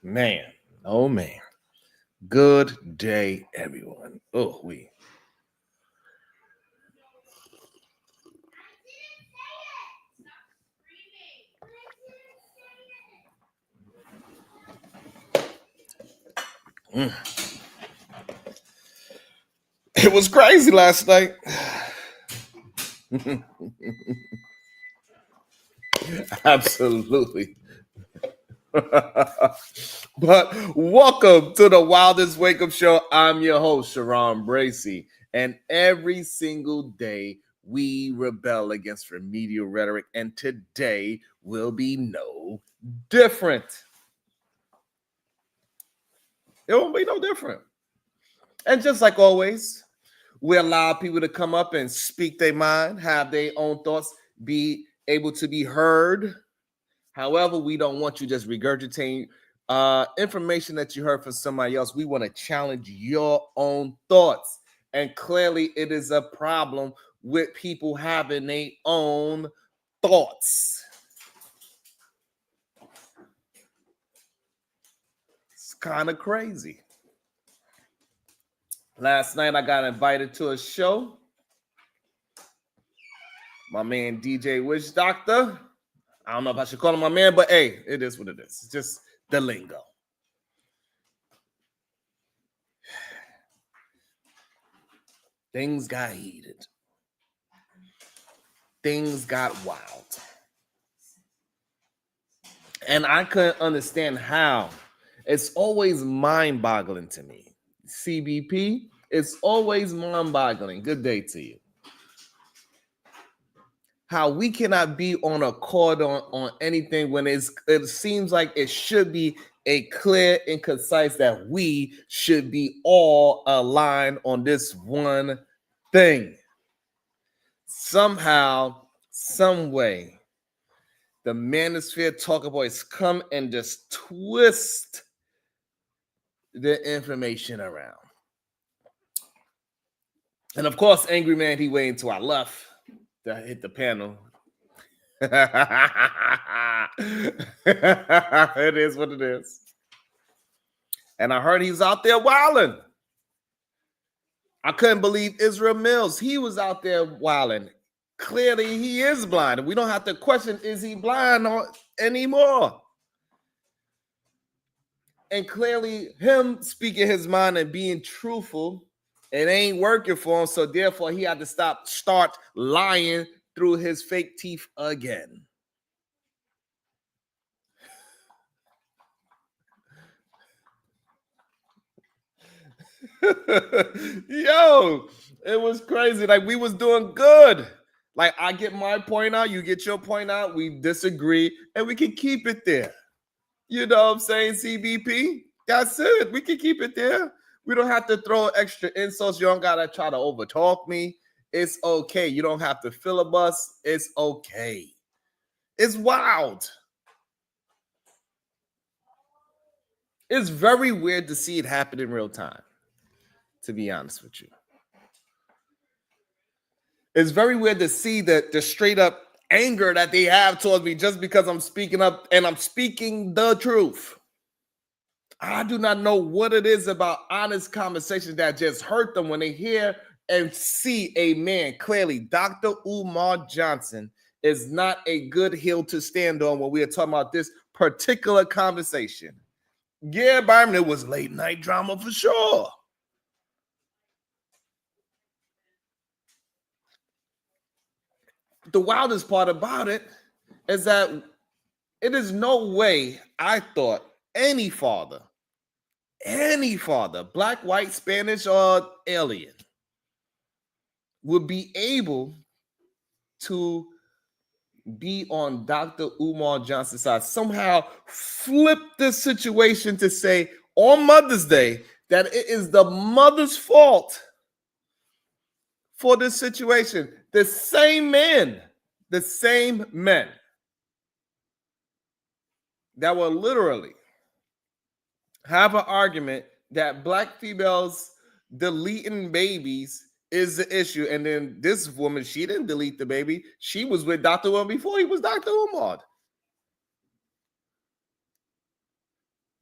Man, oh man. Good day, everyone. Oh, Mm. It was crazy last night. Absolutely. But welcome to the Wildest Wake Up Show. I'm your host, Sharon Bracy. And every single day, we rebel against remedial rhetoric. And today will be no different. It won't be no different. And just like always, we allow people to come up and speak their mind, have their own thoughts, be able to be heard. However, we don't want you just regurgitating information that you heard from somebody else. We want to challenge your own thoughts. And clearly, it is a problem with people having their own thoughts. It's kind of crazy. Last night, I got invited to a show. My man, DJ Witch Doctor. I don't know if I should call him my man, but hey, it is what it is. It's just the lingo. Things got heated. Things got wild. And I couldn't understand how. It's always mind-boggling to me. CBP, it's always mind-boggling. Good day to you. How we cannot be on accord on anything when it seems like it should be a clear and concise that we should be all aligned on this one thing. Somehow, some way, the Manosphere talker boys come and just twist the information around. And of course, Angry Man, he waited until I left to hit the panel. It is what it is. And I heard he's out there wilding. I couldn't believe Israel Mills. He was out there wilding. Clearly, he is blind. And we don't have to question, is he blind anymore? And clearly, him speaking his mind and being truthful, it ain't working for him. So therefore, he had to start lying through his fake teeth again. Yo, it was crazy. Like, we was doing good. Like, I get my point out, you get your point out, we disagree, and we can keep it there. You know what I'm saying, CBP? That's it. We can keep it there. We don't have to throw extra insults. You don't got to try to overtalk me. It's okay. You don't have to filibust. It's okay. It's wild. It's very weird to see it happen in real time, to be honest with you. It's very weird to see the straight up anger that they have towards me just because I'm speaking up and I'm speaking the truth. I do not know what it is about honest conversations that just hurt them when they hear and see a man. Clearly, Dr. Umar Johnson is not a good hill to stand on when we are talking about this particular conversation. Yeah, Byron, it was late night drama for sure. The wildest part about it is that it is no way I thought any father, black, white, Spanish, or alien, would be able to be on Dr. Umar Johnson's side, somehow flip the situation to say on Mother's Day that it is the mother's fault for this situation. The same men that will literally have an argument that black females deleting babies is the issue. And then this woman, she didn't delete the baby. She was with Dr. Umar before he was Dr. Umar.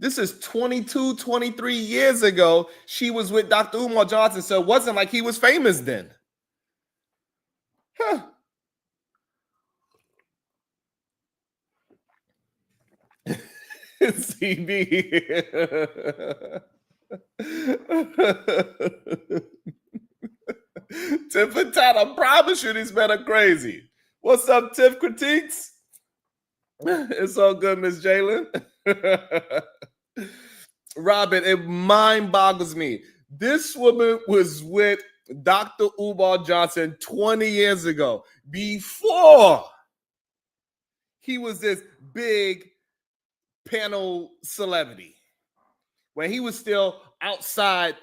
This is 22, 23 years ago. She was with Dr. Umar Johnson, so it wasn't like he was famous then. Huh. CB. Tiff and Tat, I promise you these men are crazy. What's up, Tiff Critiques? It's all good, Miss Jalen. Robin, it mind boggles me. This woman was with Dr. Umar Johnson 20 years ago, before he was this big panel celebrity, when he was still outside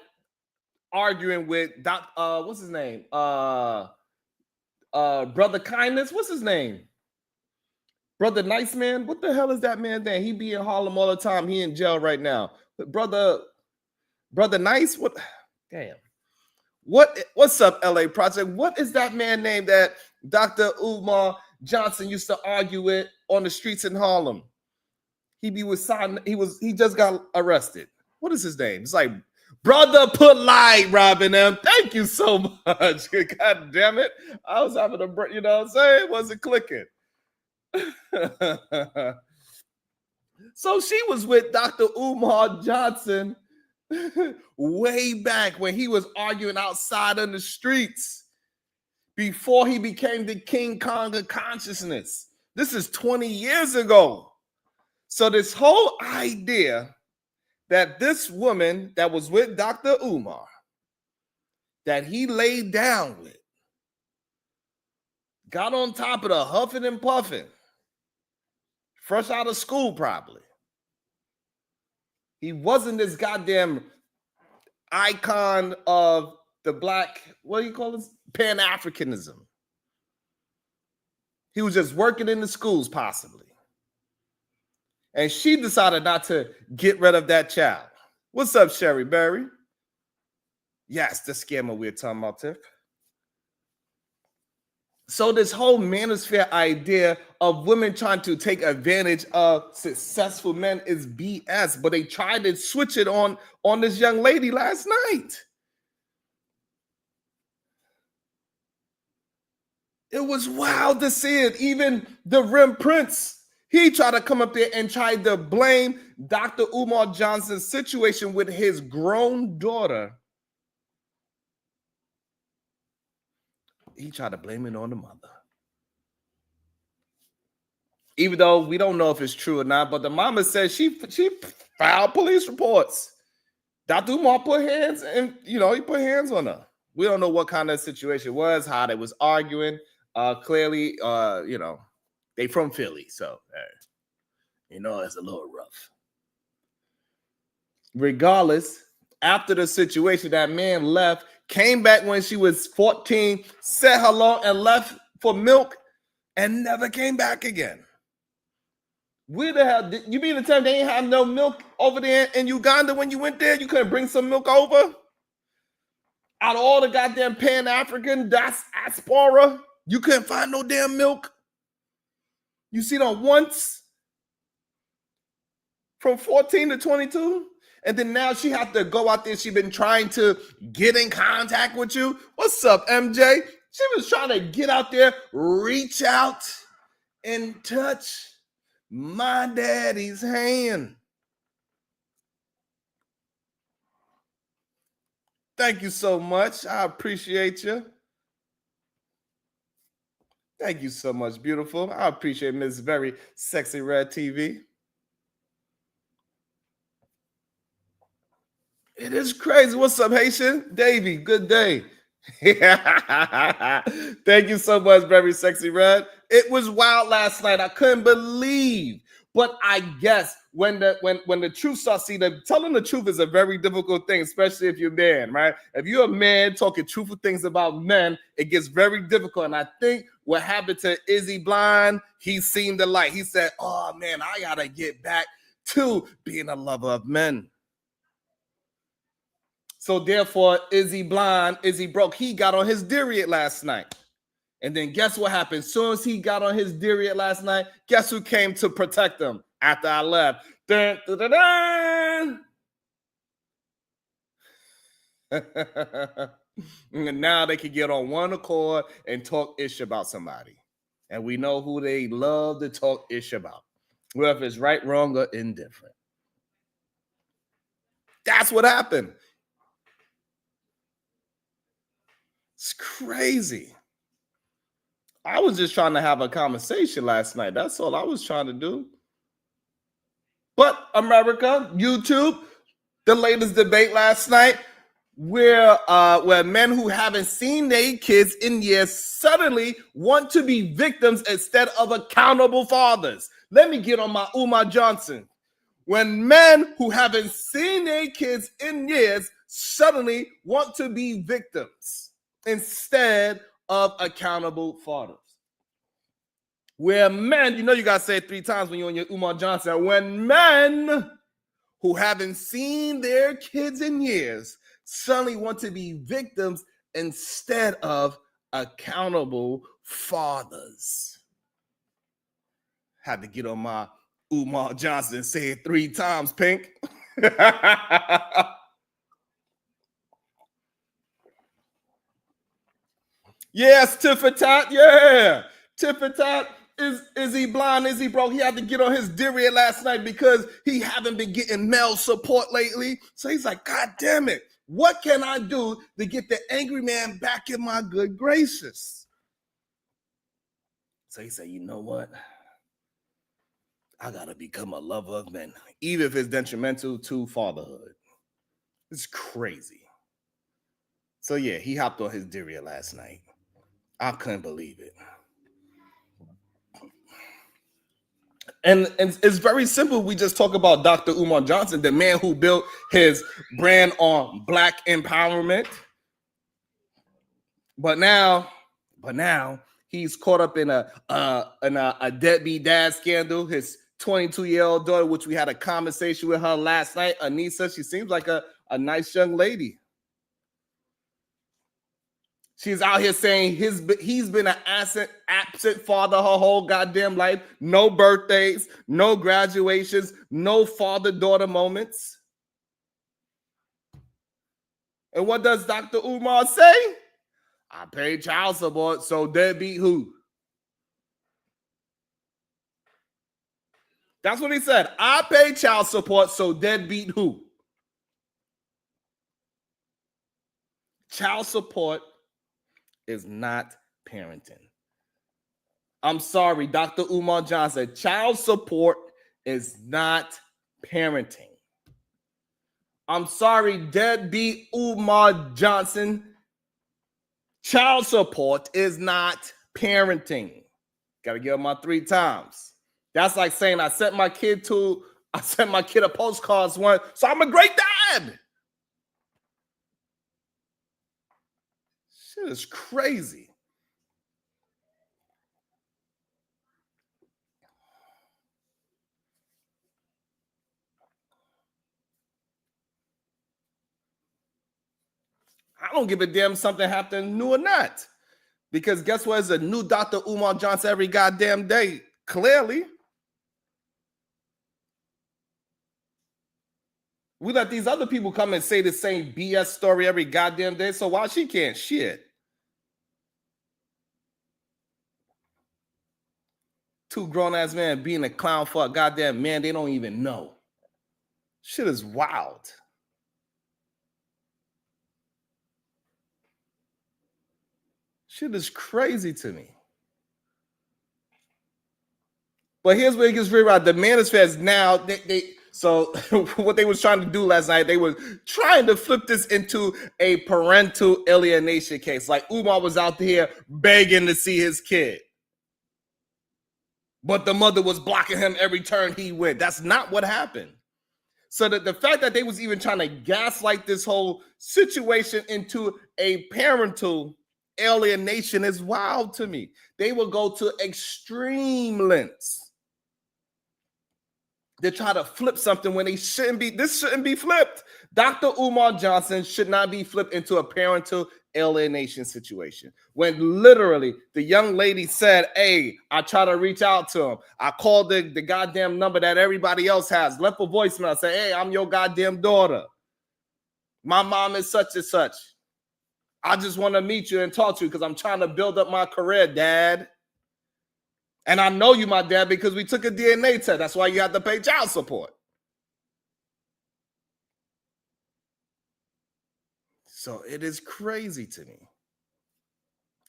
arguing with what's his name? Brother Kindness. What's his name? Brother Nice Man. What the hell is that man's name? He be in Harlem all the time. He in jail right now. Brother Nice. What? Damn. What's up, LA Project? What is that man name that Dr. Umar Johnson used to argue with on the streets in Harlem? He just got arrested. What is his name? It's like Brother Put Light, Robin M. Thank you so much. God damn it. I was having a break, you know what I'm saying? It wasn't clicking. So she was with Dr. Umar Johnson way back when he was arguing outside on the streets, before he became the King Kong of consciousness. This is 20 years ago. So this whole idea that this woman that was with Dr. Umar, that he laid down with, got on top of the huffing and puffing, fresh out of school probably. He wasn't this goddamn icon of the black, what do you call this? Pan-Africanism. He was just working in the schools possibly. And she decided not to get rid of that child. What's up, Sherry Berry? Yes, the scammer we're talking about, Tiff. So this whole manosphere idea of women trying to take advantage of successful men is BS, but they tried to switch it on this young lady last night. It was wild to see it. Even the Rim Prince, he tried to come up there and try to blame Dr. Umar Johnson's situation with his grown daughter. He tried to blame it on the mother. Even though we don't know if it's true or not, but the mama said she filed police reports. Dr. Umar put hands, and he put hands on her. We don't know what kind of situation it was, how they was arguing. Clearly, they from Philly, so it's a little rough. Regardless, after the situation, that man left, came back when she was 14, said hello, and left for milk, and never came back again. Where the hell? You mean to tell me they ain't have no milk over there in Uganda when you went there? You couldn't bring some milk over? Out of all the goddamn Pan-African diaspora, you couldn't find no damn milk? You see them once? From 14 to 22? And then now she have to go out there. She been trying to get in contact with you. What's up, MJ? She was trying to get out there, reach out and touch my daddy's hand. Thank you so much. I appreciate you. Thank you so much, beautiful. I appreciate Miss Very Sexy Red TV. It is crazy. What's up, Haitian? Davey, good day. Thank you so much, Very Sexy Red. It was wild last night. I couldn't believe. But I guess when the truth starts, telling the truth is a very difficult thing, especially if you're a man, right? If you're a man talking truthful things about men, it gets very difficult. And I think what happened to Izzy Blind, he seen the light. He said, oh, man, I got to get back to being a lover of men. So therefore, Izzy broke. He got on his Dariet last night. And then guess what happened? As soon as he got on his Dariet last night, guess who came to protect him? after I left. Dun, dun, dun, dun. And now they can get on one accord and talk ish about somebody. And we know who they love to talk ish about, whether it's right, wrong, or indifferent. That's what happened. It's crazy. I was just trying to have a conversation last night. That's all I was trying to do. But America, YouTube, the latest debate last night, where men who haven't seen their kids in years suddenly want to be victims instead of accountable fathers. Let me get on my Umar Johnson. When men who haven't seen their kids in years suddenly want to be victims instead of accountable fathers. Where men, you know you gotta say it 3 times when you're on your Umar Johnson. When men who haven't seen their kids in years suddenly want to be victims instead of accountable fathers. Had to get on my Umar Johnson and say it 3 times, Pink. Yes, Tiffatat, yeah. Tiffatat, is he blind? Is he broke? He had to get on his derriere last night because he haven't been getting male support lately. So he's like, God damn it. What can I do to get the angry man back in my good graces? So he said, you know what? I got to become a lover of men, even if it's detrimental to fatherhood. It's crazy. So yeah, he hopped on his derriere last night. I couldn't believe it. And it's very simple. We just talk about Dr. Umar Johnson, the man who built his brand on Black empowerment. But now he's caught up in a deadbeat dad scandal. His 22-year-old daughter, which we had a conversation with her last night, Anissa, she seems like a nice young lady. She's out here saying he's been an absent father her whole goddamn life. No birthdays, no graduations, no father-daughter moments. And what does Dr. Umar say? I pay child support, so deadbeat who? That's what he said. I pay child support, so deadbeat who? Child support is not parenting. I'm sorry, Dr. Umar Johnson. Child support is not parenting. I'm sorry, deadbeat Umar Johnson. Child support is not parenting. Got to give him my 3 times. That's like saying I sent my kid a postcard once, so I'm a great dad. Shit is crazy. I don't give a damn something happened new or not. Because guess what? There's a new Dr. Umar Johnson every goddamn day. Clearly. We let these other people come and say the same BS story every goddamn day. So why she can't? Shit. 2 grown-ass men being a clown for a goddamn man they don't even know. Shit is wild. Shit is crazy to me. But here's where it gets really right. The Manosphere is now, so what they was trying to do last night, they were trying to flip this into a parental alienation case. Like Umar was out there begging to see his kid. But the mother was blocking him every turn he went. That's not what happened. So that the fact that they was even trying to gaslight this whole situation into a parental alienation is wild to me. They will go to extreme lengths. They try to flip something when they shouldn't be. This shouldn't be flipped. Dr. Umar Johnson should not be flipped into a parental alienation situation. When literally the young lady said, hey, I try to reach out to him. I called the goddamn number that everybody else has, left a voicemail, say, hey, I'm your goddamn daughter. My mom is such and such. I just want to meet you and talk to you because I'm trying to build up my career, Dad. And I know you, my dad, because we took a DNA test. That's why you have to pay child support. So it is crazy to me.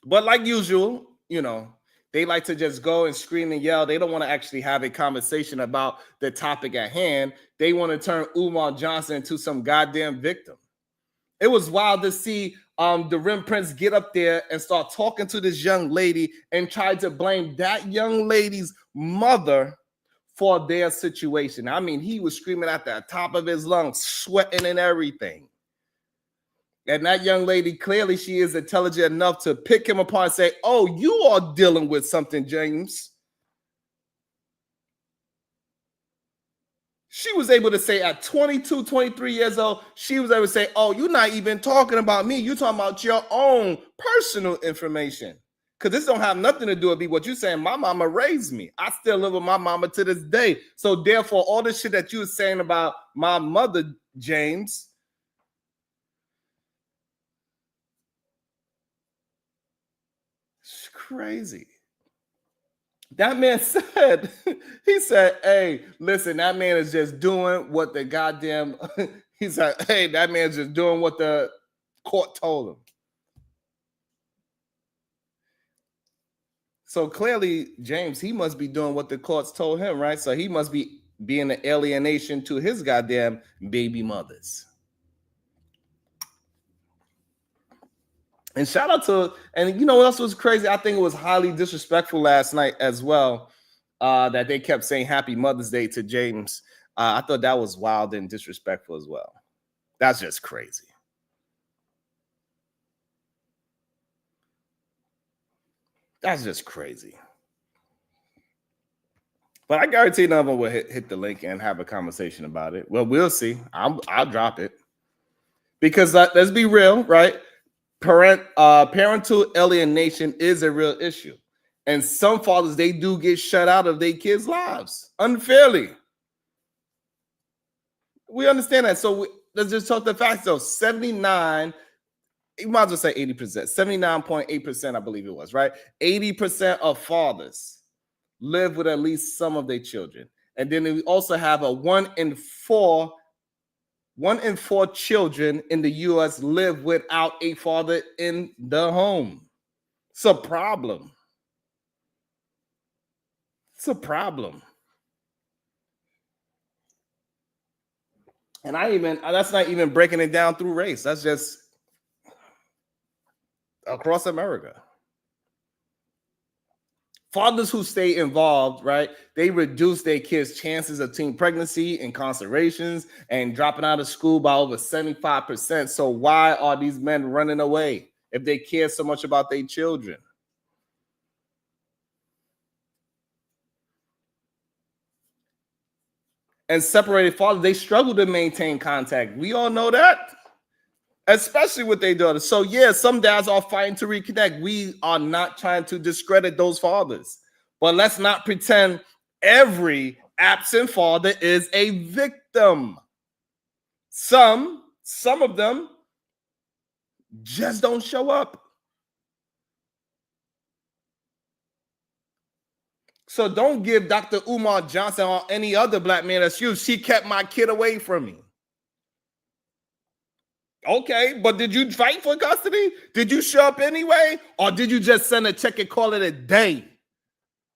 But like usual, you know, they like to just go and scream and yell. They don't want to actually have a conversation about the topic at hand. They want to turn Umar Johnson into some goddamn victim. It was wild to see the Rim Prince get up there and start talking to this young lady and try to blame that young lady's mother for their situation. I mean, he was screaming at the top of his lungs, sweating and everything. And that young lady, clearly she is intelligent enough to pick him apart and say, oh, you are dealing with something, James. She was able to say at 22, 23 years old, she was able to say, oh, you're not even talking about me. You're talking about your own personal information. Because this don't have nothing to do with me. What you're saying, my mama raised me. I still live with my mama to this day. So therefore, all this shit that you were saying about my mother, James, it's crazy. That man said, he said, hey, listen, that man is just doing what the goddamn, he said, hey, that man's just doing what the court told him. So clearly, James, he must be doing what the courts told him, right? So he must be being an alienation to his goddamn baby mothers. And shout out to, and you know what else was crazy? I think it was highly disrespectful last night as well, that they kept saying Happy Mother's Day to James. I thought that was wild and disrespectful as well. That's just crazy. That's just crazy. But I guarantee none of them will hit the link and have a conversation about it. Well, we'll see. I'll drop it. Because let's be real, right? Parental alienation is a real issue. And some fathers, they do get shut out of their kids' lives unfairly. We understand that. So let's just talk the facts though. 79, you might as well say 80%, 79.8%, I believe it was, right? 80% of fathers live with at least some of their children. And then we also have a 1 in 4 children in the US live without a father in the home. It's a problem. It's a problem. And that's not even breaking it down through race. That's just across America. Fathers who stay involved, right? They reduce their kids' chances of teen pregnancy, incarcerations, and dropping out of school by over 75%. So why are these men running away if they care so much about their children? And separated fathers, they struggle to maintain contact. We all know that, especially with their daughters. So yeah, some dads are fighting to reconnect. We are not trying to discredit those fathers, but let's not pretend every absent father is a victim. Some of them just don't show up. So don't give Dr. Umar Johnson or any other black man excuse. She kept my kid away from me. Okay, but did you fight for custody? Did you show up anyway? Or did you just send a check and call it a day?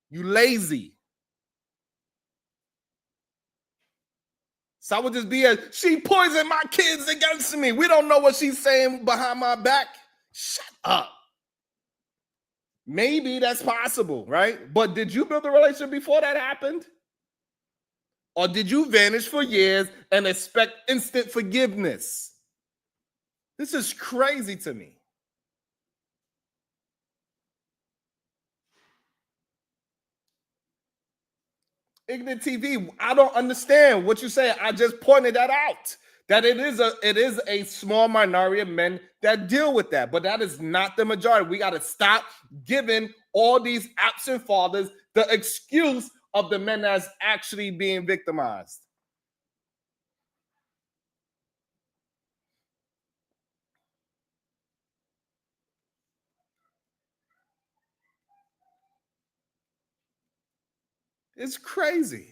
You lazy. So I would just be she poisoned my kids against me. We don't know what she's saying behind my back. Shut up. Maybe that's possible, right? But did you build a relationship before that happened? Or did you vanish for years and expect instant forgiveness? This is crazy to me. Ignorant TV, I don't understand what you say. I just pointed that out. That it is a small minority of men that deal with that, but that is not the majority. We got to stop giving all these absent fathers the excuse of the men that's actually being victimized. It's crazy.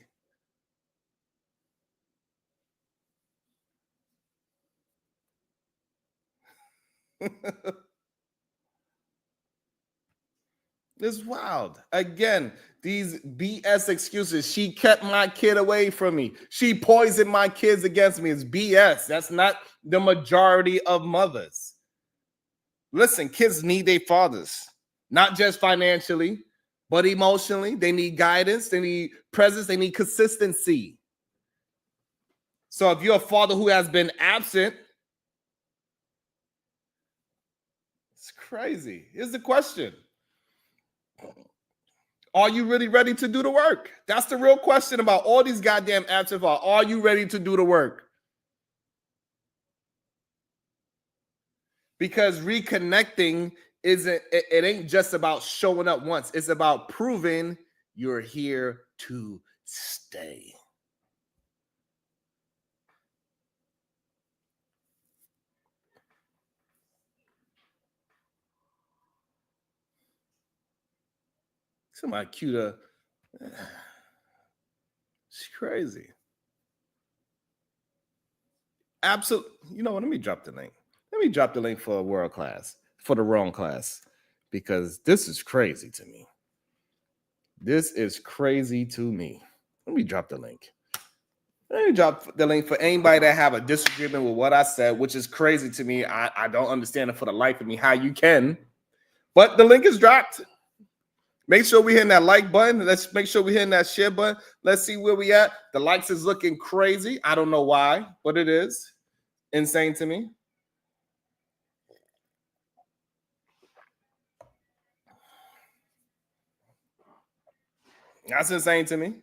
It's wild. Again, these BS excuses. She kept my kid away from me. She poisoned my kids against me. It's BS. That's not the majority of mothers. Listen, kids need their fathers, not just financially, but emotionally. They need guidance, they need presence, they need consistency. So if you're a father who has been absent, it's crazy. Here's the question. Are you really ready to do the work? That's the real question about all these goddamn absent fathers. Are you ready to do the work? Because reconnecting it ain't just about showing up once. It's about proving you're here to stay. Somebody cute a it's crazy. Absolutely. You know what? Let me drop the link. Let me drop the link for a world class, for the wrong class, because this is crazy to me. This is crazy to me. Let me drop the link. Let me drop the link for anybody that have a disagreement with what I said, which is crazy to me. I don't understand it for the life of me how you can. But the link is dropped. Make sure we're hitting that like button. Let's make sure we're hitting that share button. Let's see where we at. The likes is looking crazy. I don't know why, but it is insane to me. That's insane to me.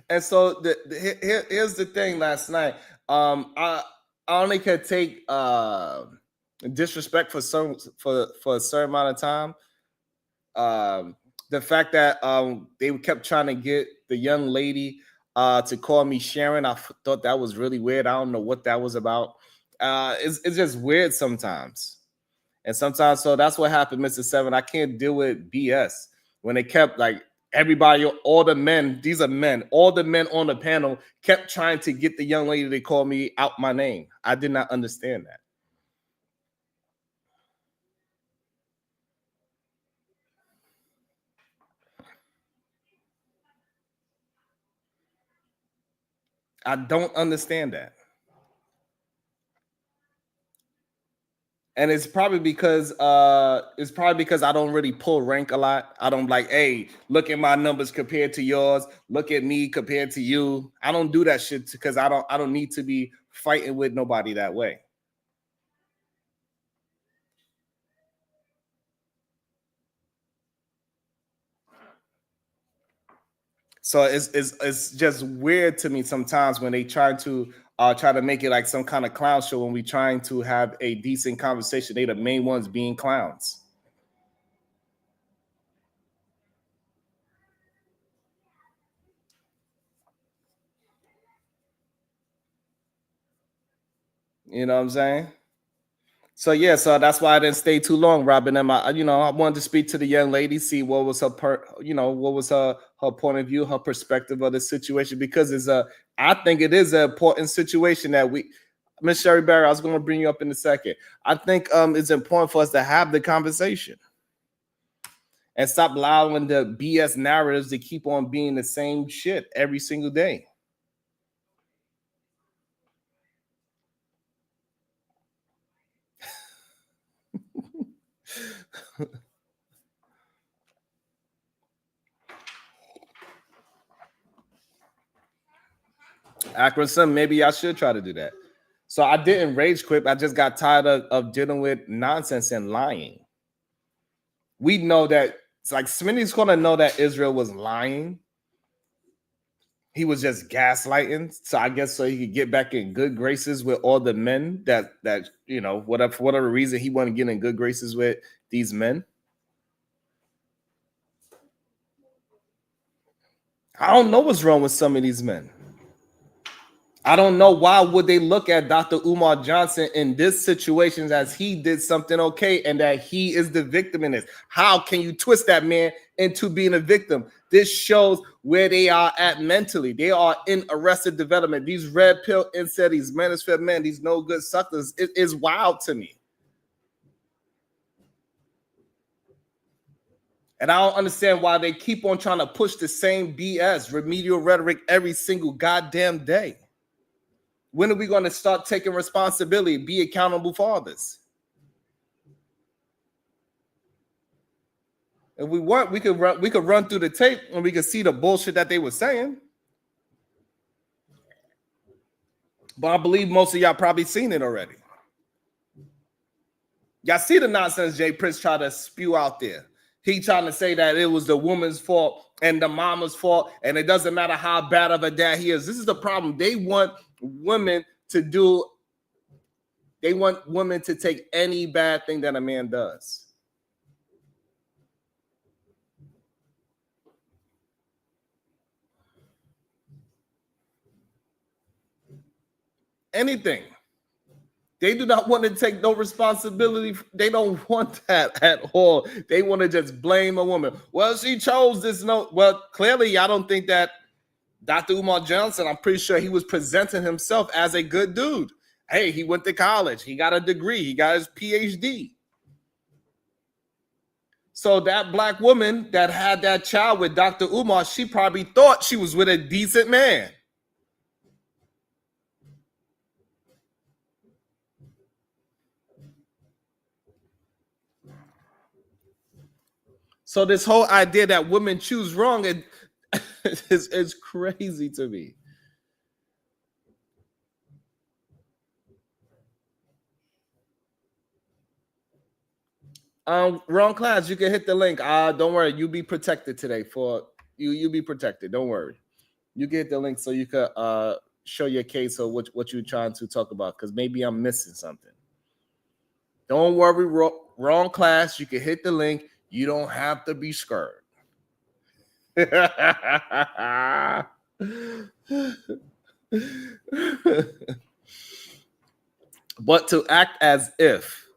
And so here's the thing. Last night, I only could take disrespect for for a certain amount of time. The fact that they kept trying to get the young lady to call me Sharon, thought that was really weird. I don't know what that was about. It's just weird sometimes. And sometimes, so that's what happened, Mr. Seven. I can't deal with BS when they kept like everybody, all the men, these are men, all the men on the panel kept trying to get the young lady to call me out my name. I did not understand that. I don't understand that. And it's probably because I don't really pull rank a lot. I don't like, hey, look at my numbers compared to yours, look at me compared to you. I don't do that shit because I don't need to be fighting with nobody that way. So it's just weird to me sometimes when they try to make it like some kind of clown show when we trying to have a decent conversation. They the main ones being clowns. You know what I'm saying? So yeah, so that's why I didn't stay too long, Robin. I wanted to speak to the young lady, see what was what was her point of view, her perspective of the situation, because I think it is an important situation that we, Miss Sherry Barry, I was going to bring you up in a second. I think it's important for us to have the conversation and stop allowing the BS narratives to keep on being the same shit every single day. Akron Sim, maybe I should try to do that. So I didn't rage quit. I just got tired of dealing with nonsense and lying. We know that it's like Smitty's gonna know that Israel was lying. He was just gaslighting. So I guess so he could get back in good graces with all the men that whatever for whatever reason he wanted to get in good graces with these men. I don't know what's wrong with some of these men. I don't know why would they look at Dr. Umar Johnson in this situation as he did something okay and that he is the victim in this. How can you twist that man into being a victim? This shows where they are at mentally. They are in arrested development. These red pill incel, these Manosphere men, these no good suckers, it is wild to me. And I don't understand why they keep on trying to push the same BS, remedial rhetoric every single goddamn day. When are we going to start taking responsibility, be accountable fathers? If we weren't, we could run through the tape and we could see the bullshit that they were saying. But I believe most of y'all probably seen it already. Y'all see the nonsense Jay Prince tried to spew out there. He trying to say that it was the woman's fault and the mama's fault, and it doesn't matter how bad of a dad he is. This is the problem. They want women to do. They want women to take any bad thing that a man does. Anything. They do not want to take no responsibility. They don't want that at all. They want to just blame a woman. Well, she chose this. No, well, clearly, I don't think that Dr. Umar Johnson, I'm pretty sure he was presenting himself as a good dude. Hey, he went to college. He got a degree. He got his PhD. So that black woman that had that child with Dr. Umar, she probably thought she was with a decent man. So this whole idea that women choose wrong is crazy to me. Wrong class. You can hit the link. Don't worry. You be protected today. For you be protected. Don't worry. You get the link so you could show your case or what you're trying to talk about, because maybe I'm missing something. Don't worry. Wrong class. You can hit the link. You don't have to be scared. But to act as if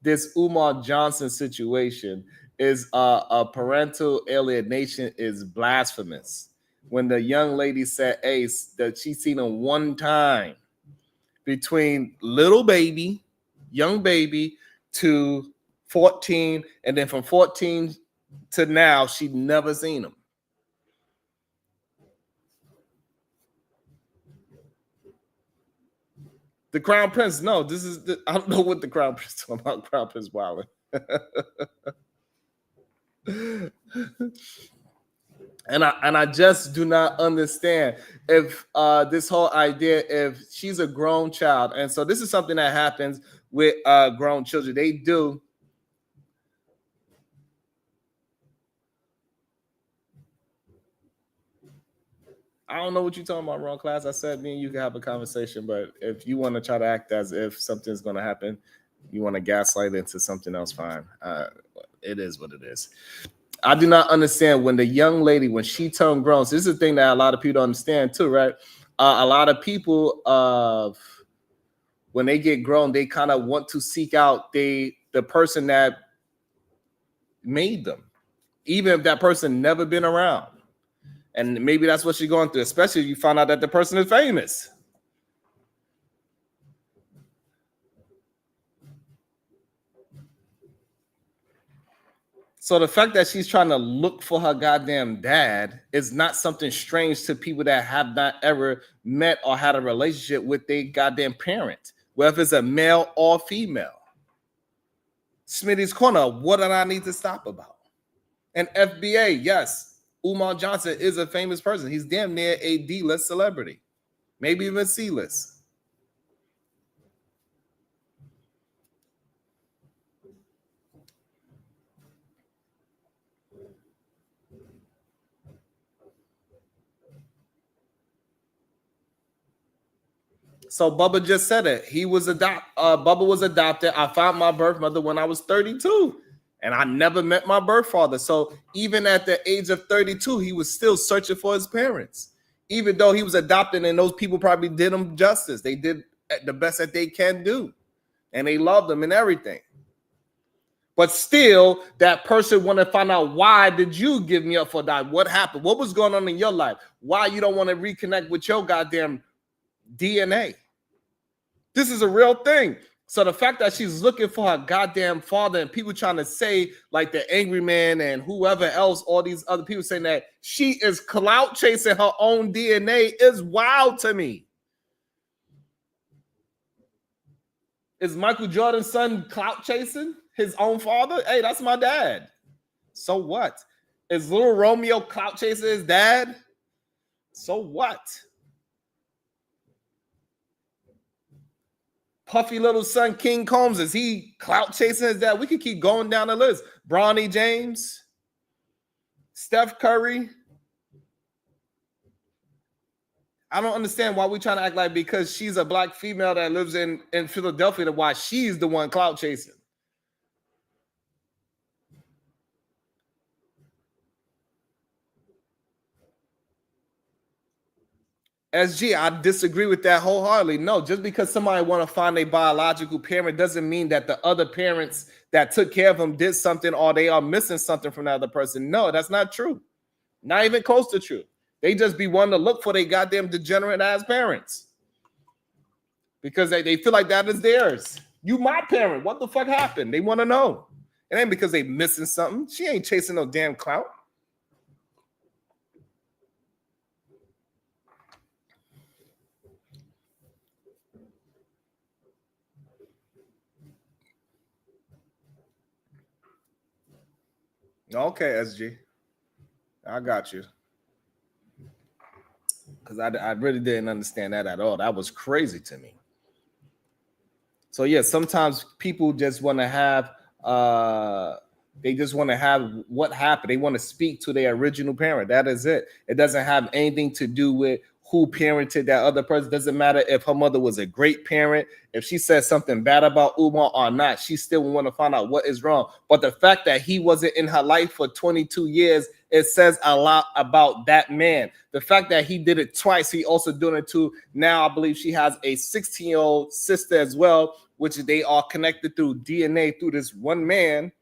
this Umar Johnson situation is a parental alienation is blasphemous. When the young lady said, Ace, that she seen him one time between young baby to 14, and then from 14 to now, she'd never seen him. The Crown Prince, no, I don't know what the Crown Prince is talking about. Crown Prince Wilder. And I just do not understand if this whole idea, if she's a grown child, and so this is something that happens with grown children. They do. I don't know what you're talking about, wrong class. I said me and you can have a conversation, but if you want to try to act as if something's going to happen, you want to gaslight into something else, fine. It is what it is. I do not understand when the young lady, when she turned grown. So this is the thing that a lot of people don't understand too, right? A lot of people, when they get grown, they kind of want to seek out the person that made them, even if that person never been around. And maybe that's what she's going through, especially if you find out that the person is famous. So the fact that she's trying to look for her goddamn dad is not something strange to people that have not ever met or had a relationship with their goddamn parent, whether it's a male or female. Smitty's Corner, what did I need to stop about? And FBA, yes, Umar Johnson is a famous person. He's damn near a D-list celebrity, maybe even C-list. So Bubba just said it. Bubba was adopted. I found my birth mother when I was 32. And I never met my birth father. So even at the age of 32, he was still searching for his parents. Even though he was adopted, and those people probably did him justice. They did the best that they can do. And they loved him and everything. But still, that person want to find out, why did you give me up for that? What happened? What was going on in your life? Why you don't want to reconnect with your goddamn DNA? This is a real thing. So the fact that she's looking for her goddamn father, and people trying to say, like the angry man and whoever else, all these other people saying that she is clout chasing her own DNA is wild to me. Is Michael Jordan's son clout chasing his own father? Hey, that's my dad. So what? Is little Romeo clout chasing his dad? So what? Puffy little son King Combs, is he clout chasing his dad? We could keep going down the list. Bronny James, Steph Curry. I don't understand why we trying to act like because she's a black female that lives in Philadelphia, that why she's the one clout chasing. SG, I disagree with that wholeheartedly. No, just because somebody want to find a biological parent doesn't mean that the other parents that took care of them did something or they are missing something from the other person. No, that's not true. Not even close to true. They just be wanting to look for their goddamn degenerate ass parents because they feel like that is theirs. You my parent. What the fuck happened? They want to know. It ain't because they missing something. She ain't chasing no damn clout. Okay, SG. I got you. Because I really didn't understand that at all. That was crazy to me. So yeah, sometimes people just want to have what happened. They want to speak to their original parent. That is it. It doesn't have anything to do with who parented that other person. Doesn't matter if her mother was a great parent, if she said something bad about Umar or not, she still want to find out what is wrong. But the fact that he wasn't in her life for 22 years, it says a lot about that man. The fact that he did it twice, he also doing it too. Now I believe she has a 16-year-old sister as well, which they are connected through DNA through this one man,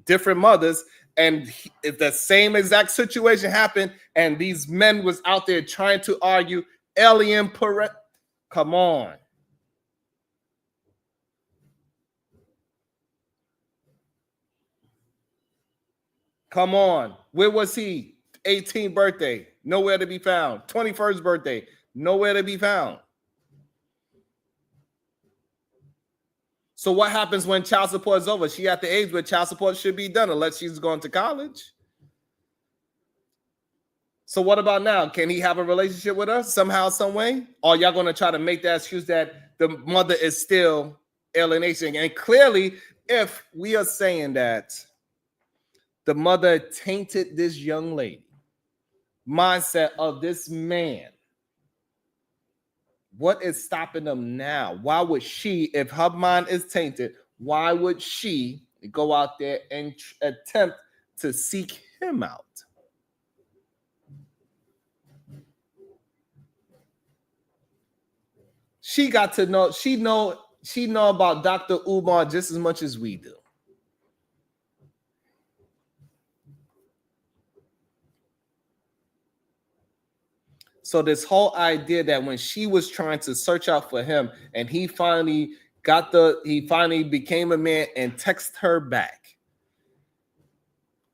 different mothers. And if the same exact situation happened and these men was out there trying to argue alien parent, come on. Come on. Where was he? 18th birthday, nowhere to be found. 21st birthday, nowhere to be found. So what happens when child support is over? She at the age where child support should be done unless she's going to college. So what about now? Can he have a relationship with her somehow, some way? Or y'all going to try to make that excuse that the mother is still alienation? And clearly, if we are saying that the mother tainted this young lady, mindset of this man, what is stopping them now? Why would she, if her mind is tainted, why would she go out there and attempt to seek him out? She got to know, she know about Dr. Umar just as much as we do. So this whole idea that when she was trying to search out for him and he finally became a man and texted her back.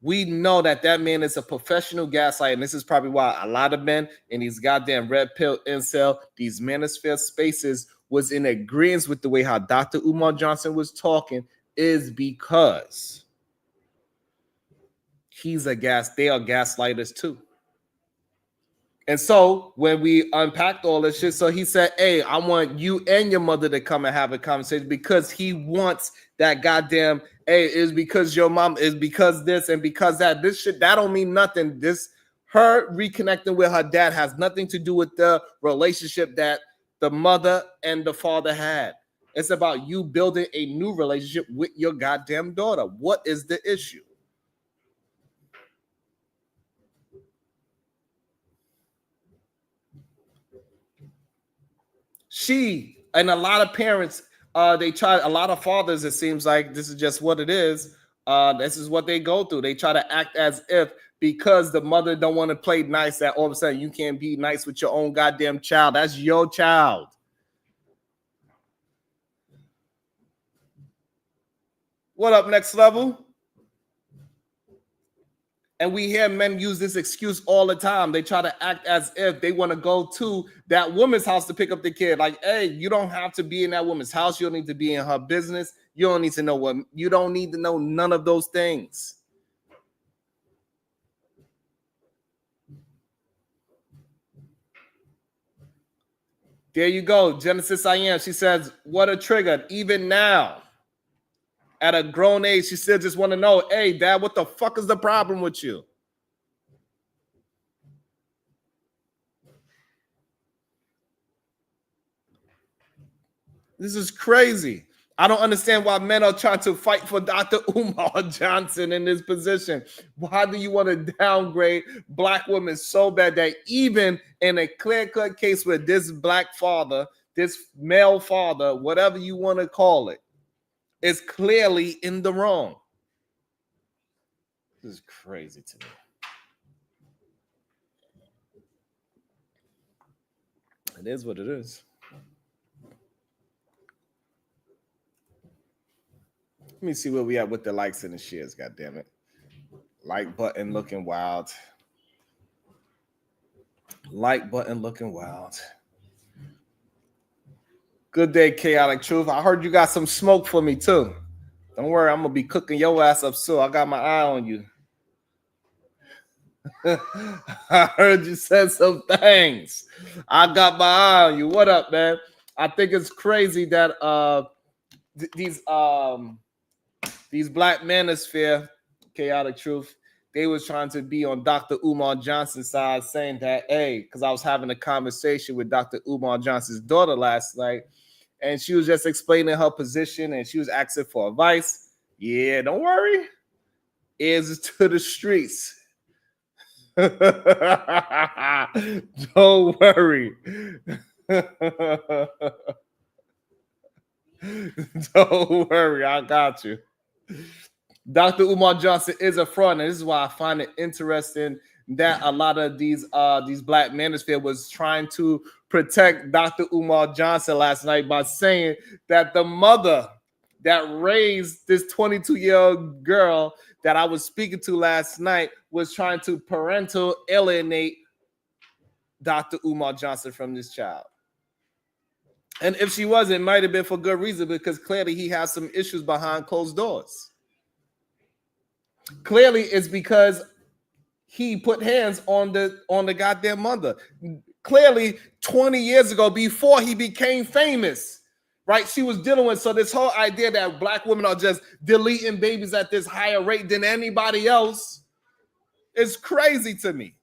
We know that man is a professional gaslighter, and this is probably why a lot of men in these goddamn red pill incel, these manosphere spaces was in agreement with the way how Dr. Umar Johnson was talking, is because they are gaslighters too. And so when we unpacked all this shit, so he said, hey, I want you and your mother to come and have a conversation because he wants that goddamn, hey, it's because your mom is because this and because that. This shit, that don't mean nothing. This, her reconnecting with her dad has nothing to do with the relationship that the mother and the father had. It's about you building a new relationship with your goddamn daughter. What is the issue? She and a lot of parents, they try, a lot of fathers, it seems like this is just what it is. This is what they go through. They try to act as if because the mother don't want to play nice, that all of a sudden you can't be nice with your own goddamn child. That's your child. What up, next level? And we hear men use this excuse all the time. They try to act as if they want to go to that woman's house to pick up the kid. Like, hey, you don't have to be in that woman's house. You don't need to be in her business. You don't need to know what, you don't need to know none of those things. There you go. Genesis I am. She says, what a trigger. Even now, at a grown age, she still just want to know, hey, dad, what the fuck is the problem with you? This is crazy. I don't understand why men are trying to fight for Dr. Umar Johnson in this position. Why do you want to downgrade black women so bad that even in a clear-cut case where this black father, this male father, whatever you want to call it, is clearly in the wrong? This is crazy to me. It is what it is. Let me see where we at with the likes and the shares, goddamn it. Like button looking wild. Like button looking wild. Good day, Chaotic Truth. I heard you got some smoke for me too. Don't worry, I'm gonna be cooking your ass up soon. I got my eye on you. I heard you said some things. I got my eye on you. What up, man? I think it's crazy that these black manosphere, Chaotic Truth, they was trying to be on Dr. Umar Johnson's side, saying that, hey, because I was having a conversation with Dr. Umar Johnson's daughter last night, and she was just explaining her position, and she was asking for advice. Yeah, don't worry. Ears to the streets. Don't worry. Don't worry, I got you. Dr. Umar Johnson is a fraud, and this is why I find it interesting that a lot of these black manosphere was trying to protect Dr. Umar Johnson last night by saying that the mother that raised this 22-year-old girl that I was speaking to last night was trying to parental alienate Dr. Umar Johnson from this child. And if she was, it might have been for good reason, because clearly he has some issues behind closed doors. Clearly it's because he put hands on the goddamn mother. Clearly 20 years ago, before he became famous, right? She was dealing with, so this whole idea that black women are just deleting babies at this higher rate than anybody else is crazy to me.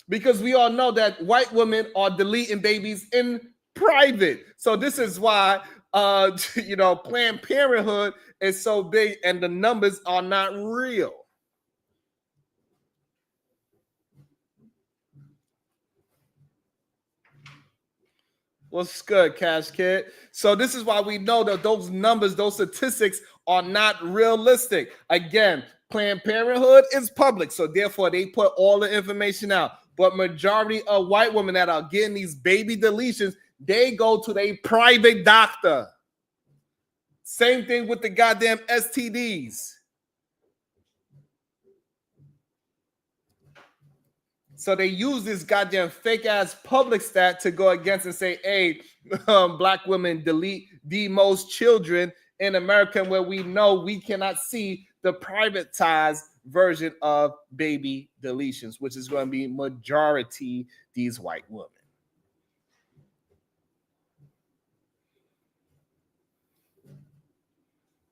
Because we all know that white women are deleting babies in private. So this is why Planned Parenthood is so big and the numbers are not real. What's good, Cash Kid? So this is why we know that those numbers, those statistics are not realistic. Again, Planned Parenthood is public, so therefore they put all the information out. But majority of white women that are getting these baby deletions, they go to their private doctor. Same thing with the goddamn STDs. So they use this goddamn fake ass public stat to go against and say, hey, black women delete the most children in America, where we know we cannot see the privatized version of baby deletions, which is going to be majority these white women.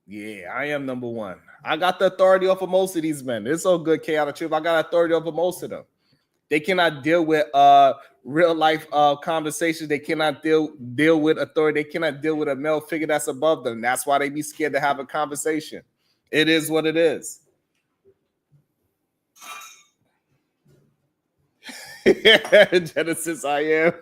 Yeah, I am number one. I got the authority over most of these men. It's so good, Chaotic Truth. I got authority over most of them. They cannot deal with real life conversations. They cannot deal with authority. They cannot deal with a male figure that's above them. That's why they be scared to have a conversation. It is what it is. Genesis, I am.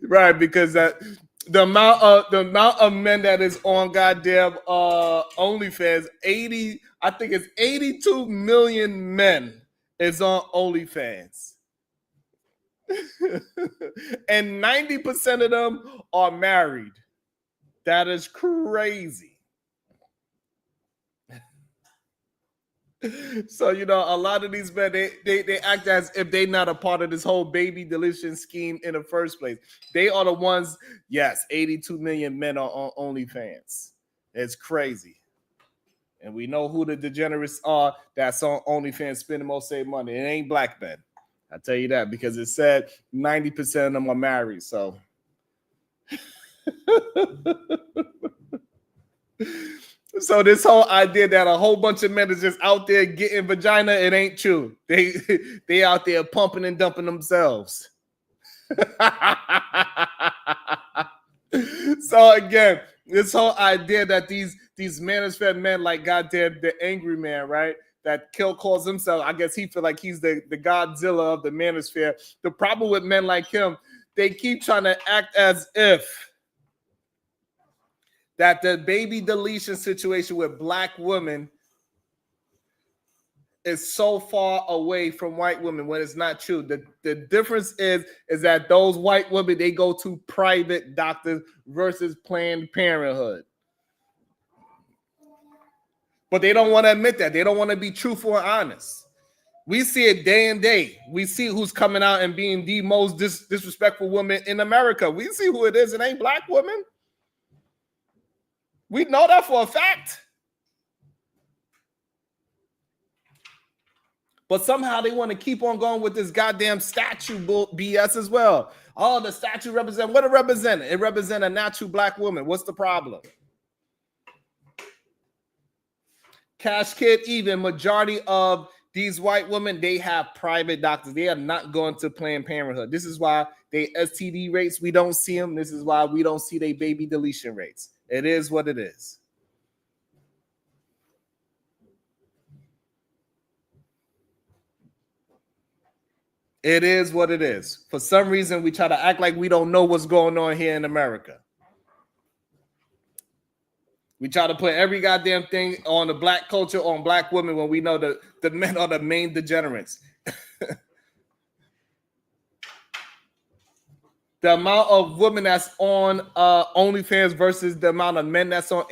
Right, because the amount of men that is on goddamn OnlyFans, I think it's 82 million men is on OnlyFans. And 90% of them are married. That is crazy. So, a lot of these men, they act as if they're not a part of this whole baby deletion scheme in the first place. They are the ones, yes, 82 million men are on OnlyFans. It's crazy. And we know who the degenerates are that's on OnlyFans spending most of their money. It ain't black men. I tell you that because it said 90% of them are married. So so this whole idea that a whole bunch of men is just out there getting vagina, it ain't true. They out there pumping and dumping themselves. So again, this whole idea that these manosphere men, like goddamn the angry man, right? That calls himself, I guess he feel like he's the Godzilla of the manosphere. The problem with men like him, they keep trying to act as if that the baby deletion situation with black women is so far away from white women when it's not true. The difference is that those white women, they go to private doctors versus Planned Parenthood. But they don't want to admit that. They don't want to be truthful and honest. We see it day and day. We see who's coming out and being the most disrespectful woman in America. We see who it is. It ain't black women. We know that for a fact. But somehow they want to keep on going with this goddamn statue BS as well. Oh, the statue represent what it represent? It represent a natural black woman. What's the problem? Cash Kid, even majority of these white women, they have private doctors. They are not going to Planned Parenthood. This is why they STD rates, we don't see them. This is why we don't see their baby deletion rates. It is what it is. It is what it is. For some reason, we try to act like we don't know what's going on here in America. We try to put every goddamn thing on the black culture, on black women, when we know the men are the main degenerates. The amount of women that's on OnlyFans versus the amount of men that's on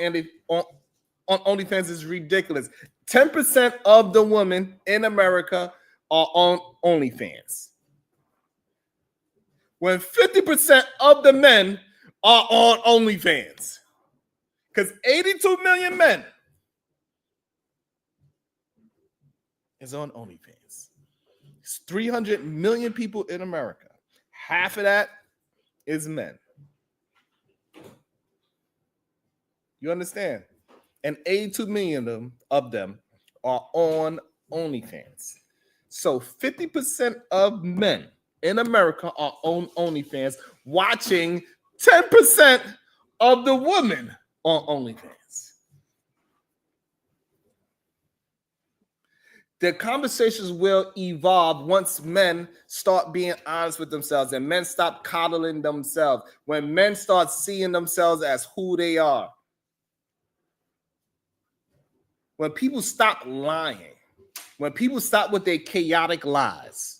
OnlyFans is ridiculous. 10% of the women in America are on OnlyFans, when 50% of the men are on OnlyFans. Because 82 million men is on OnlyFans. It's 300 million people in America. Half of that is men. You understand? And 82 million of them are on OnlyFans. So 50% of men in America are on OnlyFans, watching 10% of the women on OnlyFans. The conversations will evolve once men start being honest with themselves and men stop coddling themselves. When men start seeing themselves as who they are. When people stop lying. When people stop with their chaotic lies.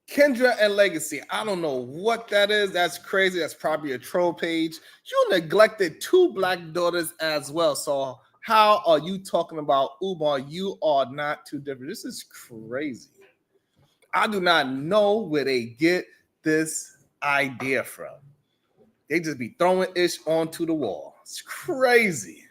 Kendra and Legacy. I don't know what that is. That's crazy. That's probably a troll page. You neglected 2 black daughters as well. So how are you talking about Umar? You are not too different. This is crazy. I do not know where they get this idea from. They just be throwing ish onto the wall. It's crazy.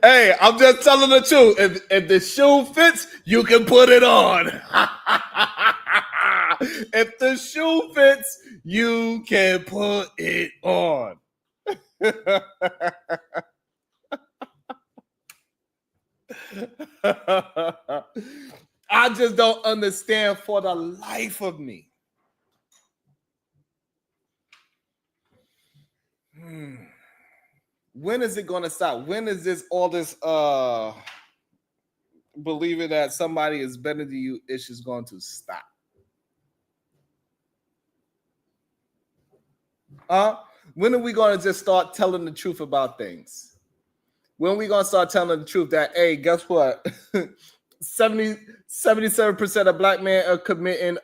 Hey, I'm just telling the truth. If the shoe fits, you can put it on. If the shoe fits, you can put it on. I just don't understand for the life of me. When is it going to stop? When is this all this believing that somebody is better than you issues going to stop? When are we going to just start telling the truth about things? When are we going to start telling the truth that, hey, guess what? 77% of black men are committing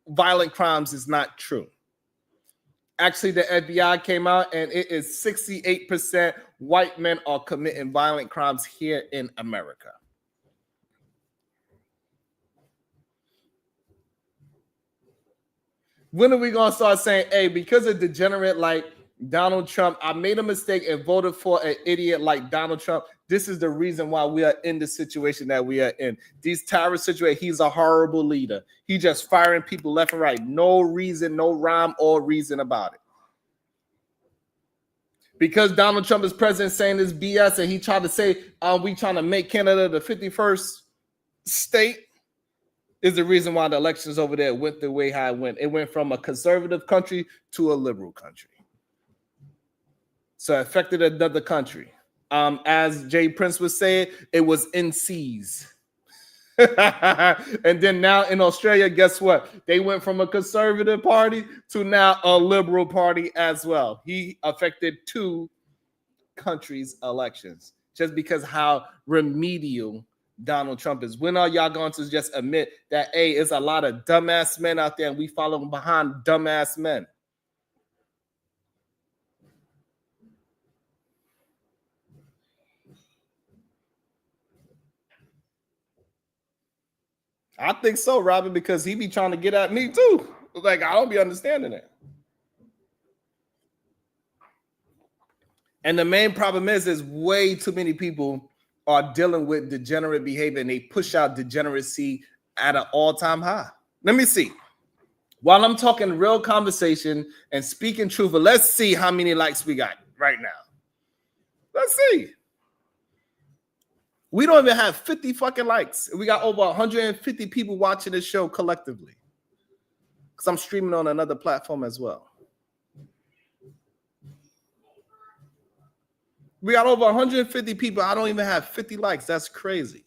violent crimes is not true. Actually, the FBI came out and it is 68% white men are committing violent crimes here in America. When are we going to start saying, hey, because of degenerate like Donald Trump, I made a mistake and voted for an idiot like Donald Trump. This is the reason why we are in the situation that we are in. These terrorist situations, he's a horrible leader. He's just firing people left and right. No reason, no rhyme or reason about it. Because Donald Trump is president saying this BS and he tried to say, we trying to make Canada the 51st state is the reason why the elections over there went the way how it went. It went from a conservative country to a liberal country. So it affected another country. As Jay Prince was saying, it was NCs. And then now in Australia, guess what? They went from a conservative party to now a liberal party as well. He affected two countries' elections just because how remedial Donald Trump is. When are y'all going to just admit that, hey, it's a lot of dumbass men out there and we follow behind dumbass men? I think so, Robin, because he be trying to get at me too. Like, I don't be understanding it. And the main problem is way too many people are dealing with degenerate behavior and they push out degeneracy at an all-time high. Let me see. While I'm talking real conversation and speaking truth, let's see how many likes we got right now. Let's see. We don't even have 50 fucking likes. We got over 150 people watching this show collectively. Because I'm streaming on another platform as well. We got over 150 people. I don't even have 50 likes. That's crazy.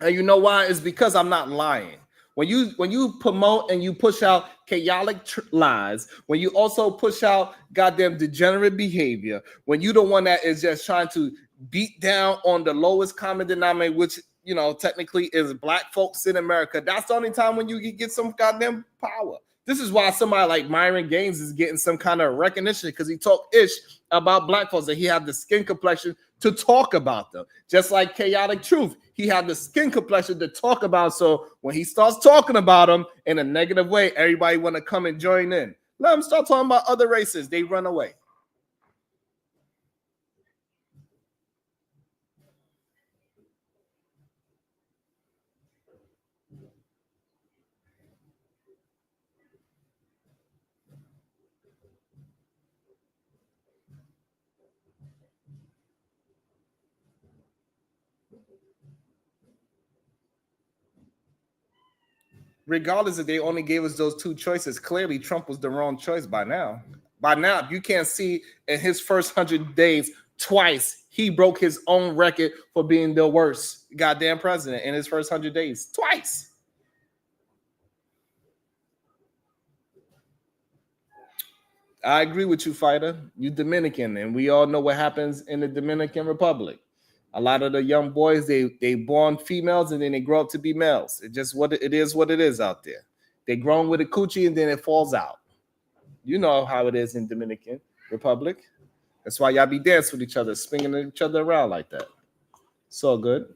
And you know why? It's because I'm not lying. When you promote and you push out chaotic lies, when you also push out goddamn degenerate behavior, when you the one that is just trying to beat down on the lowest common denominator, which technically is black folks in America, that's the only time when you get some goddamn power. This is why somebody like Myron Gaines is getting some kind of recognition because he talked ish about black folks and he had the skin complexion to talk about them. Just like Chaotic Truth, he had the skin complexion to talk about. So when he starts talking about them in a negative way, everybody want to come and join in. Let him start talking about other races. They run away. Regardless if they only gave us those two choices, clearly Trump was the wrong choice by now. By now, you can't see in his first 100 days twice he broke his own record for being the worst goddamn president in his first 100 days. Twice. I agree with you, fighter. You Dominican, and we all know what happens in the Dominican Republic. A lot of the young boys, they born females and then they grow up to be males. It just what it is out there. They grown with a coochie and then it falls out. You know how it is in Dominican Republic. That's why y'all be dancing with each other, swinging each other around like that. So good.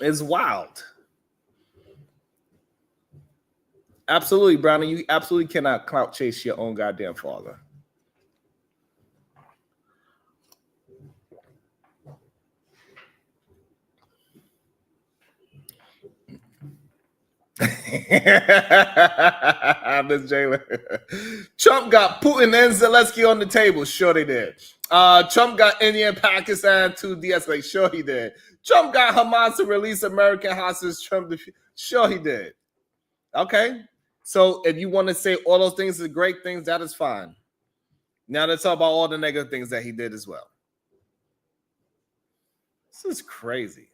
It's wild. Absolutely, Brownie. You absolutely cannot clout chase your own goddamn father. Miss Jayla. Trump got Putin and Zelensky on the table. Sure they did. Trump got India and Pakistan to de-escalate. Sure he did. Trump got Hamas to release American hostages. Sure he did. Okay. So if you want to say all those things are great things, that is fine. Now let's talk about all the negative things that he did as well. This is crazy.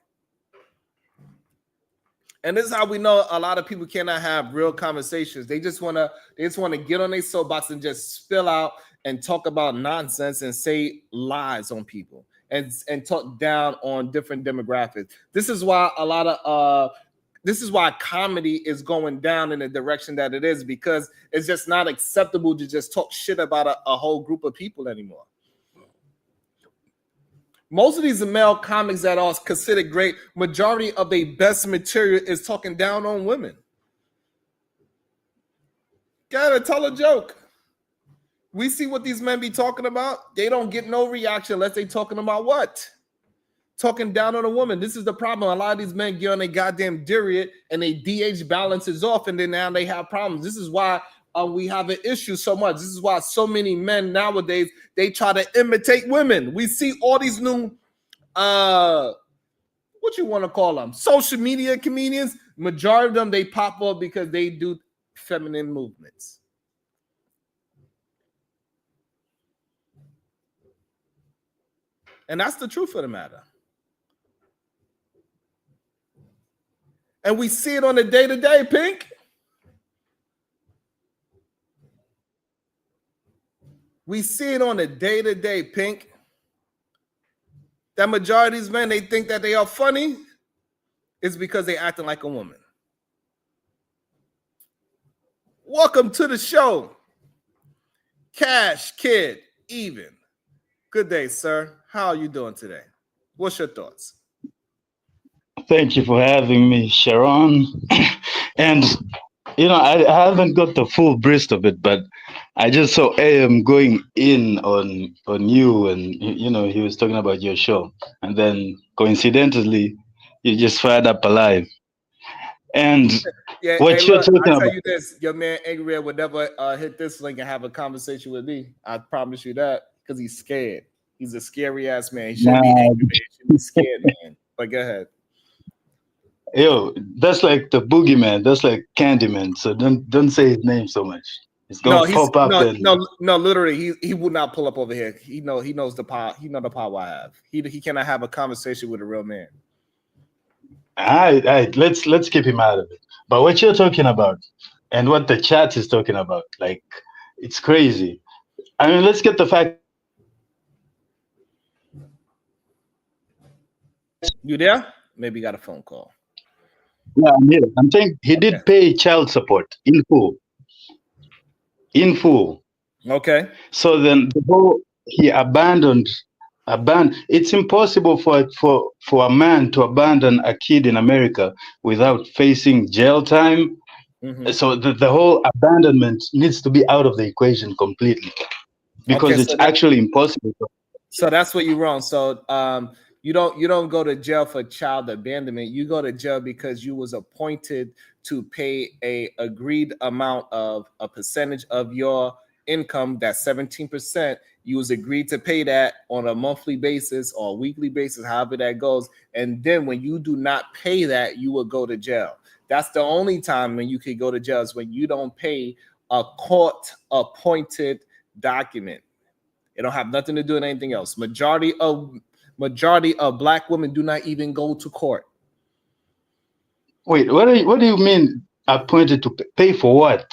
And this is how we know a lot of people cannot have real conversations. They just want to get on their soapbox and just spill out and talk about nonsense and say lies on people and talk down on different demographics. This is why this is why comedy is going down in the direction that it is, because it's just not acceptable to just talk shit about a whole group of people anymore. Most of these male comics that are considered great, majority of their best material is talking down on women. Gotta tell a joke. We see what these men be talking about. They don't get no reaction unless they talking about what? Talking down on a woman. This is the problem. A lot of these men get on a goddamn diet and they DH balances off, and then now they have problems. This is why we have an issue so much. This is why so many men nowadays, they try to imitate women. We see all these new, what you want to call them, social media comedians. Majority of them, they pop up because they do feminine movements. And that's the truth of the matter. And we see it on the day-to-day, Pink. We see it on the day-to-day, Pink. That majority of these men, they think that they are funny. It's because they acting like a woman. Welcome to the show. Cash Kid Even. Good day, sir. How are you doing today? What's your thoughts? Thank you for having me, Sharon. And I haven't got the full brief of it, but I just saw AM going in on you, and he was talking about your show, and then coincidentally, you just fired up alive. And yeah, what hey, you're look, talking I'll tell about, you this. Your man Angry would never hit this link and have a conversation with me. I promise you that, because he's scared. He's a scary ass man. He shouldn't be nah, angry man. He should be scared man. But go ahead. yo, that's like the boogeyman. That's like Candyman. So don't say his name so much. It's No, gonna he's pop up and no. Literally, he would not pull up over here. He knows the power. He know the power I have. He cannot have a conversation with a real man. all right, let's keep him out of it. But what you're talking about and what the chat is talking about, like, it's crazy. I mean, let's get the fact. You there? Maybe you got a phone call. Yeah, I'm here. I'm saying he Okay. did pay child support in full. In full. Okay. So then the whole he abandoned. It's impossible for a man to abandon a kid in America without facing jail time. Mm-hmm. So the whole abandonment needs to be out of the equation completely, Okay. because it's actually impossible. So that's what you're wrong. So you don't go to jail for child abandonment. You go to jail because you was appointed to pay a agreed amount of a percentage of your income. That's 17%. You was agreed to pay that on a monthly basis or a weekly basis, however that goes. And then when you do not pay that, you will go to jail. That's the only time when you could go to jail, is when you don't pay a court appointed document. It don't have nothing to do with anything else. Majority of black women do not even go to court. Wait, what do you mean appointed to pay for what?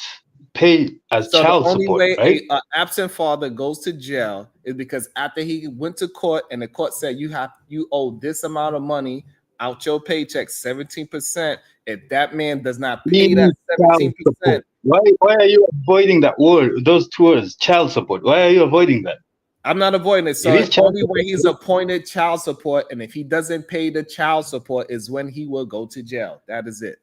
Pay as So the child only support, way right? a absent father goes to jail is because after he went to court and the court said you owe this amount of money out your paycheck, 17%. If that man does not pay that Child support. 17%, Why are you avoiding that word? Those two words, child support. Why are you avoiding that? I'm not avoiding it. It So is child only when he's support. appointed child support, and if he doesn't pay the child support, is when he will go to jail. That is it.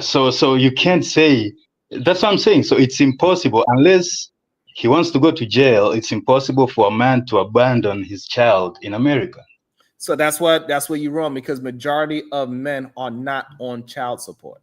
So you can't say, that's what I'm saying. So it's impossible unless he wants to go to jail. It's impossible for a man to abandon his child in America. So that's what you're wrong, because majority of men are not on child support,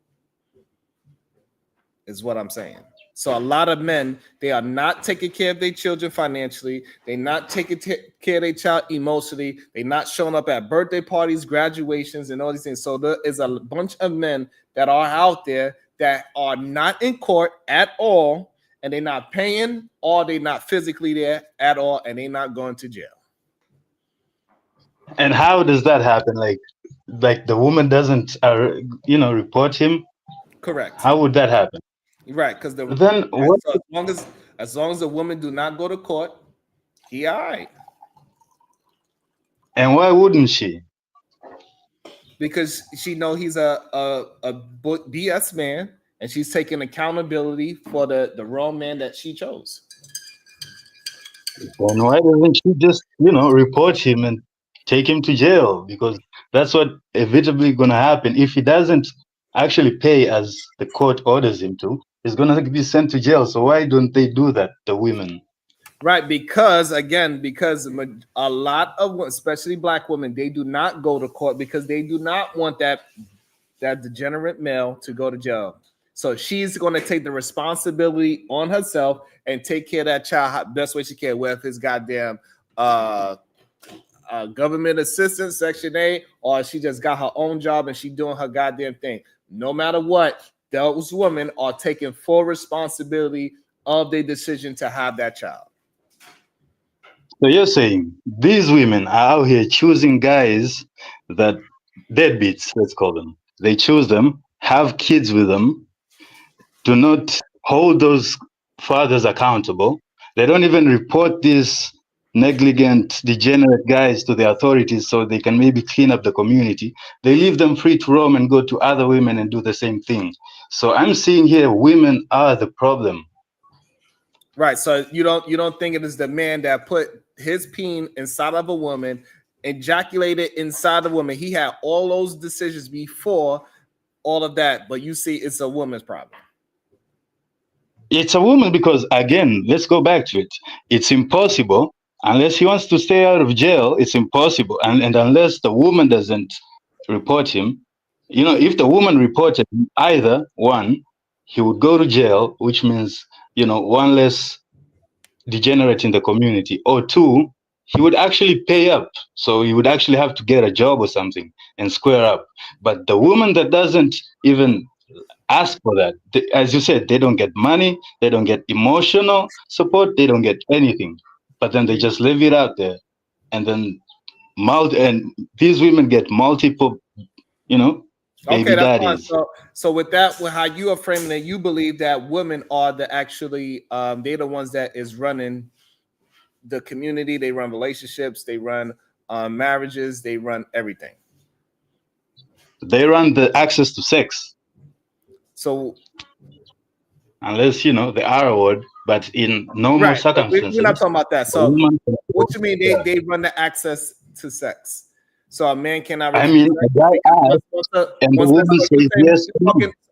is what I'm saying. So a lot of men, they are not taking care of their children financially. They're not taking care of their child emotionally. They're not showing up at birthday parties, graduations, and all these things. So there is a bunch of men that are out there that are not in court at all, and they're not paying, or they're not physically there at all, and they're not going to jail. And how does that happen? Like the woman doesn't, report him. Correct. How would that happen? Right, because the Then what? so as long as the woman do not go to court, he all right. And why wouldn't she? Because she know he's a BS man, and she's taking accountability for the wrong man that she chose. Then why doesn't she just, report him and take him to jail? Because that's what inevitably gonna happen. If he doesn't actually pay as the court orders him to, he's gonna be sent to jail. So why don't they do that, the women? Right, because again, because a lot of, especially black women, they do not go to court because they do not want that degenerate male to go to jail. So she's going to take the responsibility on herself and take care of that child best way she can, with his goddamn government assistance, Section 8, or she just got her own job and she doing her goddamn thing. No matter what, those women are taking full responsibility of their decision to have that child. So you're saying these women are out here choosing guys that deadbeats, let's call them. They choose them, have kids with them, do not hold those fathers accountable. They don't even report these negligent, degenerate guys to the authorities so they can maybe clean up the community. They leave them free to roam and go to other women and do the same thing. So I'm seeing here women are the problem. Right. So you don't think it is the man that put his peen inside of a woman, ejaculated inside a woman. He had all those decisions before all of that, but you see it's a woman's problem. It's a woman because, again, let's go back to it. It's impossible unless he wants to stay out of jail. It's impossible, and unless the woman doesn't report him. If the woman reported him, either one, he would go to jail, which means one less degenerate in the community, or two, he would actually pay up. So he would actually have to get a job or something and square up. But the woman that doesn't even ask for that, as you said, they don't get money, they don't get emotional support, they don't get anything. But then they just leave it out there, and then and these women get multiple, baby Okay, that's fine. daddies. So with that, with how you are framing it, you believe that women are they're the ones that is running the community. They run relationships, they run marriages, they run everything. They run the access to sex. So Unless the R word, but in normal right, but circumstances, we're not talking about that. a So woman. what you mean they run the access to sex? So a man cannot I refuse mean, sex a guy because asks, and the woman so says yes.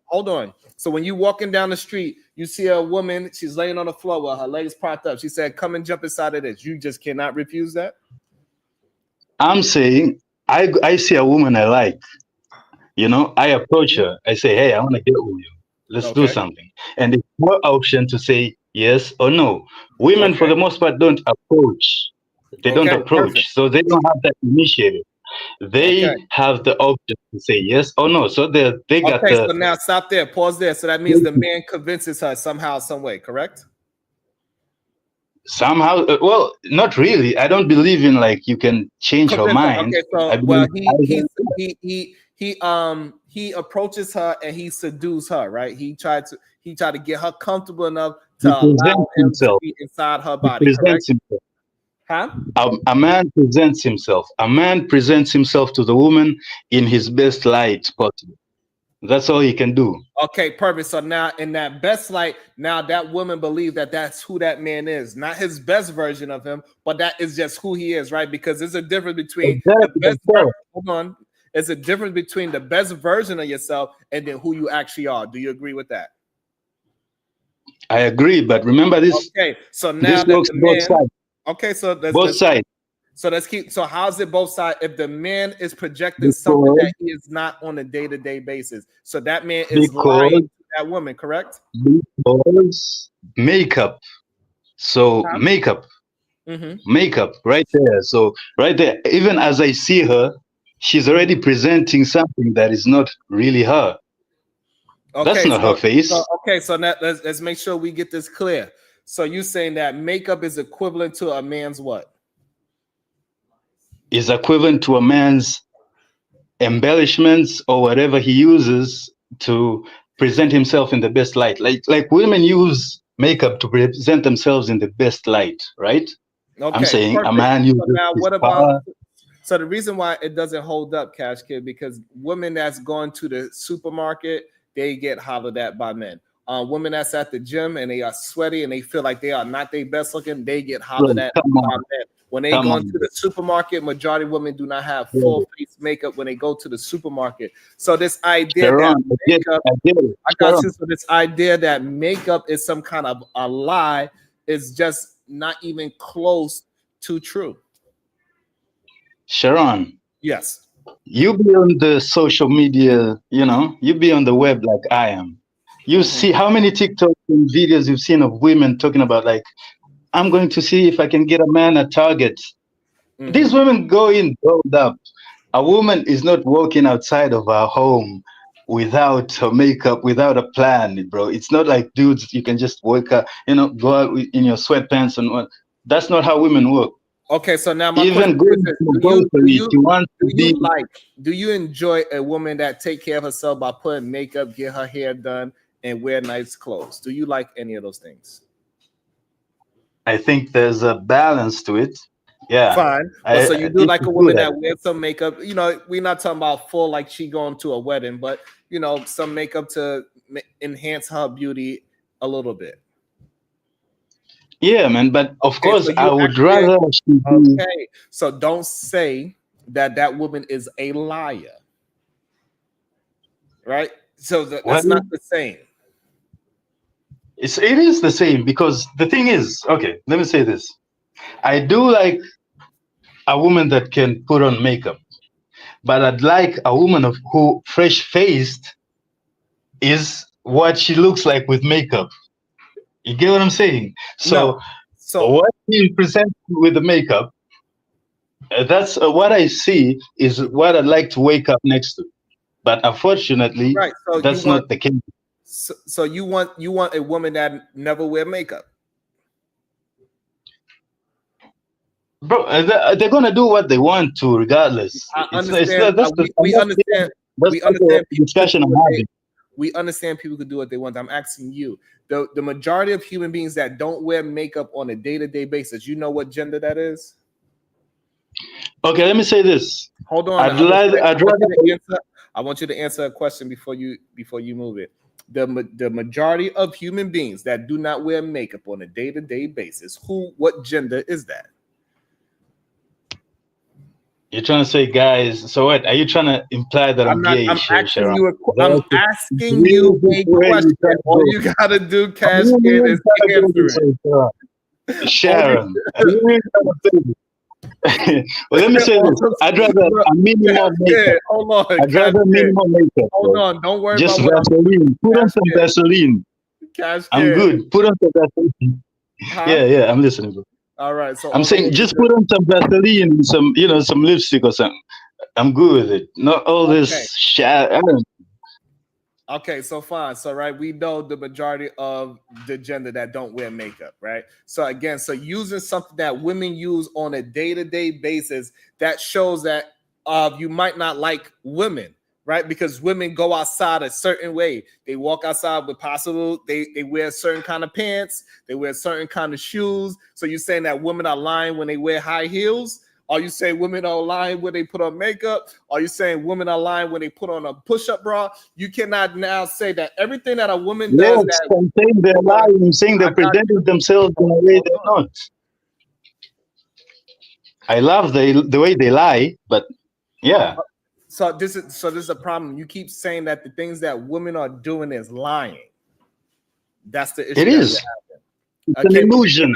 hold on. So when you walking down the street, you see a woman, she's laying on the floor with her legs propped up. She said, "Come and jump inside of this." You just cannot refuse that. I'm saying, I see a woman I like. I approach her. I say, hey, I want to get with you. Let's do Okay. something. And it's her option to say yes or no. Women, for Okay. the most part, don't approach. They don't Okay. approach. Perfect. So they don't have that initiative. Okay. They have the option to say yes or no. So they got Okay. the So now stop there. Pause there. So that means the man convinces her somehow, some way. Correct? somehow. Well, not really. I don't believe in like you can change her Convince her. mind. Okay. I So well, believe he approaches her and he seduces her. Right. He tried to get her comfortable enough to he allow presents him to himself. be inside her He body. Correct? presents himself. Huh? A man presents himself. A man presents himself to the woman in his best light possible. That's all he can do. Okay, perfect. So now in that best light, now that woman believes that that's who that man is, not his best version of him, but that is just who he is, right? Because there's a difference between the Exactly. best hold on. There's a difference between the best version of yourself and then who you actually are. Do you agree with that? I agree, but remember this. Okay, so now This that works the both man, sides. okay, so Both sides. let's keep. So how's it both sides? If the man is projecting something Because that he is not on a day-to-day basis, so that man is lying because to that woman, correct? because makeup. So Huh? makeup, Mm-hmm. makeup, right there. So right there. Even as I see her, she's already presenting something that is not really her. That's Okay, not her face. so now let's make sure we get this clear. So you saying that makeup is equivalent to a man's what? Is equivalent to a man's embellishments or whatever he uses to present himself in the best light. Like women use makeup to present themselves in the best light, right? I'm Okay, saying a perfect. man So uses now his what about power. so the reason why it doesn't hold up, Cash Kid, because women that's going to the supermarket, they get hollered at by men. Women that's at the gym and they are sweaty and they feel like they are not their best looking, they get Bro, hollered at come by on, men. When they come go on, into the supermarket, majority of women do not have bro. full face makeup when they go to the supermarket. So this idea that Sharon, makeup, I get it. I got Sharon, you. So this idea that makeup is some kind of a lie is just not even close to true. Sharon, Yes. you be on the social media, you be on the web like I am. You Hmm. see how many TikTok videos you've seen of women talking about like, I'm going to see if I can get a man at Target. Hmm. These women go in dolled up. A woman is not walking outside of her home without her makeup, without a plan, bro. It's not like dudes, you can just wake up, go out in your sweatpants and what. That's not how women work. Okay, so now my question Even is going this: to a grocery, she wants to be. do you enjoy a woman that take care of herself by putting makeup, get her hair done, and wear nice clothes? Do you like any of those things? I think there's a balance to it. Yeah, Fine, but so you do if like you a do woman that. that wears some makeup. You know, we're not talking about full like she going to a wedding, but some makeup to enhance her beauty a little bit. Yeah, man. But of Okay, course, so I you would actually rather she be. okay. So don't say that that woman is a liar, right? So that's not Well, the same. it is the same because the thing is, okay, let me say this. I do like a woman that can put on makeup, but I'd like a woman who fresh faced is what she looks like with makeup. You get what I'm saying? No. So So what he presents with the makeup, that's what I see is what I'd like to wake up next to. But unfortunately, right. So you that's want not the case. so you want a woman that never wear makeup. Bro, they're gonna do what they want to, regardless. I It's understand. not, that's the We I'm not understand. that's We not the understand people could discussion do I'm what they. having. We understand people could do what they want. I'm asking you, the majority of human beings that don't wear makeup on a day to day basis. You know what gender that is? Okay, let me say this. Hold on. I'd Now. I want you rather to. I I'd want you rather to answer. I want you to answer a question before you move it. The majority of human beings that do not wear makeup on a day to day basis. What gender is that? you're trying to say guys. So what? Are you trying to imply that I'm I'm not. gay, I'm asking Sharon? you. I'm That's the asking you real a way you question. trying to All go. you gotta do, Are Cash you Kid, really is trying to go answer this it. way, Sharon? All you. Sharon, are you really trying to say this? Well, let me say this. I'd rather Look, a Cash minimal makeup. Kid, hold on, I'd Cash rather Kid. minimal makeup, Hold bro. on. Don't worry Just about what I'm. Vaseline. Put on Cash some Kid. Vaseline. Cash I'm Kid. good. Put on some Vaseline. Huh? Yeah, yeah, I'm listening, bro. All right. So I'm all I saying want you just to. put on some Vaseline and some lipstick or something. I'm good with it. Not all Okay. this shit. Okay, so fine. So right, we know the majority of the gender that don't wear makeup, right? So again, so using something that women use on a day-to-day basis, that shows that you might not like women, right? Because women go outside a certain way. They walk outside with possible, they wear certain kind of pants, they wear certain kind of shoes. So you're saying that women are lying when they wear high heels? Are you saying women are lying when they put on makeup? Are you saying women are lying when they put on a push-up bra? You cannot now say that everything that a woman does Yes, that. I'm saying they're Hold on, lying. I'm saying I they're got presenting you. themselves in a way Hold they're on. not. I love the way they lie, but yeah, So this is a problem. You keep saying that the things that women are doing is lying. That's the it issue that we're is. It's having. an Okay, illusion.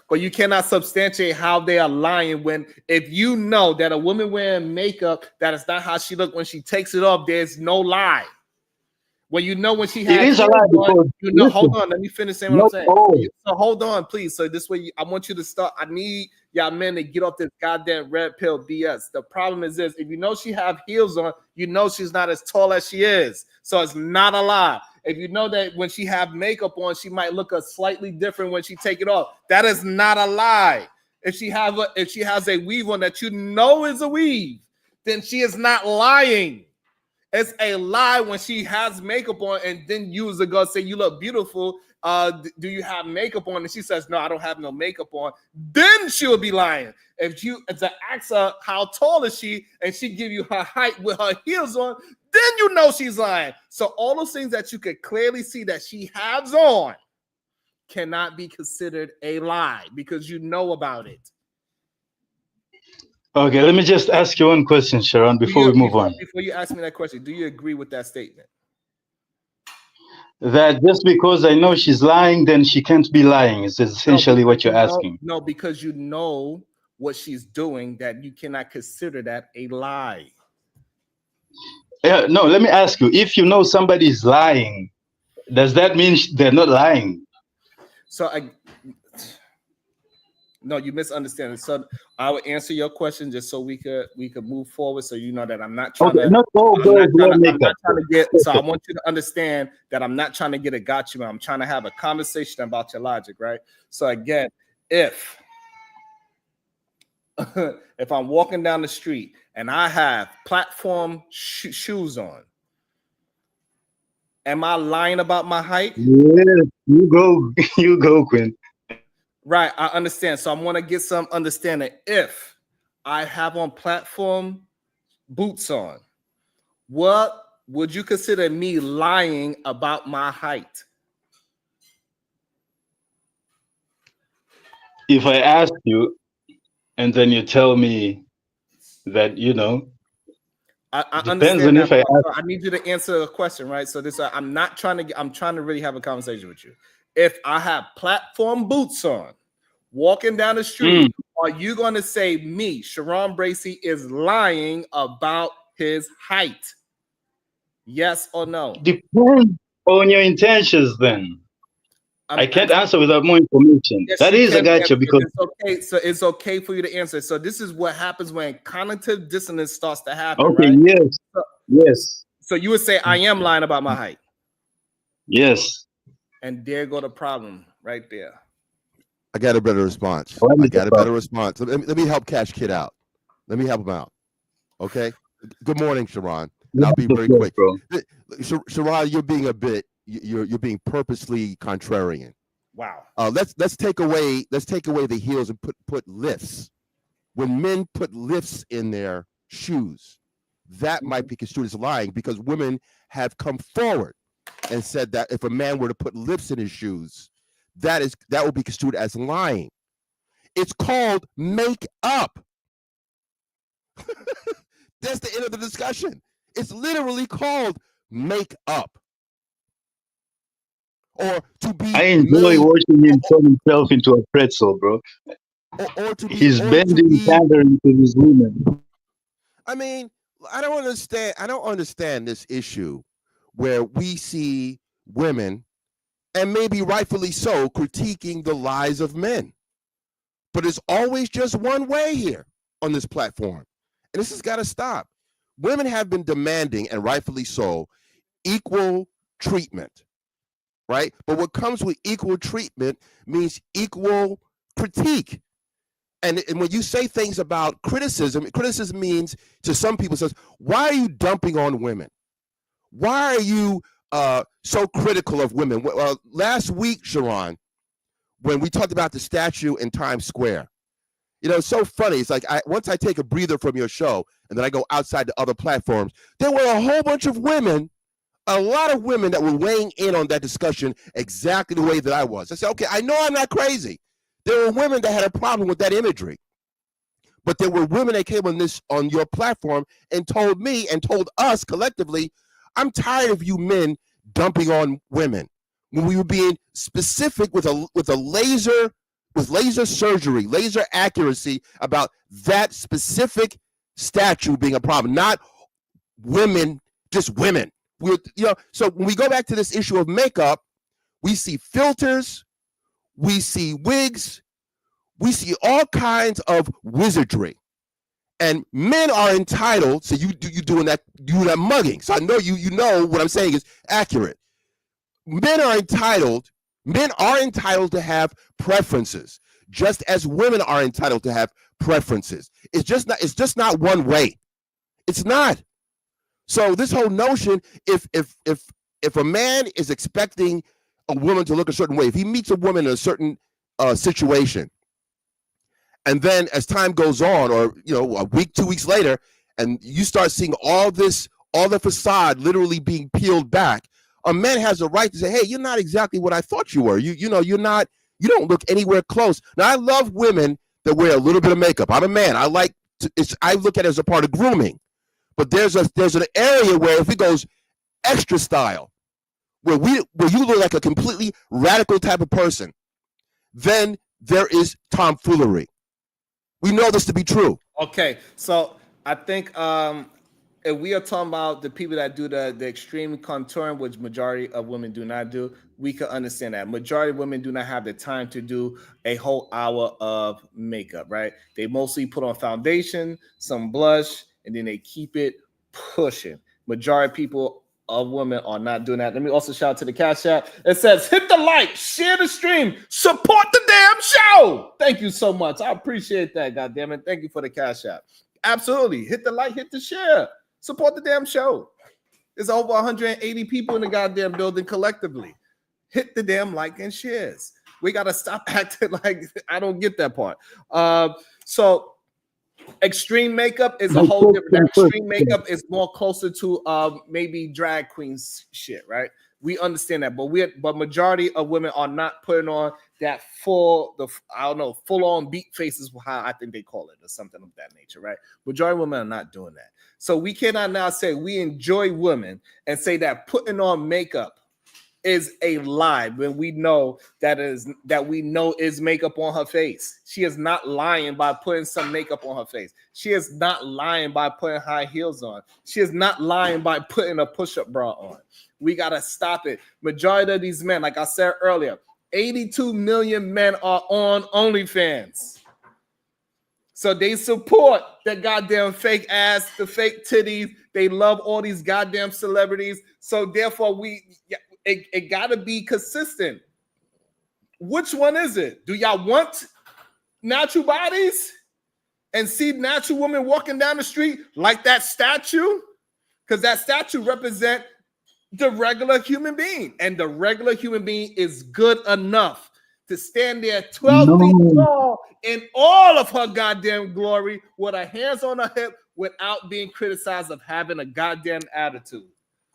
but you cannot substantiate how they are lying when if you know that a woman wearing makeup that is not how she look when she takes it off, there's no lie. When you know when she It had is a heels lie on, because you know. Hold listen, on, let me finish saying what I'm not saying. all. So hold on, please. So this way, I want you to start. I need y'all men to get off this goddamn red pill BS. The problem is this: if you know she have heels on, you know she's not as tall as she is. So it's not a lie. If you know that when she have makeup on, she might look a slightly different when she take it off. That is not a lie. If she has a weave on that you know is a weave, then she is not lying. It's a lie when she has makeup on and then use the gun say you look beautiful. Do you have makeup on? And she says no, I don't have no makeup on. Then she'll be lying. If you to ask her how tall is she and she give you her height with her heels on, then you know she's lying. So all those things that you could clearly see that she has on cannot be considered a lie because you know about it. Okay, let me just ask you one question, Sharon, Do before you we move on. before you ask me that question, do you agree with that statement? That just because I know she's lying, then she can't be lying, is No, essentially because what you're you know, asking. no, because you know what she's doing, that you cannot consider that a lie. Yeah, no, let me ask you, if you know somebody's lying, does that mean they're not lying? So I no, you misunderstand it. So I will answer your question just so we could move forward. So you know that Okay, not all girls wear I'm not makeup. trying to get. So I want you to understand that I'm not trying to get a gotcha. Man. I'm trying to have a conversation about your logic, right? So again, if if I'm walking down the street and I have platform shoes on, am I lying about my height? Yes, you go, you go, Quinn. Right, I understand. So I want to get some understanding. If I have on platform boots on, what would you consider me lying about my height? If I ask you and then you tell me that, I depends understand on that if I part. ask. So I need you to answer a question, right? So this, I'm not trying to get. I'm trying to really have a conversation with you. If I have platform boots on, walking down the street, Mm, are you going to say me, Sharon Bracy, is lying about his height? Yes or no? depends on your intentions then. I'm I can't asking. answer without more information. Yes, That you is a can gotcha answer. because It's okay. So it's okay for you to answer. So this is what happens when cognitive dissonance starts to happen, okay, right? yes, So, yes, so you would say I am lying about my height, yes. and there go the problem right there. I got a better response. What I is the got a better problem? response. Let me help Cash Kid out. Let me help him out. Okay. Good morning, Sharon, and You I'll have be the very floor, quick. bro. Sharon, you're being a bit. You're being purposely contrarian. Wow. Let's take away the heels and put lifts. When men put lifts in their shoes, that might be construed as lying because women have come forward and said that if a man were to put lifts in his shoes, that will be construed as lying. It's called make up. That's the end of the discussion. It's literally called make up or to I be enjoy made watching him turn himself into a pretzel, bro. or to be He's or to bending, be pandering to his women. I mean, I don't understand this issue where we see women and maybe rightfully so critiquing the lies of men. But it's always just one way here on this platform. And this has got to stop. Women have been demanding, and rightfully so, equal treatment, right? But what comes with equal treatment means equal critique. And when you say things about criticism means to some people says, why are you dumping on women? Why are you so critical of women? Last week, Sharon, when we talked about the statue in Times Square, You know, it's so funny. It's like once I take a breather from your show and then I go outside to other platforms, there were a whole bunch of women, a lot of women that were weighing in on that discussion exactly the way that I was. I said, okay, I know I'm not crazy. There were women that had a problem with that imagery. But there were women that came on your platform and told me and told us collectively, I'm tired of you men dumping on women. When we were being specific with laser surgery, laser accuracy about that specific statue being a problem, not women, just women. So when we go back to this issue of makeup, we see filters, we see wigs, we see all kinds of wizardry. And men are entitled, so you doing that mugging. So I know you know what I'm saying is accurate. Men are entitled to have preferences, just as women are entitled to have preferences. It's just not one way. It's not. So this whole notion, if a man is expecting a woman to look a certain way, if he meets a woman in a certain situation, and then as time goes on, or a week, 2 weeks later, and you start seeing all the facade literally being peeled back, a man has a right to say, hey, you're not exactly what I thought you were. You don't look anywhere close. Now, I love women that wear a little bit of makeup. I'm a man. I look at it as a part of grooming. But there's an area where if it goes extra style, where you look like a completely radical type of person, then there is tomfoolery. We know this to be true. Okay, so I think if we are talking about the people that do the extreme contouring, which majority of women do not do, we can understand that. Majority of women do not have the time to do a whole hour of makeup, right? They mostly put on foundation, some blush, and then they keep it pushing. Majority of people of women are not doing that. Let me also shout out to the Cash App. It says, hit the like, share the stream, support the damn show. Thank you so much. I appreciate that, goddammit. Thank you for the Cash App. Absolutely. Hit the like, hit the share. Support the damn show. There's over 180 people in the goddamn building collectively. Hit the damn like and shares. We got to stop acting like I don't get that part. So extreme makeup is a whole different. Extreme makeup is more closer to maybe drag queens shit, right? We understand that, but majority of women are not putting on that full on beat faces, how I think they call it, or something of that nature, right? Majority of women are not doing that. So we cannot now say we enjoy women and say that putting on makeup is a lie when we know that we know is makeup on her face. She is not lying by putting some makeup on her face. She is not lying by putting high heels on. She is not lying by putting a push-up bra on. We got to stop it. Majority of these men, like I said earlier, 82 million men are on OnlyFans. So they support the goddamn fake ass, the fake titties. They love all these goddamn celebrities. So therefore, it got to be consistent. Which one is it? Do y'all want natural bodies and see natural women walking down the street like that statue? Because that statue represents the regular human being. And the regular human being is good enough to stand there 12 feet tall in all of her goddamn glory with her hands on her hip without being criticized of having a goddamn attitude.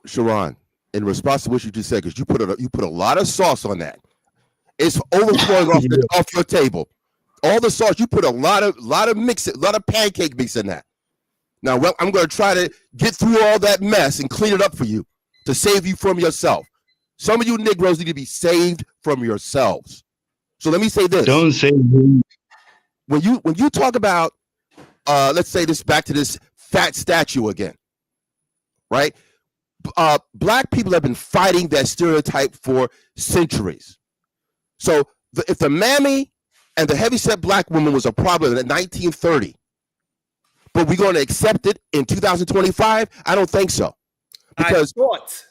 Sharon, in response to what you just said, because you put a lot of sauce on that. It's overflowing off your table. All the sauce, you put a lot of mix, a lot of pancake mix in that. Now, I'm going to try to get through all that mess and clean it up for you to save you from yourself. Some of you Negroes need to be saved from yourselves. So let me say this. Don't say me. When you talk about, let's say this back to this fat statue again, right? Black people have been fighting that stereotype for centuries. So if the mammy and the heavyset black woman was a problem in 1930, but we're going to accept it in 2025, I don't think so. Because I thought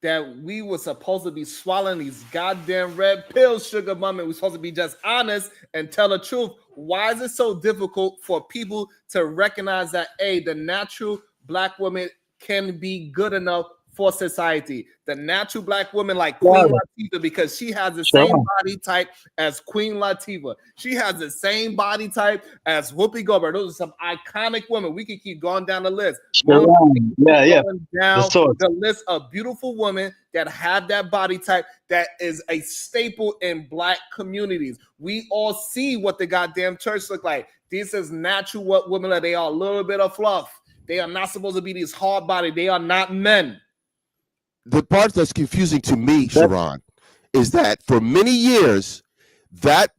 that we were supposed to be swallowing these goddamn red pills, sugar mama. We're supposed to be just honest and tell the truth. Why is it so difficult for people to recognize that, the natural black woman can be good enough for society. The natural black woman like Yeah, Queen Latifah, because she has the same sure. body type as Queen Latifah. She has the same body type as Whoopi Goldberg. Those are some iconic women. We can keep going down the list. Sure. Yeah, yeah. Going The down source. the list of beautiful women that have that body type that is a staple in black communities. We all see what the goddamn church look like. This is natural what women are. They are a little bit of fluff. They are not supposed to be these hard body. They are not men. The part that's confusing to me, That- Sharon, is that for many years, that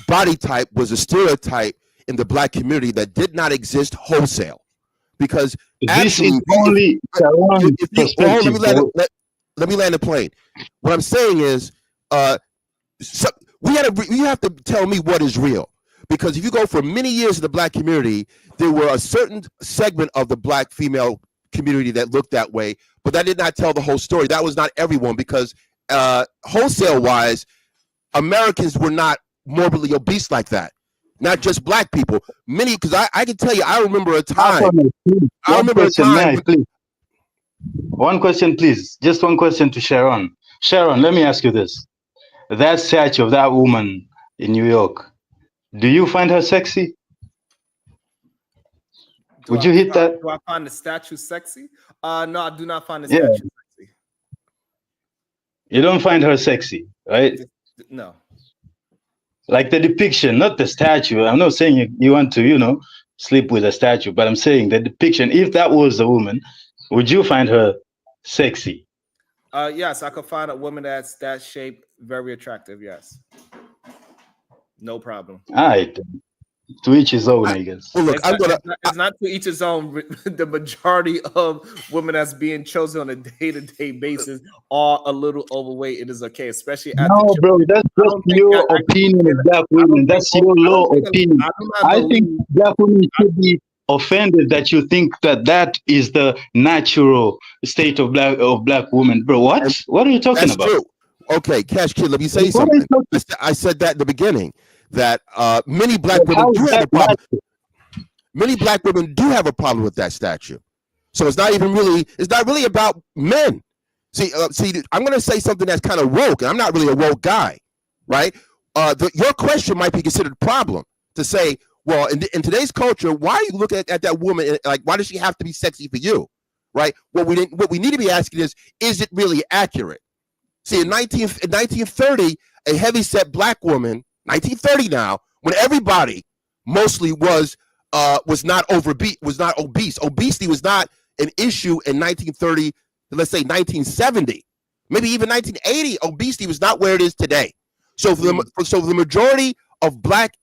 body type was a stereotype in the black community that did not exist wholesale. Because This is actually, only Sharon's if you well, perspective. let me land the plane. What I'm saying is, so you have to tell me what is real. Because if you go for many years in the black community, there were a certain segment of the black female community that looked that way, but that did not tell the whole story. That was not everyone, because wholesale wise, Americans were not morbidly obese like that. Not just black people. Many, because I can tell you, I remember a time. One question, please. One question, please. Just one question to Sharon. Sharon, let me ask you this. That statue of that woman in New York, do you find her sexy? Would you hit that? Do I find the statue sexy? No, I do not find the Yeah. statue sexy. You don't find her sexy, right? No. Like the depiction, not the statue. I'm not saying you want to, sleep with a statue, but I'm saying the depiction. If that was a woman, would you find her sexy? Yes, I could find a woman that's that shape very attractive. Yes. No problem. All right. To each his own, I guess. Well, look, it's not to each his own. The majority of women that's being chosen on a day-to-day basis are a little overweight. It is okay, especially at no, bro. That's just your opinion of black women. That's your low opinion. I think black women should be offended that you think that is the natural state of black women, bro. What are you talking about? True. Okay, Cash Kid, let me say something. I said that in the beginning, that many black women do have a problem. Many black women do have a problem with that statue. So it's not really about men. See, I'm going to say something that's kind of woke, and I'm not really a woke guy, right? Your question might be considered a problem to say, well, in today's culture, why are you looking at that woman, like, why does she have to be sexy for you, right? What we need to be asking is it really accurate? See, in 1930, a heavyset black woman, 1930 now, when everybody mostly was not obese. Obesity was not an issue in 1930, let's say 1970, maybe even 1980. Obesity was not where it is today. So for the majority of black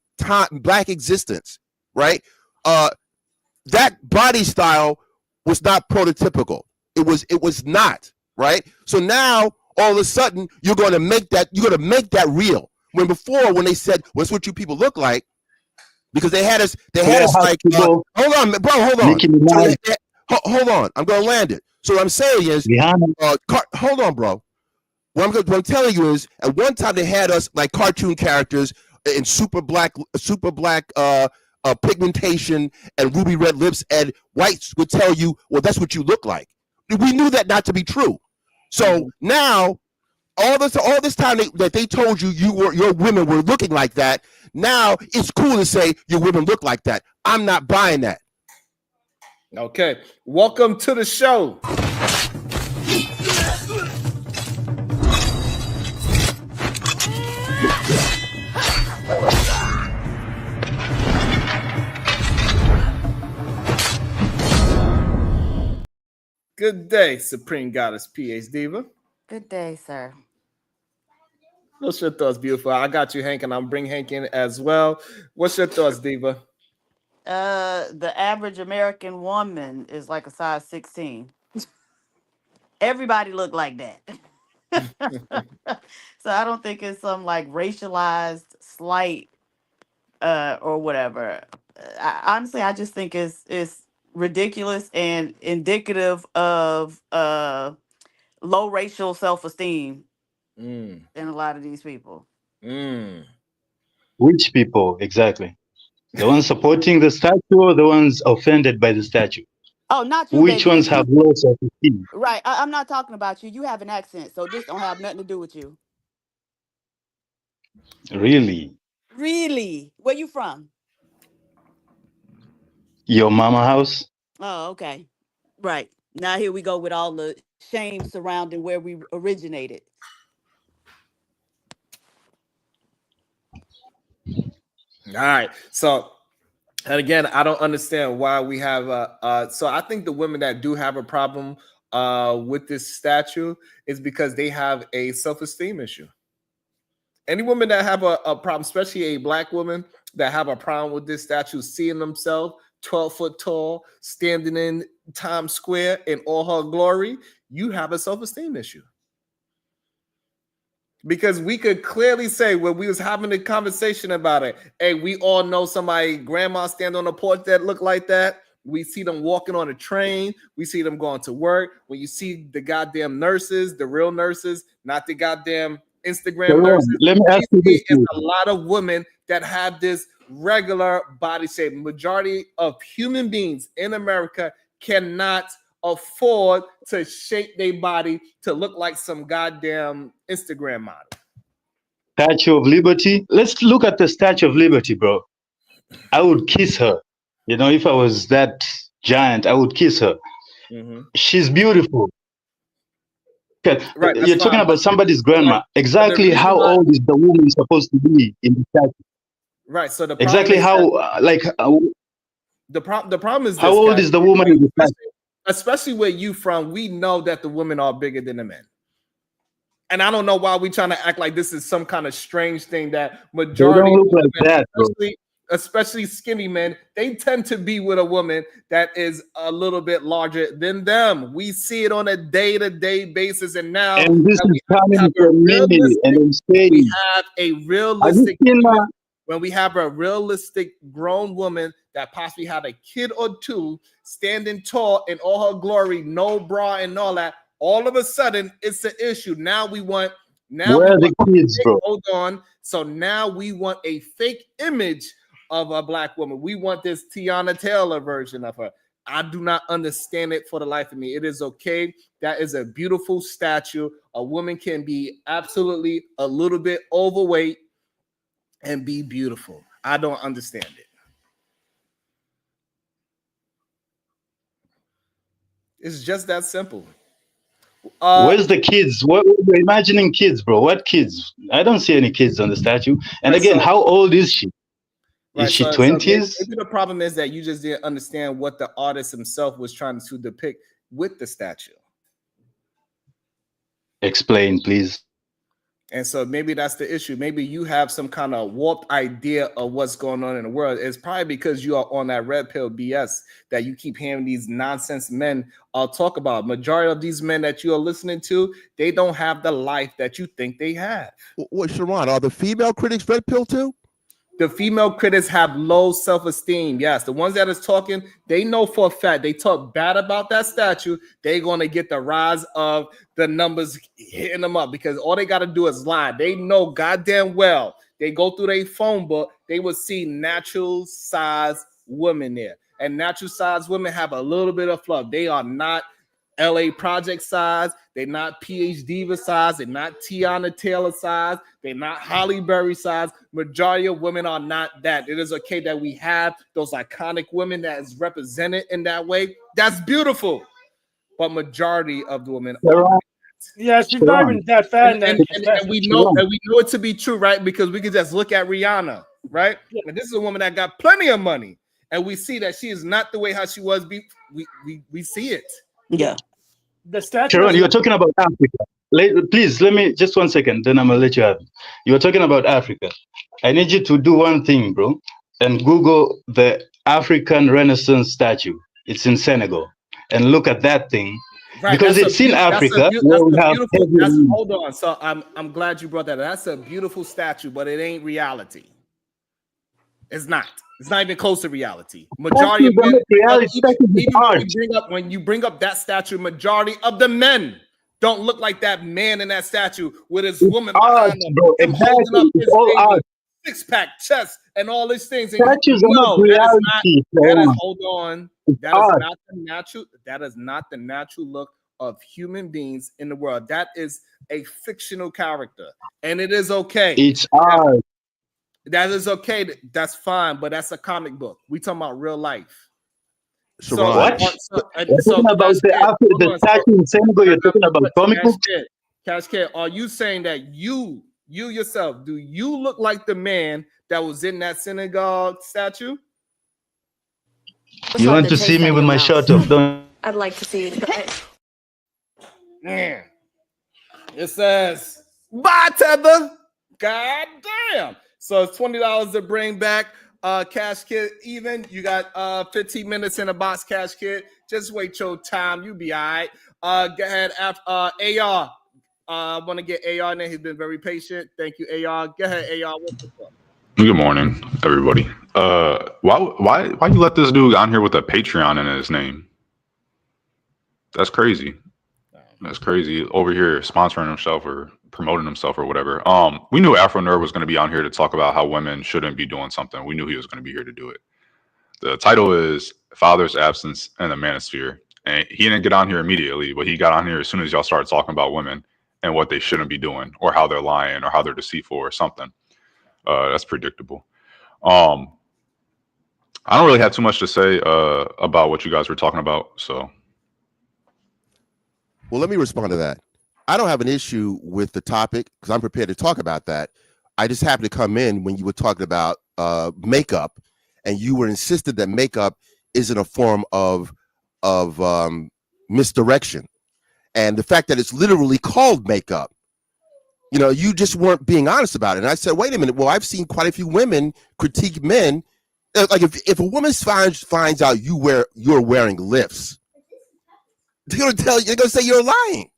existence, right? That body style was not prototypical. It was not, right? So now all of a sudden you're going to make that real. When before, when they said, "What's what you people look like?" because they had us like, hold on, bro, hold on. Hold on, I'm going to land it. So what I'm saying is, hold on, bro. What I'm telling you is, at one time they had us like cartoon characters in super black pigmentation and ruby red lips, and whites would tell you, well, that's what you look like. We knew that not to be true. So now, all this time that they told you your women were looking like that, now it's cool to say your women look like that. I'm not buying that. Okay, welcome to the show. Good day, Supreme Goddess PH Diva. Good day, sir. What's your thoughts, beautiful? I got you, Hank, and I'm bring Hank in as well. What's your thoughts, Diva? The average American woman is like a size 16. Everybody look like that. So I don't think it's some like racialized slight or whatever. Honestly, I just think it's ridiculous and indicative of low racial self-esteem in a lot of these people. Which people exactly? The ones supporting the statue or the ones offended by the statue? Oh, not you, Which baby. ones have low self-esteem? Right. I'm not talking about you. You have an accent, so this don't have nothing to do with you. Really? Really? Where you from? Your mama house? Oh, okay. Right. Now here we go with all the shame surrounding where we originated. All right. So, and again, I don't understand why we have so I think the women that do have a problem with this statue is because they have a self-esteem issue. Any woman that have a problem, especially a black woman that have a problem with this statue, seeing themselves 12 foot tall, standing in Times Square in all her glory, you have a self-esteem issue. Because we could clearly say when we was having a conversation about it, hey, we all know somebody, grandma stand on a porch that look like that. We see them walking on a train. We see them going to work. When you see the goddamn nurses, the real nurses, not the goddamn Instagram nurses, Let me ask you we this, see is please. a lot of women that have this regular body shape. Majority of human beings in America cannot afford to shape their body to look like some goddamn Instagram model. Statue of Liberty. Let's look at the Statue of Liberty, bro. I would kiss her. You know, if I was that giant, I would kiss her. Mm-hmm. She's beautiful. Okay. Right, that's You're talking fine. about somebody's But grandma. the Exactly reason how why, old is the woman supposed to be in the statue? right? So the problem Exactly is how, the problem is how this, old guys. is the woman in the statue? Especially where you from, we know that the women are bigger than the men. And I don't know why we trying to act like this is some kind of strange thing that They majority don't of look like women, that, bro. especially skinny men, they tend to be with a woman that is a little bit larger than them. We see it on a day-to-day basis, and now And this that is we have coming a from me, realistic, and I'm we saying, have a have you realistic seen woman, my? when we have a realistic grown woman that possibly had a kid or two, standing tall in all her glory, no bra and all that, all of a sudden it's an issue. Now we want Where are the kids, bro? hold on. So now we want a fake image of a black woman. We want this Tiana Taylor version of her. I do not understand it for the life of me. It is okay. That is a beautiful statue. A woman can be absolutely a little bit overweight and be beautiful. I don't understand it. It's just that simple. Where's the kids? What you're imagining kids, bro? What kids? I don't see any kids on the statue. And Right, again, so how old is she? Is right, she so maybe 20s? the problem is that you just didn't understand what the artist himself was trying to depict with the statue. Explain, please. And so maybe that's the issue. Maybe you have some kind of warped idea of what's going on in the world. It's probably because you are on that red pill BS that you keep hearing these nonsense men talk about. Majority of these men that you are listening to, they don't have the life that you think they have. What, Sharon, are the female critics red pill too? The female critics have low self-esteem. Yes, the ones that is talking, they know for a fact they talk bad about that statue. They're going to get the rise of the numbers hitting them up because all they got to do is lie. They know goddamn well. They go through their phone book. They will see natural size women there, and natural size women have a little bit of fluff. They are not LA Project size. They're not PhD Diva size. They're not Tiana Taylor size. They're not Holly Berry size. Majority of women are not that. It is okay that we have those iconic women that is represented in that way. That's beautiful. But majority of the women are not. Yeah, she's not even that fat in that And we know it to be true, right? Because we can just look at Rihanna, right? Yeah. And this is a woman that got plenty of money, and we see that she is not the way how she was. We see it. Yeah. The statue. Sharon, you're talking about Africa. Please, let me just 1 second, then I'm gonna let you have it. You're talking about Africa. I need you to do one thing, bro, and Google the African Renaissance statue. It's in Senegal, and look at that thing. Right, because it's in Africa where we have hold on. So I'm glad you brought that. That's a beautiful statue, but it ain't reality. It's not. It's not even close to reality. Majority of men, when you bring up that statue, majority of the men don't look like that man in that statue with his woman behind him. Bro. Exactly. It's all art. six-pack chest and all these things. And Statues are not that is not. reality. That is, Sharon. hold on. It's That is art. not the natural. That is not the natural look of human beings in the world. That is a fictional character, and it is okay. It's art. That is okay. That's fine, but that's a comic book. We talking about real life. Sharon, What? You're So talking about the statue in Senegal. You're talking about comic books. Cash Kid, are you saying that you yourself, do you look like the man that was in that synagogue statue? You want to see me with my shirt off, don't I'd like to see you try it. Man, it says bye tether. God damn. So it's $20 to bring back Cash Kid. Even you got 15 minutes in a box, Cash Kid. Just wait your time. You be all right. Go ahead after AR. I want to get AR in there. He's been very patient. Thank you, AR. Go ahead, AR. What's up? Good morning, everybody. Why you let this dude on here with a Patreon in his name? That's crazy. That's crazy. Over here sponsoring himself or promoting himself or whatever. We knew Afro Nerd was going to be on here to talk about how women shouldn't be doing something. We knew he was going to be here to do it. The title is Father's Absence and the Manosphere. And he didn't get on here immediately, but he got on here as soon as y'all started talking about women and what they shouldn't be doing or how they're lying or how they're deceitful or something. That's predictable. I don't really have too much to say about what you guys were talking about. So, well, let me respond to that. I don't have an issue with the topic because I'm prepared to talk about that. I just happened to come in when you were talking about makeup, and you were insisted that makeup isn't a form of misdirection, and the fact that it's literally called makeup. You know, you just weren't being honest about it. And I said, wait a minute. Well, I've seen quite a few women critique men. Like if a woman finds out you're wearing lifts, they're gonna tell you, they're gonna say you're lying.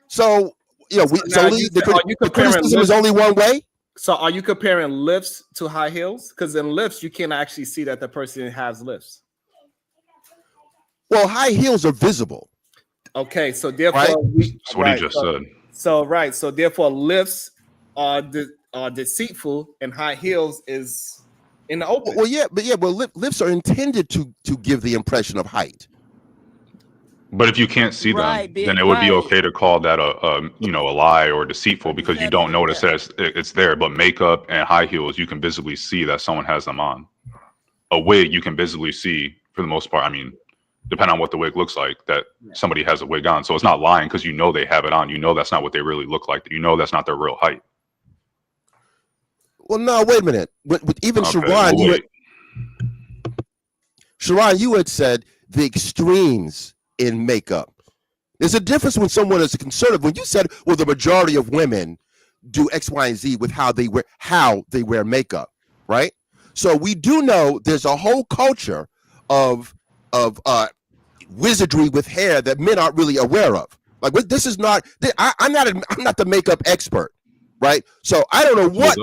So, you know, the criticism is only one way. So are you comparing lifts to high heels? Because in lifts, you can't actually see that the person has lifts. Well, high heels are visible. Okay, so therefore, right? That's what he just said. So therefore, lifts are deceitful, and high heels is in the open. Well, lifts are intended to give the impression of height. But if you can't see them, then it would be okay to call that a lie or deceitful because you don't notice that it's there. But makeup and high heels, you can visibly see that someone has them on. A wig, you can visibly see for the most part. I mean, depending on what the wig looks like, that somebody has a wig on. So it's not lying because you know they have it on. You know that's not what they really look like. You know that's not their real height. Well, no, wait a minute. With even Okay, Sharon, you had said the extremes in makeup. There's a difference when someone is a conservative. When you said, well, the majority of women do X, Y, and Z with how they wear makeup, right? So we do know there's a whole culture of wizardry with hair that men aren't really aware of. Like this is not. I'm not the makeup expert, right? So I don't know what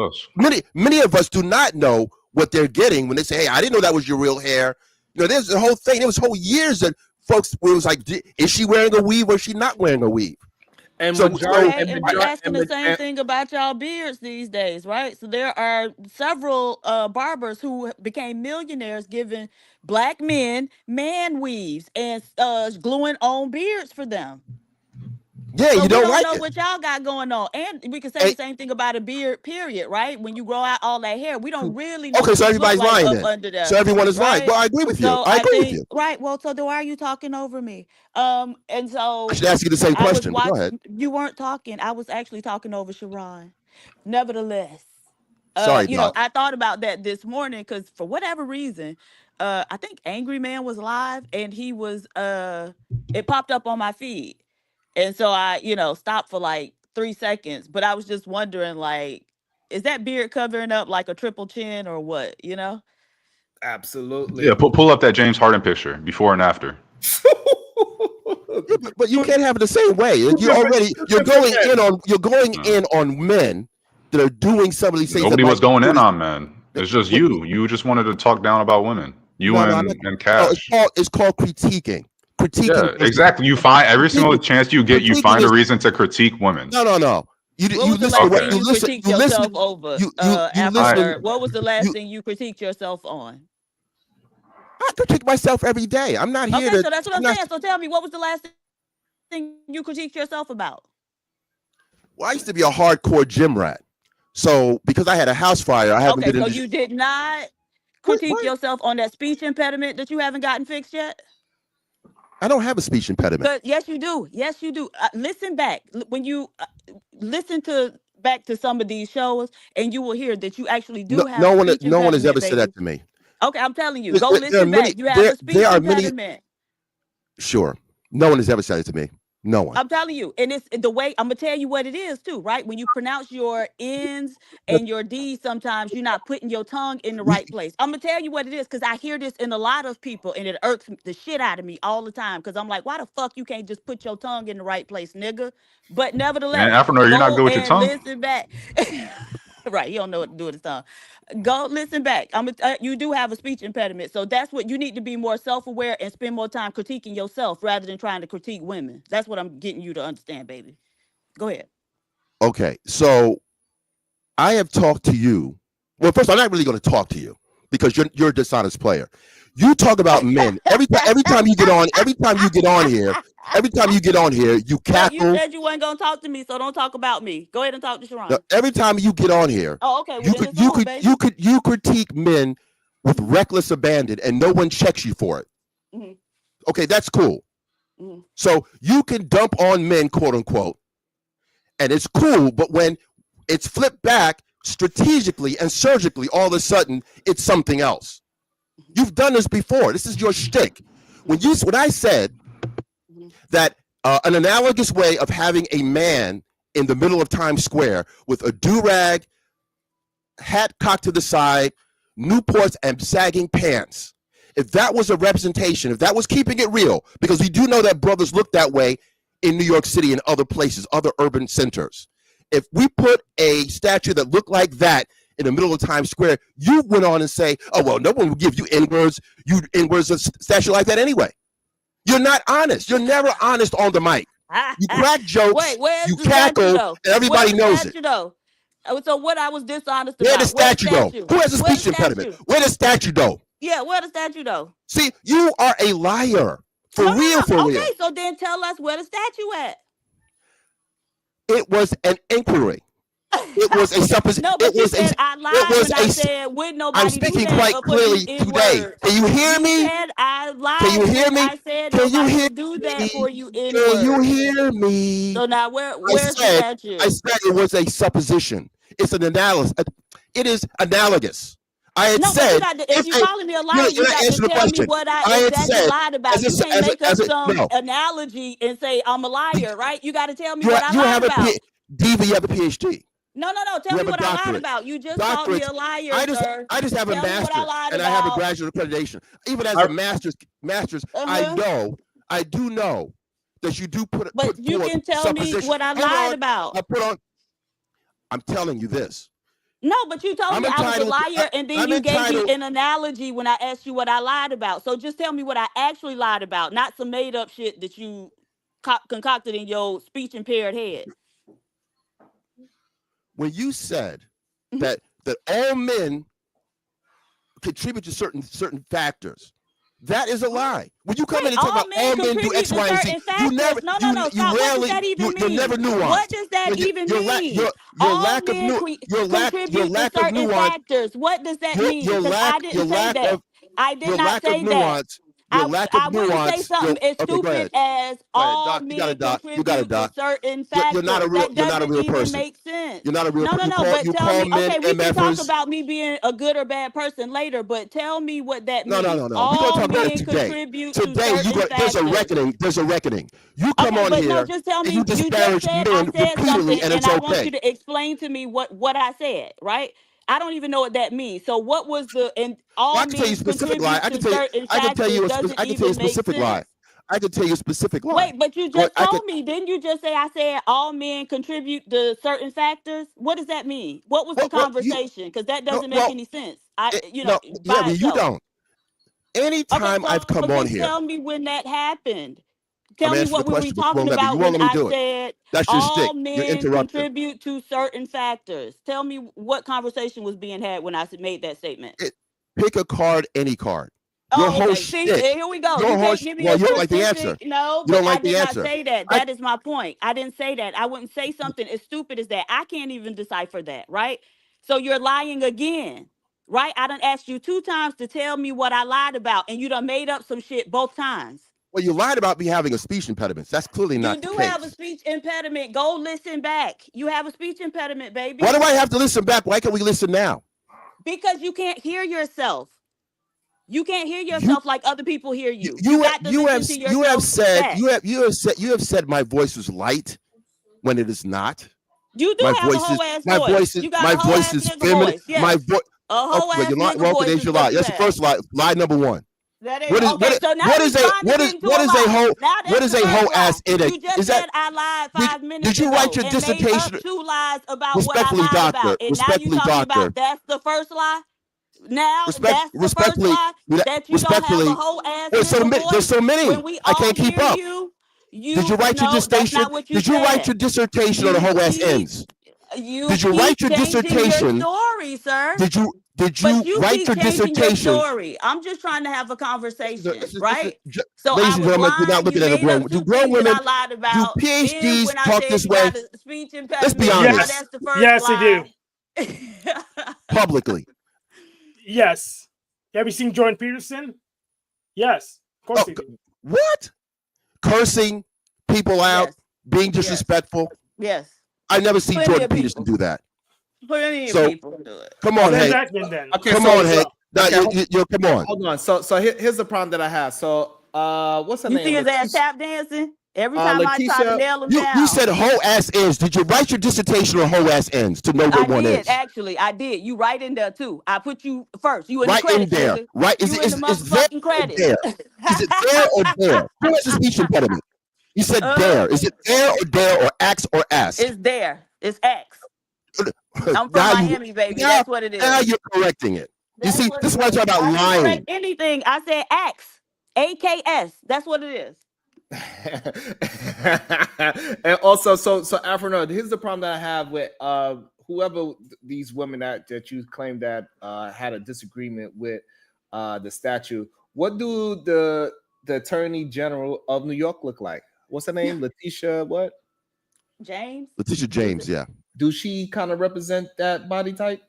many of us do not know what they're getting when they say, "Hey, I didn't know that was your real hair." You know, there's the whole thing. There was whole years that folks where it was like, is she wearing a weave or is she not wearing a weave? And we're asking the same thing about y'all beards these days, right? So there are several barbers who became millionaires giving black men man weaves and gluing on beards for them. Yeah, so you don't like know what y'all got going on. And we can say the same thing about a beard, period, right? When you grow out all that hair, we don't really know. Okay, so everybody's lying then. Under there, so everyone is lying. Well, I agree with you. I agree with you. Right. Well, so why are you talking over me? And so I should ask you the same question. Go ahead. You weren't talking. I was actually talking over Sharon. Nevertheless, sorry, you know, I thought about that this morning because for whatever reason, I think Angry Man was live and he was it popped up on my feed. And so I, stopped for like 3 seconds, but I was just wondering, like, is that beard covering up like a triple chin or what, Absolutely. Yeah, pull up that James Harden picture, before and after. but you can't have it the same way. You're going in on men that are doing some of these things. Nobody was going in on men. It's just you. You just wanted to talk down about women. And Cash. It's called critiquing. Yeah, exactly. You find every single chance you get, you find a reason to critique women. No. What was the last thing you critiqued yourself over? After what was the last thing you critiqued yourself on? I critique myself every day. I'm not here to. So that's what I'm saying. So tell me, what was the last thing you critiqued yourself about? Well, I used to be a hardcore gym rat. So because I had a house fire, I haven't been. So you did not critique yourself on that speech impediment that you haven't gotten fixed yet? I don't have a speech impediment. But yes, you do. Yes, you do. Listen back. When you listen back to some of these shows, and you will hear that you actually do have. No one has ever said that to me. Okay, I'm telling you. Go listen back. You have a speech impediment. Sure. No one has ever said it to me. No one. I'm telling you. And it's the way I'm going to tell you what it is too, right? When you pronounce your N's and your D's, sometimes you're not putting your tongue in the right place. I'm going to tell you what it is because I hear this in a lot of people and it irks the shit out of me all the time because I'm like, why the fuck you can't just put your tongue in the right place, nigga? But nevertheless, and Afro, you're not good with your tongue. Listen back. Right, he don't know what to do with his tongue. Go listen back. You do have a speech impediment, so that's what you need to be more self-aware and spend more time critiquing yourself rather than trying to critique women. That's what I'm getting you to understand, baby. Go ahead. Okay, so I have talked to you. Well, first, I'm not really going to talk to you because you're a dishonest player. You talk about men every time you get on. Every time you get on here, you cackle. You said you weren't gonna talk to me, so don't talk about me. Go ahead and talk to Sharon. Now, every time you get on here, okay. Well, you critique men with reckless abandon, and no one checks you for it. Mm-hmm. Okay, that's cool. Mm-hmm. So you can dump on men, quote unquote, and it's cool. But when it's flipped back strategically and surgically, all of a sudden it's something else. You've done this before. This is your shtick. When I said that an analogous way of having a man in the middle of Times Square with a do-rag, hat cocked to the side, Newports, and sagging pants, if that was a representation, if that was keeping it real, because we do know that brothers look that way in New York City and other places, other urban centers. If we put a statue that looked like that in the middle of Times Square, you went on and say, oh, well, no one will give you N-words, a statue like that anyway. You're not honest. You're never honest on the mic. You crack jokes, you cackle, and everybody knows it. So what I was dishonest about? Where the statue go? Who has a speech impediment? Where the statue go? Yeah, where the statue go? See, you are a liar. For real. Okay, so then tell us where the statue at. It was an inquiry. It was a supposition. No, but you said I lied when I said would nobody I'm speaking quite clearly today. Can you hear me? You said I lied. Can you hear me? I said nobody would do that for you. Can you hear me? So now where's the statue? I said it was a supposition. It's an analysis. It is analogous. I had said, if you're calling me a liar, you got to tell me what I exactly lied about. You can't make up some analogy and say I'm a liar, right? You got to tell me what I lied about. Diva, you have a PhD. No. Tell me what I lied about. You just called me a liar, sir. I just have a master's and I have a graduate accreditation. Even as a master's, I do know that you do put. But you can tell me what I lied about. I'm telling you this. No, but you told me I was a liar, and then you gave me an analogy when I asked you what I lied about. So just tell me what I actually lied about, not some made up shit that you concocted in your speech impaired head. When you said that all men contribute to certain factors, that is a lie. When you come in and talk about all men do X, Y, and Z, you never. No. Stop. What does that even mean? You're never nuanced. What does that even mean? Your lack of nuance. What does that mean? Because I didn't say that. I did not say that. I wouldn't say something as stupid as all men contribute to certain factors. You're not a real person. Make sense. You're not a real person. No. But tell me. Okay, we can talk about me being a good or bad person later. But tell me what that means. No. We're gonna talk about it today. There's a reckoning. You come on here. No, just tell me. You disparage men repeatedly, and it's okay. I want you to explain to me what I said. Right. I don't even know what that means. So what was the and all I can tell you a specific lie. I can tell you a specific lie. I can tell you a specific lie. Wait, but you just told me, didn't you just say I said all men contribute to certain factors? What does that mean? What was the conversation? Because that doesn't make any sense. You don't. Anytime I've come on here. Tell me when that happened. Tell me answering what the were question, we but you talking won't let me. about You won't when let me I do it. said That's your stick. all You're men interrupting. contribute to certain factors? Tell me what conversation was being had when I made that statement. Pick a card, any card. Your Oh, whole okay. See, shtick. here we go. Your You whole. can't give me Well, a you don't like the answer. specific. No, You but don't I like the did not answer. say that. I, That is my point. I didn't say that. I wouldn't say something as stupid as that. I can't even decipher that, right? So you're lying again, right? I done asked you 2 times to tell me what I lied about, and you done made up some shit both times. well, you lied about me having a speech impediment. That's clearly You not the do have a case. speech impediment. Go listen back. You have a speech impediment, baby. Why do I have to listen back? Why can't we listen now? Because you can't hear yourself. You can't hear You yourself like other people hear you. You you got to listen to you have yourself said back. you have said my voice was light when it is not. You do My have a voice is whole ass voice. You got my a whole voice ass is nigga feminine. voice. Yes. My voice. A whole Okay, ass you lie. nigga Well, voice there's is your what lie. you That's the have. first lie. Lie number one. That ain't What is okay. So now what we is a trying to get into a lie. Now what that's is the a first whole lie. ass in You just is that said I lied 5 minutes did you ago write your and made up dissertation? 2 lies about what I Respectfully, lied doctor. about, and now you Respectfully, talking doctor. about that's the first lie. Now that's the first Respectfully, lie, that you don't have a respectfully. whole ass There's so nigga many. There's voice. so many. When we I all can't keep hear up. you, Did you write your no, that's dissertation? not what you Did you write said. your dissertation on the You whole ass keep ends? you Did you keep write your changing your dissertation? story, sir. Did you But you write keep your changing your dissertation? story. I'm just trying to have a conversation, This is right? So ladies I and was gentlemen, you're not lying. You looking at a made up grown. Do 2 grown things that women, I lied do about. Then PhDs when I talk said this you way? got a speech Let's be impediment, now honest. Yes. that's the first Yes, they do. lie. Publicly. Yes. Have you seen Jordan Peterson? Yes. Of course Oh, they do. what? Cursing people out, Yes. being Yes. disrespectful. Yes. I never seen Plenty Jordan of Peterson people. do that. Plenty of So people do it. come on, Send Hank. that in then. Okay, Come so on, Hank. Now, okay, you come on. hold on. So here's the problem that I have. So what's her You name? see his ass Letitia? tap dancing? Every time I try to Letitia. nail him You down. said whole ass ends. Did you write your dissertation on whole ass ends to know I what one did, is? actually. I did. You right in there too. I put you first. You in the Right in credits, there. nigga. Right? You in the Is there motherfucking or credits. there? Is it there or there? Who has a speech impediment? You said there. Is it there or ax or ask? It's there. It's X. I'm from Now Miami, baby. That's what it is. Now you're correcting it. You That's see, what this is it why I is. talk about I didn't lying. correct anything. I said X. AKS. That's what it is. And also, so Afro, here's the problem that I have with whoever these women that you claim that had a disagreement with the statue. What do the Attorney General of New York look like? What's her name? Letitia what? James? Letitia James, yeah. Do she kind of represent that body type?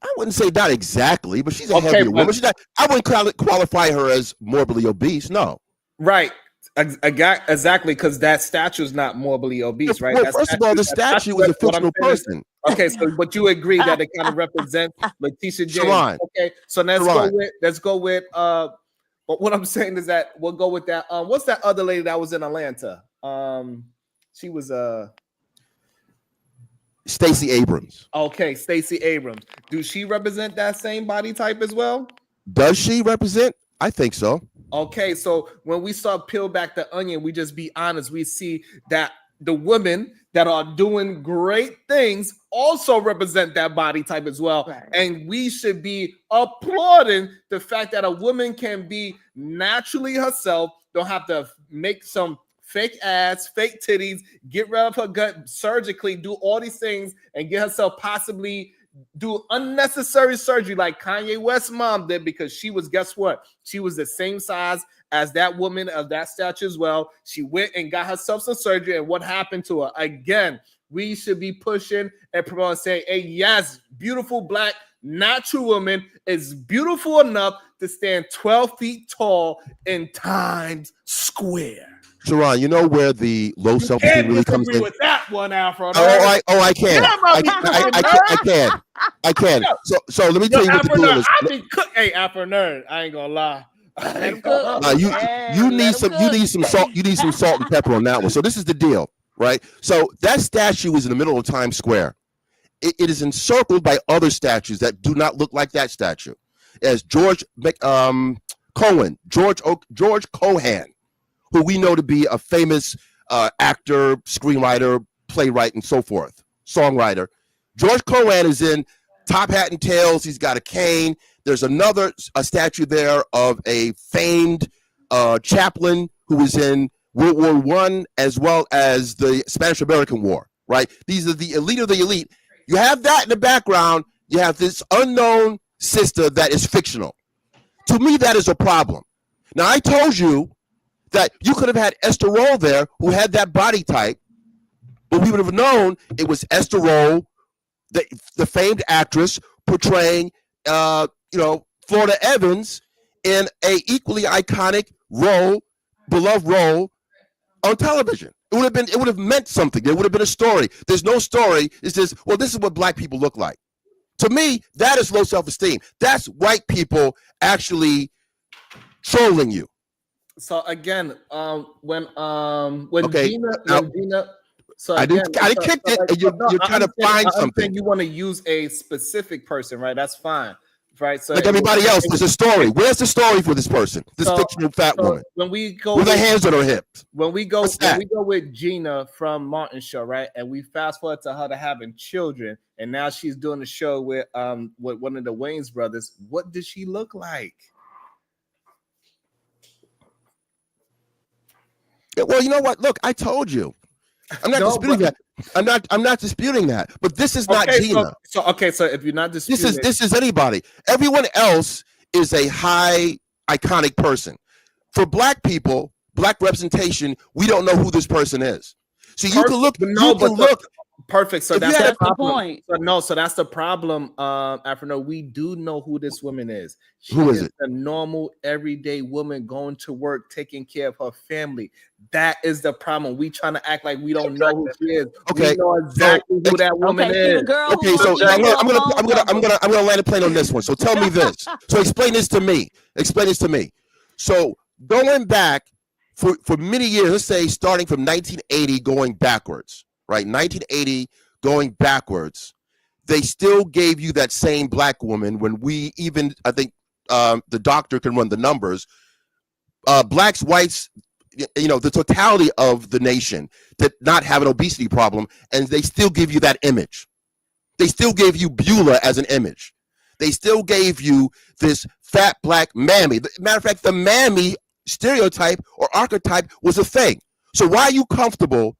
I wouldn't say not exactly, but she's a Okay, heavier but- woman. She's not, I wouldn't qualify her as morbidly obese. No. Right. Exactly, because that statue is not morbidly obese, right? Well, That first of all, the statue is a what I'm fictional saying is- person. Okay, so but you agree that it kind of represents Letitia James. Sharon. Okay, so let's go with but what I'm saying is that we'll go with that. What's that other lady that was in Atlanta? She was Stacey Abrams. okay, Stacey Abrams. Do she represent that same body type as well? Does she represent? I think so. Okay, so when we start peel back the onion, we just be honest. We see that the women that are doing great things also represent that body type as well. Right. And we should be applauding the fact that a woman can be naturally herself, don't have to make some fake ass, fake titties, get rid of her gut surgically, do all these things, and get herself possibly do unnecessary surgery like Kanye West's mom did, because she was, guess what? She was the same size as that woman of that stature as well. She went and got herself some surgery, and what happened to her? Again, we should be pushing and promoting, saying, hey, yes, beautiful black natural woman is beautiful enough to stand 12 feet tall in Times Square. Sharon, you know where the low self-esteem really comes in? With that one, Afro. I can. Yeah, I can. So let me tell you what the deal is. Hey, Afro nerd, I ain't gonna lie. You need some salt. You need some salt and pepper on that one. So this is the deal, right? So that statue is in the middle of Times Square. It is encircled by other statues that do not look like that statue. As George Cohan, who we know to be a famous actor, screenwriter, playwright, and so forth, songwriter. George Cohan is in top hat and tails. He's got a cane. There's a statue there of a famed chaplain who was in World War I as well as the Spanish American War, right? These are the elite of the elite. You have that in the background. You have this unknown sister that is fictional. To me, that is a problem. Now, I told you that you could have had Esther Roll there who had that body type, but we would have known it was Esther Roll, the famed actress portraying, Florida Evans in a equally iconic role, beloved role on television. It would have meant something. There would have been a story. There's no story. It's just, well, this is what black people look like. To me, that is low self-esteem. That's white people actually trolling you. So again, when Okay, Gina, so I again, didn't kick it, and you're trying to find something. You want to use a specific person, right? That's fine, right? So Like everybody else, there's a story. Where's the story for this person? This fictional fat woman when we go with her hands on her hips. When we go with Gina from Martin Show, right? And we fast forward to her to having children, and now she's doing a show with one of the Wayans brothers. What does she look like? Well, you know what? Look, I told you. I'm not disputing that. I'm not disputing that. But this is not Gina. So if you're not disputing, this is anybody. Everyone else is a high iconic person. For black people, black representation, we don't know who this person is. So you can look. Perfect. So that's the point. So that's the problem. Afro, we do know who this woman is. Who is it? A normal, everyday woman going to work, taking care of her family. That is the problem. We trying to act like we don't know who she is. Okay, we know exactly who that woman is. Okay, so I'm gonna land a plane on this one. So tell me this. So explain this to me. So going back for many years, let's say starting from 1980, going backwards. Right, 1980 going backwards, they still gave you that same black woman when we even, I think the doctor can run the numbers, blacks, whites, the totality of the nation did not have an obesity problem, and they still give you that image. They still gave you Beulah as an image. They still gave you this fat black mammy. Matter of fact, the mammy stereotype or archetype was a thing. So why are you comfortable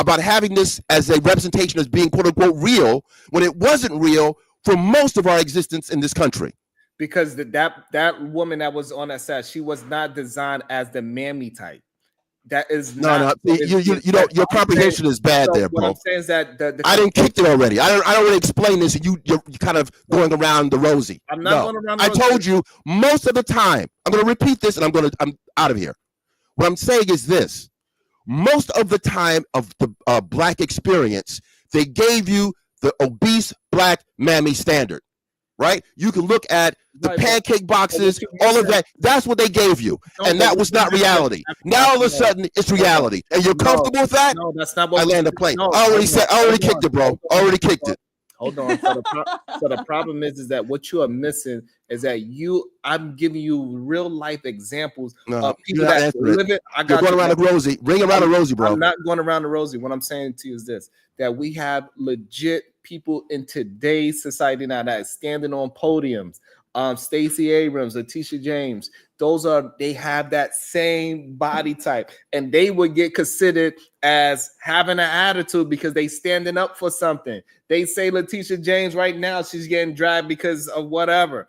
about having this as a representation as being quote unquote real when it wasn't real for most of our existence in this country? Because that woman that was on that set, she was not designed as the mammy type. That is not. No. Your comprehension is bad there, bro. What I'm saying is that I didn't kick it already. I don't want to explain this. You're kind of going around the rosy. I'm not going around the rosy. I told you most of the time. I'm going to repeat this, and I'm out of here. What I'm saying is this. Most of the time of the black experience, they gave you the obese black mammy standard, right? You can look at the pancake boxes, all of that. That's what they gave you, and that was not reality. Now all of a sudden, it's reality, and you're comfortable with that? No, that's not what I land a plane. I already kicked it, bro. Already kicked it. Hold on. So the problem is that what you are missing is that I'm giving you real life examples of people that live it. You're going around the rosy. Ring around the rosy, bro. I'm not going around the rosy. What I'm saying to you is this: that we have legit people in today's society now that is standing on podiums. Stacey Abrams, Letitia James, they have that same body type, and they would get considered as having an attitude because they standing up for something. They say Letitia James right now, she's getting dragged because of whatever.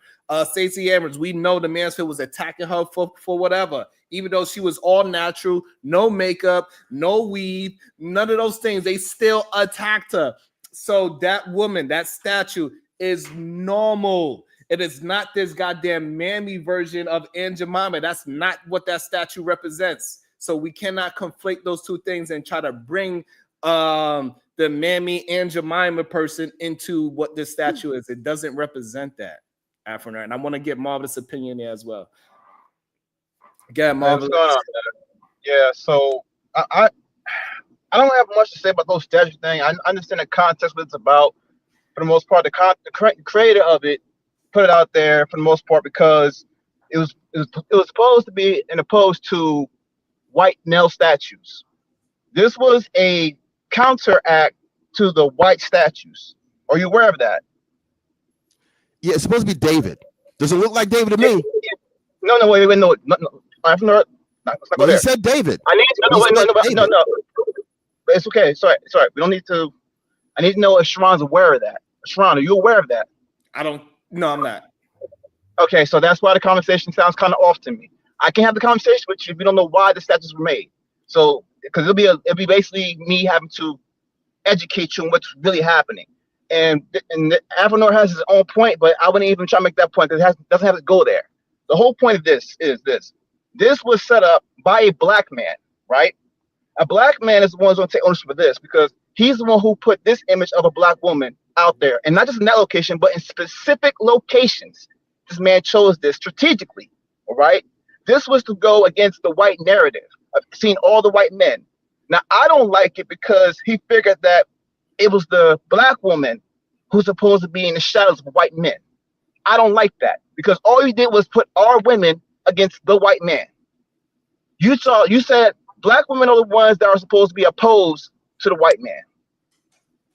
Stacey Abrams, we know the Manosphere was attacking her for whatever, even though she was all natural, no makeup, no weave, none of those things. They still attacked her. So that woman, that statue is normal. It is not this goddamn mammy version of Aunt Jemima. That's not what that statue represents. So we cannot conflate those two things and try to bring the mammy Aunt Jemima person into what this statue is. It doesn't represent that, Afro. And I want to get Marvelous' opinion there as well. Again, Marvelous. What's going on, man? Yeah, so I don't have much to say about those statue thing. I understand the context what it's about. For the most part, the creator of it put it out there for the most part because it was supposed to be in opposed to white nail statues. This was a counteract to the white statues. Are you aware of that? Yeah, it's supposed to be David. Does it look like David to me? No, wait, no. Let's not go Well, he there. said David. I need to no. It's okay. Sorry. We don't need to. I need to know if Sharon's aware of that. Sharon, are you aware of that? No, I'm not. Okay, so that's why the conversation sounds kind of off to me. I can have the conversation with you if you don't know why the statutes were made. So, because it'll be basically me having to educate you on what's really happening. And Avanor has his own point, but I wouldn't even try to make that point because it doesn't have to go there. The whole point of this is this. This was set up by a black man, right? A black man is the one who's going to take ownership of this because he's the one who put this image of a black woman out there. And not just in that location, but in specific locations. This man chose this strategically, all right? This was to go against the white narrative of seeing all the white men. Now, I don't like it because he figured that it was the black woman who's supposed to be in the shadows of white men. I don't like that because all you did was put our women against the white man. You said black women are the ones that are supposed to be opposed to the white man.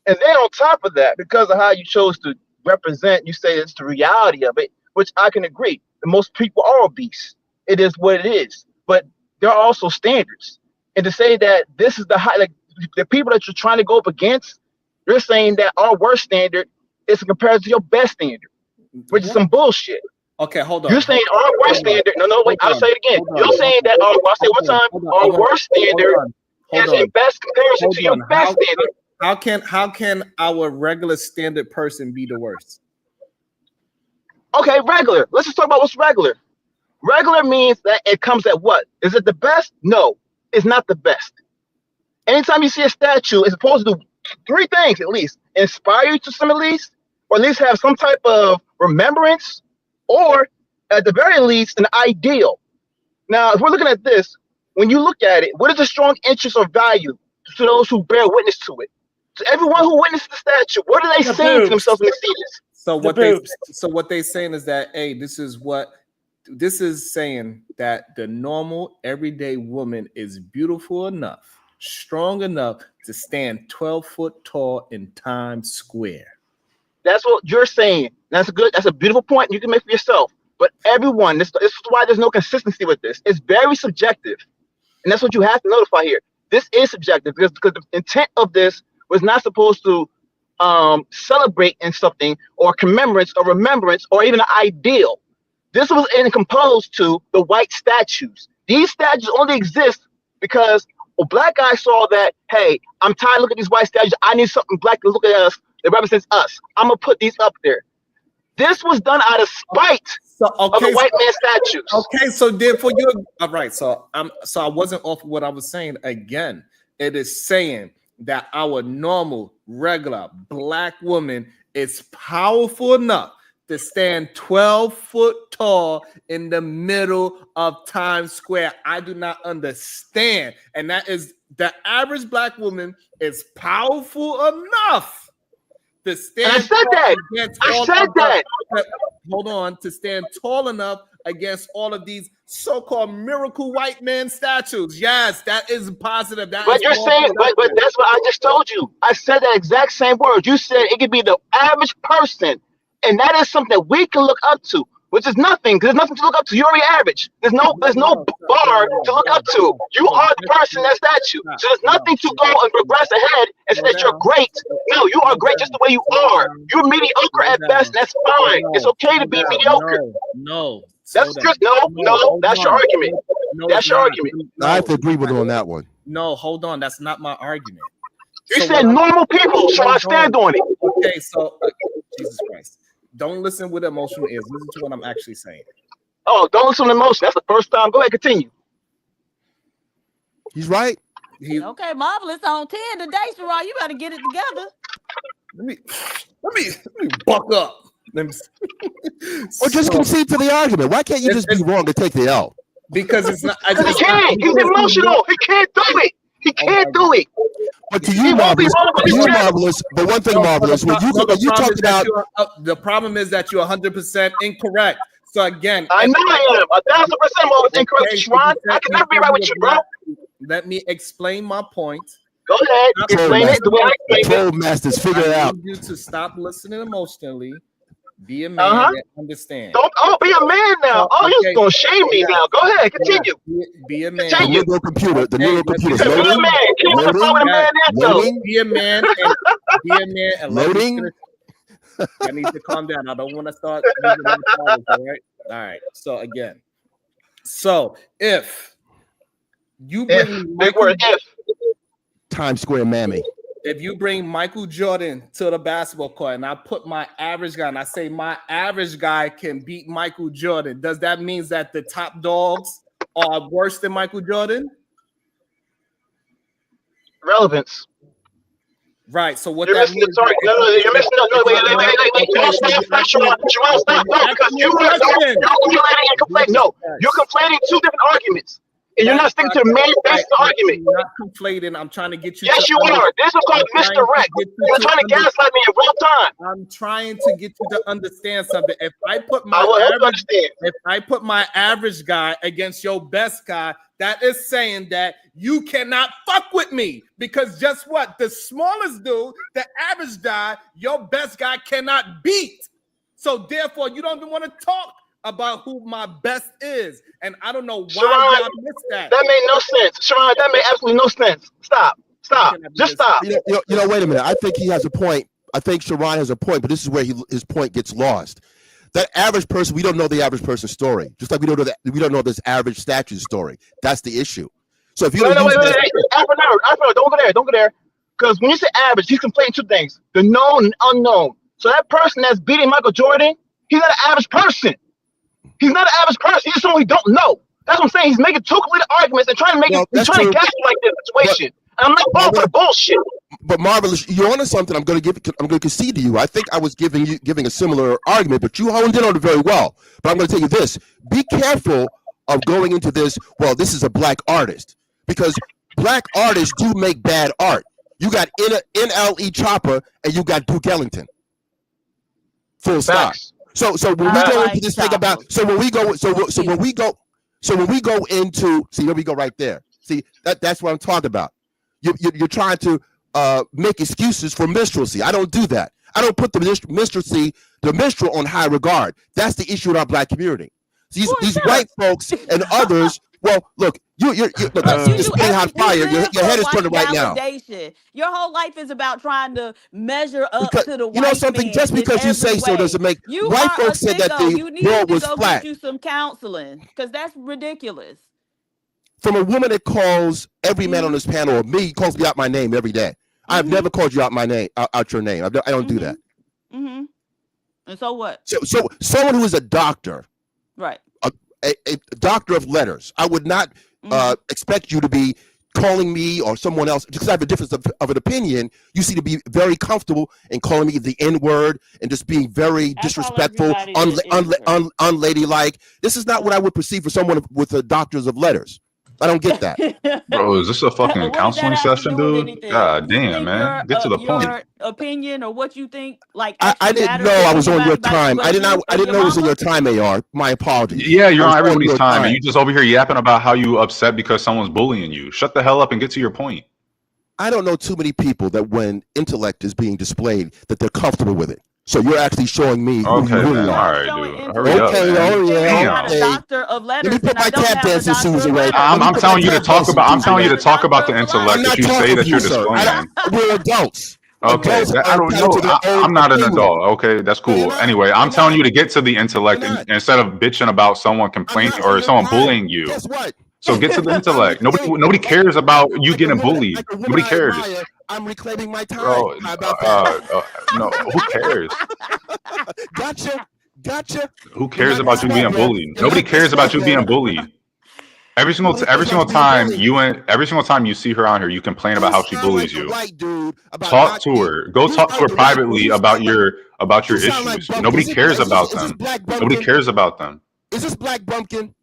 And then on top of that, because of how you chose to represent, you say it's the reality of it, which I can agree. Most people are obese. It is what it is. But there are also standards. And to say that this is the people that you're trying to go up against, you're saying that our worst standard is compared to your best standard, which is some bullshit. Okay, hold on. You're saying our worst standard. No, wait, I'll say it again. You're saying that I'll say one time, our worst standard is in best comparison to your best standard. How can our regular standard person be the worst? Okay, regular. Let's just talk about what's regular. Regular means that it comes at what? Is it the best? No, it's not the best. Anytime you see a statue, it's supposed to do three things at least. Inspire you to some at least, or at least have some type of remembrance, or at the very least, an ideal. Now, if we're looking at this, when you look at it, what is the strong interest or value to those who bear witness to it? To everyone who witnessed the statue, what are they saying to themselves when they see this? So what they're saying is that, hey, this is saying that the normal everyday woman is beautiful enough, strong enough to stand 12 foot tall in Times Square. That's what you're saying. That's a beautiful point you can make for yourself. But everyone, this is why there's no consistency with this. It's very subjective. And that's what you have to notify here. This is subjective because the intent of this was not supposed to celebrate in something or commemorance or remembrance or even an ideal. This was composed to the white statues. These statues only exist because a black guy saw that, hey, I'm tired of looking at these white statues. I need something black to look at us that represents us. I'm going to put these up there. This was done out of spite of the white man statues. Okay, so therefore you're all right. So I wasn't off what I was saying. Again, it is saying that our normal, regular black woman is powerful enough to stand 12 foot tall in the middle of Times Square. I do not understand. And that is the average black woman is powerful enough to stand. And I said that. Hold on, to stand tall enough against all of these so-called miracle white man statues. Yes, that is positive. But you're saying, but that's what I just told you. I said that exact same word. You said it could be the average person, and that is something that we can look up to, which is nothing. Because there's nothing to look up to. You're already average. There's no bar to look up to. You are the person that statue. So there's nothing to go and progress ahead and say that you're great. No, you are great just the way you are. You're mediocre at best. And that's fine. It's okay to be mediocre. No. That's just no. That's your argument. That's your argument. I have to agree with you on that one. No, hold on. That's not my argument. You said normal people, so I stand on it. Okay, so Jesus Christ. Don't listen with emotional ears. Listen to what I'm actually saying. Oh, don't listen to emotion. That's the first time. Go ahead, continue. He's right. Okay, Marvelous on 10 today, Sharon. You better get it together. Let me buck up. Or just concede to the argument. Why can't you just be wrong and take the L? Because it's not. He can't. He's emotional. He can't do it. He can't do it. But to you, Marvelous. But one thing, Marvelous, when you talked about the problem is that you're 100% incorrect. So again, I know I am 1,000% always incorrect, Sharon. I can never be right with you, bro. Let me explain my point. Go ahead, explain it the way I explain it. Masters, figure it out. I need you to stop listening emotionally. Be a man and understand. Don't be a man now. You're just gonna shame me now. Go ahead, continue. Be a man. The neural computer. The neural computer. Be a man. Can you call a man that though? Be a man and be a man and Loading. I need to calm down. I don't want to start using other titles, all right? All right. So again, if you bring big word if Times Square mammy. If you bring Michael Jordan to the basketball court and I put my average guy and I say my average guy can beat Michael Jordan, does that mean that the top dogs are worse than Michael Jordan? Relevance. Right. So what you're that missing means? Sorry, you're missing. No, wait. Sharon, because you're conflating. No, you're conflating two different arguments. And you're not sticking to the main basic argument. You're not conflating. I'm trying to get you. Yes, you are. This is called misdirect. You're trying to gaslight me in real time. I'm trying to get you to understand something. If I put my average guy against your best guy, that is saying that you cannot fuck with me because just what? The smallest dude, the average guy, your best guy cannot beat. So therefore, you don't even want to talk about who my best is. And I don't know why y'all missed that. That made no sense. Sharon, that made absolutely no sense. Stop. Just stop. You know, wait a minute. I think he has a point. I think Sharon has a point, but this is where his point gets lost. That average person, we don't know the average person's story. Just like we don't know this average statue's story. That's the issue. So if you wait, don't go there. Because when you say average, he's conflating two things: the known and unknown. So that person that's beating Michael Jordan, he's not an average person. He's not an average person. He's someone we don't know. That's what I'm saying. He's making two complete arguments and trying to make he's trying to gaslight this situation. And I'm not falling for the bullshit. But Marvelous, you're onto something. I'm going to concede to you. I think I was giving a similar argument, but you honed in on it very well. But I'm going to tell you this: be careful of going into this. Well, this is a black artist, because black artists do make bad art. You got NLE Chopper and you got Duke Ellington. Full stop. So when we go into this thing about when we go into there we go right there. See that's what I'm talking about. You're trying to make excuses for minstrelsy. I don't do that. I don't put the minstrel on high regard. That's the issue in our black community. These white folks and others. Well, look, you're spitting hot fire. Your head is turning right now. Your whole life is about trying to measure up to the white. You know something? Man just because you say so doesn't make white folks said that the world was flat. Get you some counseling, because that's ridiculous. From a woman that calls every man on this panel, or me, calls me out my name every day. I've never called you out my name, out your name. I don't do that. And so what? So someone who is a doctor, right? A doctor of letters. I would not expect you to be calling me or someone else, because I have a difference of an opinion. You seem to be very comfortable in calling me the N-word and just being very disrespectful, unladylike. This is not what I would perceive for someone with a doctor's of letters. I don't get that. Bro, is this a fucking counseling session, dude? God damn, man. Get to the point. Your opinion or what you think, like, I didn't know I was on your time. I didn't know it was on your time, AR. My apologies. Yeah, you're on everybody's time, and you just over here yapping about how you upset because someone's bullying you. Shut the hell up and get to your point. I don't know too many people that when intellect is being displayed that they're comfortable with it. So you're actually showing me who you really are. All right, dude. Hurry up, man. I'm not a doctor of letters. Let me put my tap dancing shoes away. I'm telling you to talk about. I'm telling you to talk about the intellect that you say that you're displaying. We're adults. Okay, I don't know. I'm not an adult. Okay, that's cool. Anyway, I'm telling you to get to the intellect instead of bitching about someone complaining or someone bullying you. Guess what? So get to the intellect. Nobody cares about you getting bullied. Nobody cares. I'm reclaiming my time. Bro, How about that? No, who cares? Gotcha. Who cares about you being bullied? Nobody cares about you being bullied. Every single time you see her on here, you complain about how she bullies you. Talk to her. Go talk to her privately about your issues. Nobody cares about them. Nobody cares about them. Is this Black Bumpkin?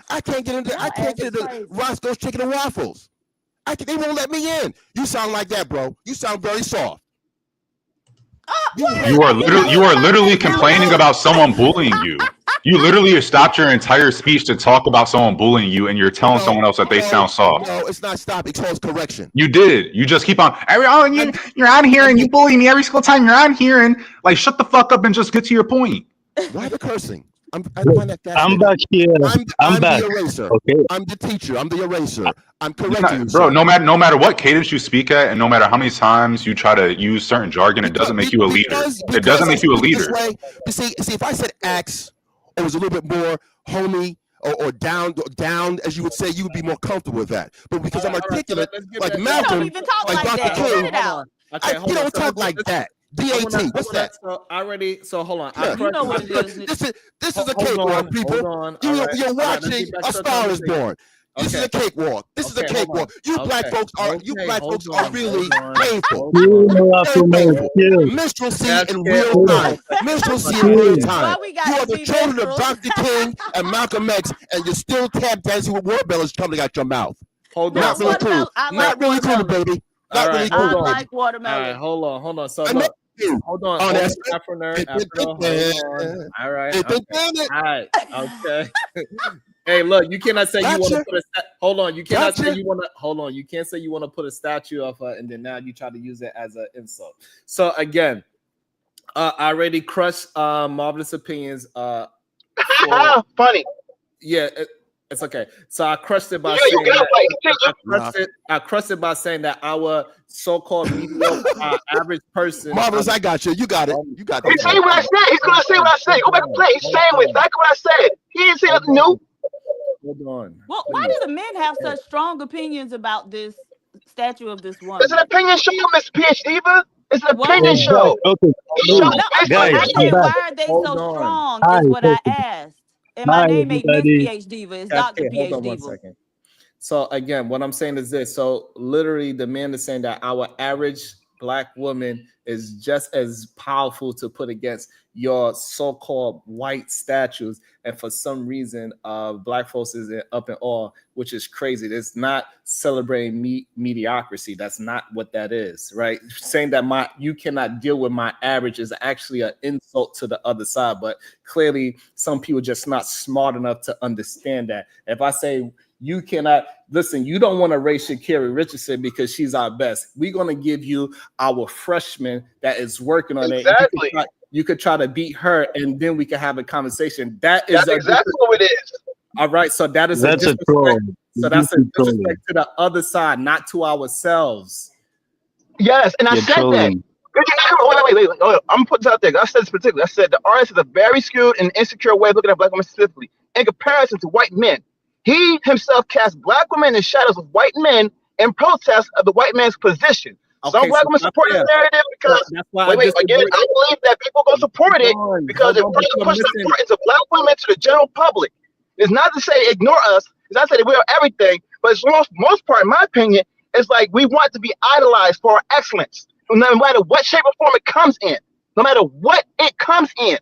I can't get into Roscoe's Chicken and Waffles. They won't let me in. You sound like that, bro. You sound very soft. You are literally complaining about someone bullying you. You literally stopped your entire speech to talk about someone bullying you, and you're telling someone else that they sound soft. No, it's not stop. It calls correction. You did. You just keep on. You're out here and you bully me every single time you're out here, and like shut the fuck up and just get to your point. Why the cursing? I find that I'm back here. I'm back. the eraser. Okay. I'm the teacher. I'm the eraser. I'm correcting you, bro. No matter what cadence you speak at, and no matter how many times you try to use certain jargon, it doesn't make you a leader. It doesn't make you a leader. See, if I said axe, or was a little bit more homey or down, as you would say, you would be more comfortable with that. But because I'm articulate, like Malcolm, you don't even talk like like Dr. that. King, Cut it out. Okay, you don't talk like that. DAT, what's that? So hold on. Yeah. You know what it is. This is a cakewalk, people. You're watching A Star Is Born. This is a cakewalk. This is a cakewalk. You black folks are really painful. Minstrelsy in real time. Minstrelsy in real time. You are the children of Dr. King and Malcolm X, and you're still tap dancing with watermelons coming out your mouth. Hold on. Not really cool. Not really cool, baby. Not really cool. I like watermelon. All right, hold on. So look. Hold on. All right. Okay. Hey, look, you cannot say you want to put a hold on. You cannot say you want to hold on. You can't say you want to put a statue of her and then now you try to use it as an insult. So again, I already crushed Marvelous Opinions. Funny. Yeah, it's okay. So I crushed it by saying that our so-called mediocre average person. Marvelous, I got you. You got it. You got it. He's saying what I said. He's gonna say what I said. Go back and play. He's saying exactly what I said. He didn't say nothing new. Hold on. Well, why do the men have such strong opinions about this statue of this woman? It's an opinion show, Miss PhD. It's an opinion show. Okay. I said, why are they so strong? Is what I asked. And my name ain't Miss PhD, it's Dr. PhD. Hold on 1 second. So again, what I'm saying is this. So literally the man is saying that our average black woman is just as powerful to put against your so-called white statues. And for some reason, black folks is up in awe, which is crazy. It's not celebrating mediocrity. That's not what that is, right? Saying that you cannot deal with my average is actually an insult to the other side. But clearly, some people just not smart enough to understand that. If I say you cannot listen, you don't want to race Sha'Carri Richardson because she's our best. We're going to give you our freshman that is working on it. You could try to beat her, and then we can have a conversation. That's exactly what it is. All right, so that's a disrespect to the other side, not to ourselves. Yes, and I said that. Wait. I'm gonna put this out there. I said this particularly. I said the artist is a very skewed and insecure way of looking at black women specifically in comparison to white men. He himself casts black women in shadows of white men in protest of the white man's position. Some black women support this narrative because I believe that people go support it because it further pushes the importance of black women to the general public. It's not to say ignore us. It's not to say that we are everything, but it's most part, in my opinion, it's like we want to be idolized for our excellence, no matter what shape or form it comes in, no matter what it comes in.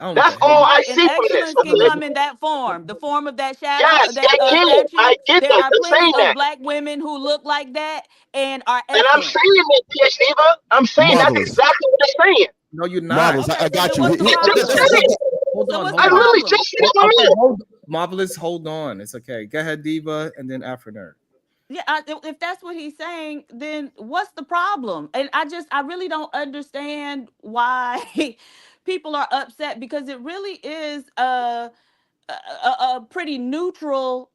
That's all I see from this. Can come in that form, the form of that shadow. Yes, I get there that. are plenty of black women who look like that and are excellent. And I'm saying that, PhD. I'm saying that's exactly what they're saying. No, you're not. Marvelous, I got you. Hold on. I literally just said it. Marvelous, hold on. It's okay. Go ahead, Diva, and then Afro Nerd. Yeah, if that's what he's saying, then what's the problem? And I really don't understand why people are upset, because it really is a pretty neutral,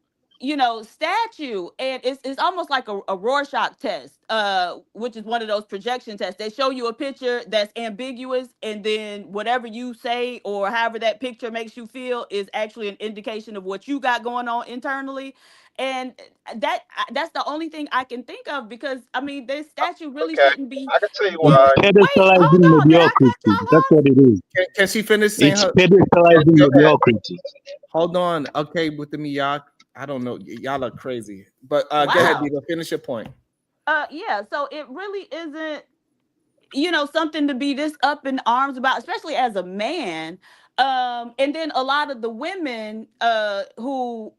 statue, and it's almost like a Rorschach test, which is one of those projection tests. They show you a picture that's ambiguous, and then whatever you say or however that picture makes you feel is actually an indication of what you got going on internally. And that's the only thing I can think of, because I mean, this statue really shouldn't be. I can tell you why. Pedestalizing mediocrity. That's what it is. Can she finish saying it's pedestalizing mediocrity. Hold on. Okay, with the Miyak, I don't know. Y'all are crazy. But go ahead, Diva. Finish your point. Yeah. So it really isn't, something to be this up in arms about, especially as a man. And then a lot of the women who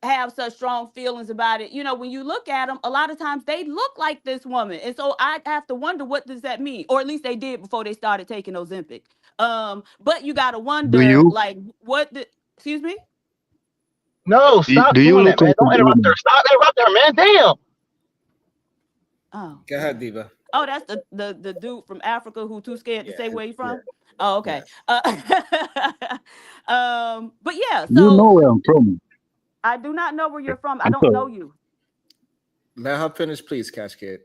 have such strong feelings about it. You know, when you look at them, a lot of times they look like this woman. And so I have to wonder, what does that mean? Or at least they did before they started taking Ozempic. But you got to Do wonder, you like, excuse me? No, stop do you doing that, look man. like a Don't interrupt her. woman? Stop interrupting her, man. Damn. Oh. Go ahead, Diva. Oh, that's the dude from Africa who too scared to say where he's from. Yeah. Oh, okay. But yeah, You so know where I'm from. I do not know where you're from. I I'm don't sorry. know you. Let her finish, please, Cash Kid.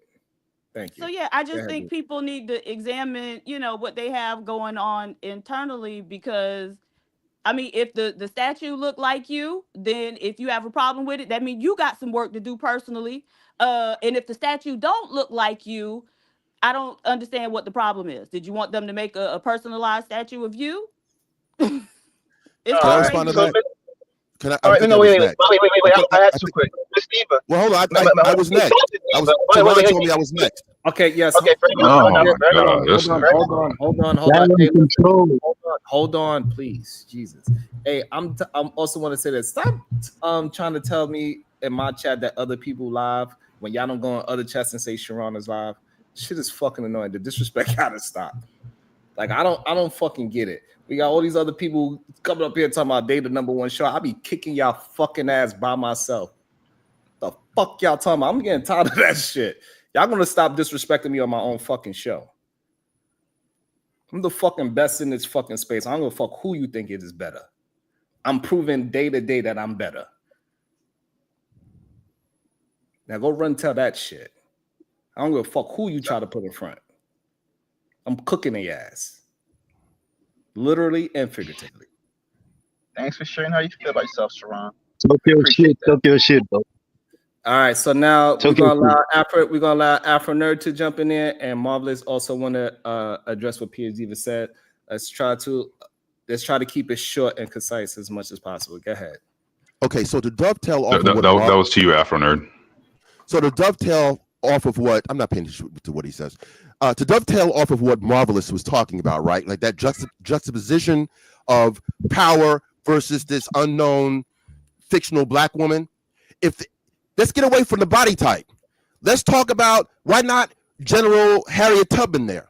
Thank you. So yeah, I just ahead, think people need to examine, you know, what they have going on internally, because I mean, if the statue look like you, then if you have a problem with it, that means you got some work to do personally. And if the statue don't look like you, I don't understand what the problem is. Did you want them to make a personalized statue of you? It's All Can I so right. respond to crazy. So, that? Can I? all I right. think No, I was wait. next. I had I too think. quick. Miss Diva. Well, hold on. I was next. Wait. Tehran told me I was next. Okay, yes. Okay, fair enough. Oh Fair enough. my Fair enough. God, this nigga, Hold bro. on. Hey, Silent listen, control. hold on, please. Jesus. Hey, I'm also want to say that stop trying to tell me in my chat that other people live when y'all don't go on other chats and say Sharon is live. Shit is fucking annoying. The disrespect gotta stop. Like I don't fucking get it. We got all these other people coming up here talking about they the number one show. I be kicking y'all fucking ass by myself. The fuck y'all talking about? I'm getting tired of that shit. Y'all gonna stop disrespecting me on my own fucking show. I'm the fucking best in this fucking space. I don't give a fuck who you think it is better. I'm proving day to day that I'm better. Now go run tell that shit. I don't give a fuck who you try to put in front. I'm cooking their ass. Literally and figuratively. Thanks for sharing how you feel about yourself, Sharon. Talk your Appreciate shit. that. Talk your shit, bro. All right, so now Talk we're your gonna shit. allow Afro Nerd to jump in there, and Marvelous also want to address what P. Diva said. Let's try to keep it short and concise as much as possible. Go ahead. Okay, so to dovetail off That, of what that was to you, Afro Nerd. I'm not paying attention to what he says. To dovetail off of what Marvelous was talking about, right? Like that juxtaposition of power versus this unknown fictional black woman. Let's get away from the body type. Let's talk about why not General Harriet Tubman there,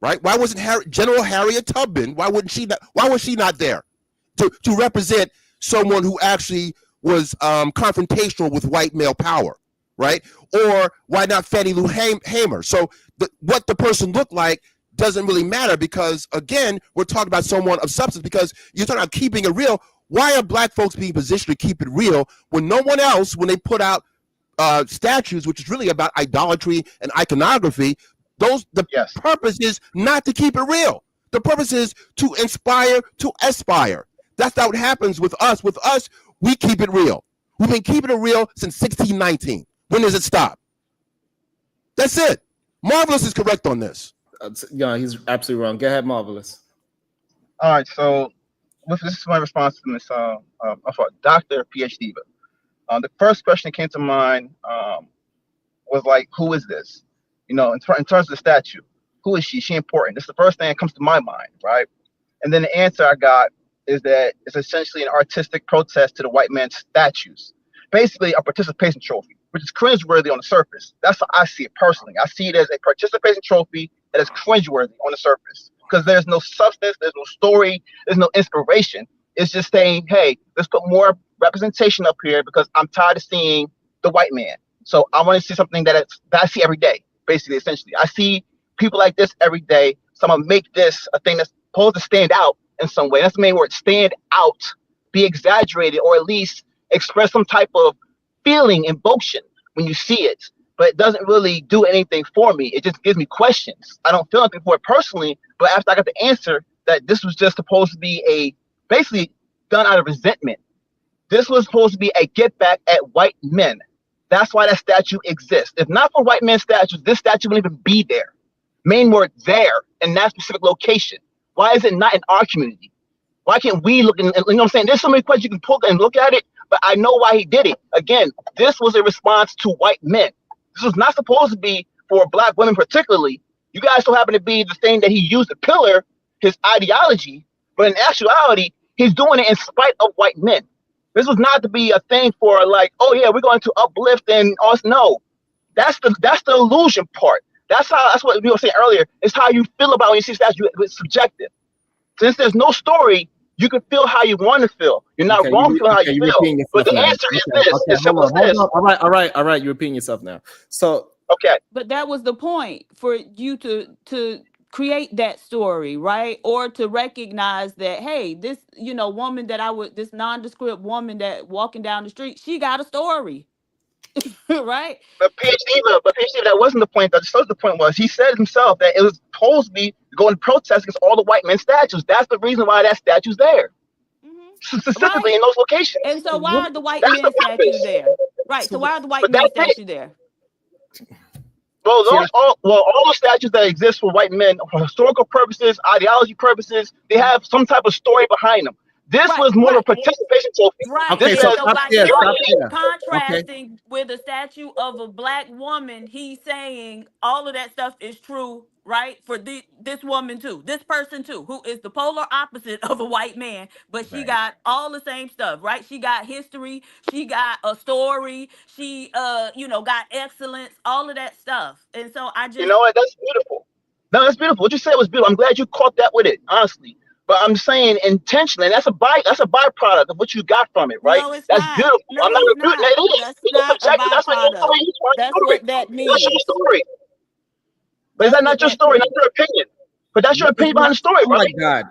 right? Why wasn't General Harriet Tubman? Why was she not there to represent someone who actually was confrontational with white male power, right? Or why not Fannie Lou Hamer? So what the person looked like doesn't really matter, because again, we're talking about someone of substance. Because you're talking about keeping it real. Why are black folks being positioned to keep it real when no one else, when they put out statues, which is really about idolatry and iconography, Yes. purpose is not to keep it real. The purpose is to inspire, to aspire. That's not what happens with us. With us, we keep it real. We've been keeping it real since 1619. When does it stop? That's it. Marvelous is correct on this. Yeah, he's absolutely wrong. Go ahead, Marvelous. All right. So, this is my response to Miss Dr. PhD. The first question that came to mind was like, who is this? You know, in terms of the statue, who is she? Is she important? This is the first thing that comes to my mind, right? And then the answer I got is that it's essentially an artistic protest to the white man's statues. Basically, a participation trophy, which is cringeworthy on the surface. That's how I see it personally. I see it as a participation trophy that is cringeworthy on the surface, because there's no substance, there's no story, there's no inspiration. It's just saying, hey, let's put more representation up here because I'm tired of seeing the white man. So I want to see something that I see every day, basically, essentially. I see people like this every day. So I'm going to make this a thing that's supposed to stand out in some way. That's the main word, stand out, be exaggerated, or at least express some type of feeling, emotion when you see it. But it doesn't really do anything for me. It just gives me questions. I don't feel anything for it personally, but after I got the answer that this was just supposed to be basically done out of resentment. This was supposed to be a get back at white men. That's why that statue exists. If not for white men statues, this statue wouldn't even be there. Main word, there, in that specific location. Why is it not in our community? Why can't we look, you know what I'm saying? There's so many questions you can pull and look at it, but I know why he did it. Again, this was a response to white men. This was not supposed to be for black women particularly. You guys so happen to be the thing that he used to pillar his ideology, but in actuality, he's doing it in spite of white men. This was not to be a thing for like, oh yeah, we're going to uplift and us. No, that's the illusion part. That's what we were saying earlier. It's how you feel about when you see statue. It's subjective. Since there's no story, you can feel how you want to feel. You're not wrong feeling how you you're feel. repeating But yourself the now. answer is Okay, this. okay, It's simple as this. All right. You're repeating yourself now. So Okay. But that was the point, for you to create that story, right? Or to recognize that, hey, this, woman this nondescript woman that walking down the street, she got a story. Right? But PhD, that wasn't the point. That's the point was he said himself that it was supposed to be going to protest against all the white men statues. That's the reason why that statue's there. Specifically Right. in those locations. And so why are the white That's men the statues purpose. there? Right. So why are the white But men that's it. statue there? Well, all the statues that exist for white men, for historical purposes, ideology purposes, they have some type of story behind them. This was more of a participation trophy. Right. okay, This so says, stop there. Okay. Contrasting with a statue of a black woman, he's saying all of that stuff is true, right? For this woman too, this person too, who is the polar opposite of a white man, but she got all the same stuff, right? She got history, she got a story, she got excellence, all of that stuff. And so I just, you know what? That's beautiful. No, that's beautiful. What you said was beautiful. I'm glad you caught that with it, honestly. But I'm saying intentionally, and that's a byproduct of what you got from it, right? no, it's That's not. beautiful. No, I'm not it's refuting not. that. It is. That's It's not a subjective. That's what byproduct. you That's story. what that That's your means. story. But is That's that what not your that story, not means. your opinion? But that's your It's opinion behind the story, oh my right? God,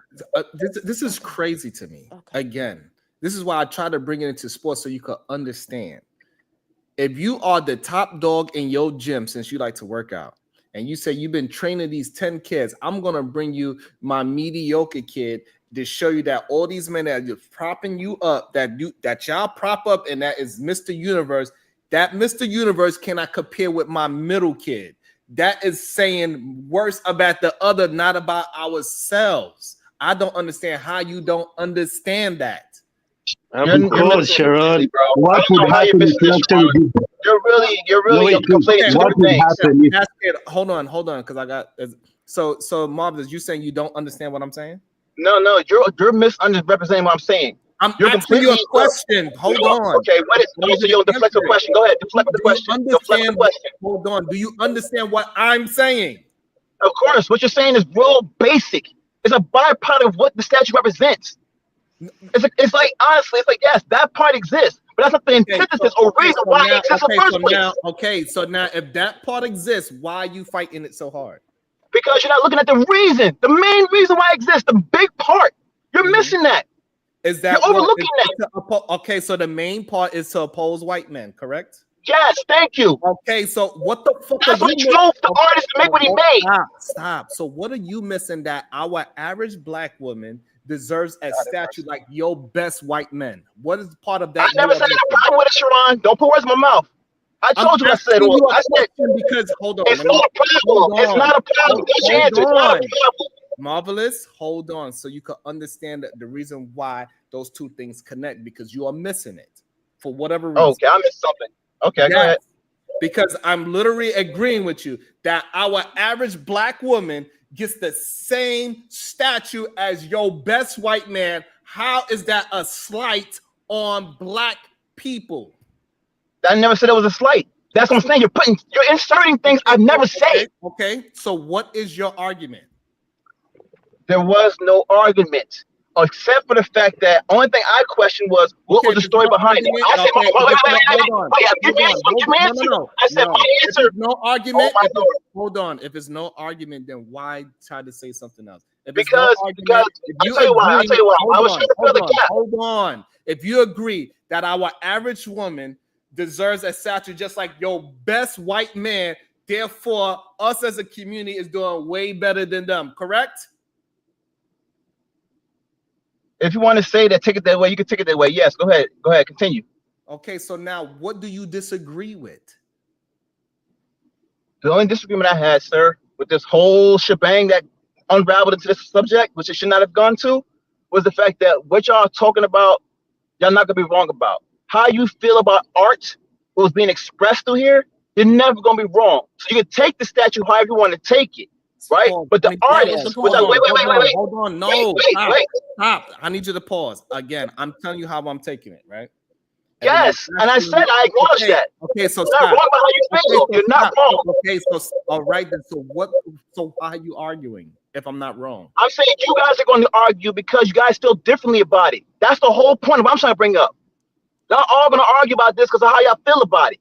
this is crazy to me. Okay. Again, this is why I try to bring it into sports so you can understand. If you are the top dog in your gym, since you like to work out, and you say you've been training these 10 kids, I'm gonna bring you my mediocre kid to show you that all these men that are propping you up, that y'all prop up, and that is Mr. Universe. That Mr. Universe cannot compare with my middle kid. That is saying worse about the other, not about ourselves. I don't understand how you don't understand that. Because Sharon, what I don't know would how you're happen missing if this, Sharon. You're really conflating what two would things. happen if That's it. Hold on, because I got so Marvelous, you saying you don't understand what I'm saying? No, you're misrepresenting what I'm saying. You're asking you a question. Hold on. Okay, what is so you deflect the question? Go ahead, deflect the question. Deflect the question. Hold on. Do you understand what I'm saying? Of course, what you're saying is real basic. It's a byproduct of what the statue represents. It's like honestly, it's like yes, that part exists, but that's not the antithesis or reason why it exists in the first place. So now, if that part exists, why are you fighting it so hard? Because you're not looking at the reason, the main reason why it exists, the big part. You're missing that. Is that you're overlooking that? Okay, so the main part is to oppose white men, correct? Yes, thank you. Okay, so what the fuck? That's what drove the artist to make what he made. Stop. So what are you missing that our average black woman deserves a statue like your best white men? What is part of that? I never said any problem with it, Sharon. Don't put words in my mouth. I told you what I said. I said because hold on. It's not a problem. It's not a problem. That's your answer. It's not a problem. Marvelous. Hold on, so you can understand the reason why those two things connect, because you are missing it for whatever reason. Okay, I missed something. Okay, go ahead. Because I'm literally agreeing with you that our average black woman gets the same statue as your best white man. How is that a slight on black people? I never said it was a slight. That's what I'm saying. You're inserting things I've never said. Okay, so what is your argument? There was no argument, except for the fact that only thing I questioned was what was the story behind it. I said, give me an answer. I said, my answer. No argument. Hold on. If it's no argument, then why try to say something else? Because I'll tell you why. I was trying to fill the gap. Hold on. If you agree that our average woman deserves a statue just like your best white man, therefore us as a community is doing way better than them, correct? If you want to say that, take it that way, you can take it that way. Yes, go ahead, continue. Okay, so now what do you disagree with? The only disagreement I had, sir, with this whole shebang that unraveled into this subject, which it should not have gone to, was the fact that what y'all are talking about, y'all not gonna be wrong about. How you feel about art, what was being expressed through here, you're never gonna be wrong. So you can take the statue however you want to take it, right? But the artist was like, wait. Hold on, no, stop. I need you to pause. Again, I'm telling you how I'm taking it, right? And then I'm Yes, and I asking said you, I acknowledge okay, that. okay, so You're not stop. wrong about how you Okay, feel. so You're not stop. wrong. Okay, so all right then. So why are you arguing if I'm not wrong? I'm saying you guys are going to argue because you guys feel differently about it. That's the whole point of what I'm trying to bring up. Y'all all going to argue about this because of how y'all feel about it.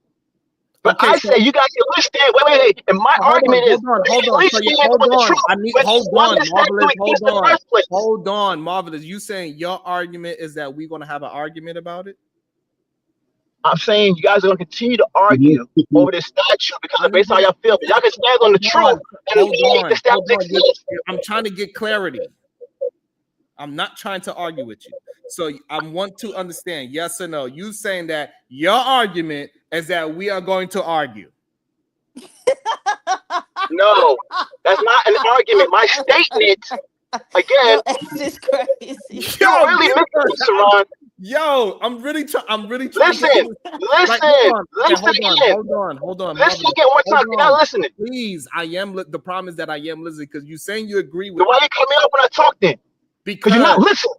But Okay, I so say you guys can understand. Wait. And my argument is hold at on. least So stand hold with the on. truth. I need But hold why on, does that Marvelous. do exist in the first place? Hold on, Marvelous. You saying your argument is that we're gonna have an argument about it? I'm saying you guys are going to continue to argue over this statue because of based on how y'all feel. But y'all can stand on the truth and make the statue exist. I'm trying to get clarity. I'm not trying to argue with you. So I want to understand, yes or no. You saying that your argument is that we are going to argue. No, that's not an argument. My statement, again, Your ass is crazy. you're really missing this, Saran. Yo, I'm really trying Listen, to like, listen again. hold on. Listen again one time. You're not listening. Please, the problem is that I am listening because you're saying you agree with Then why you cut me up when I talk then? Because you're not listening.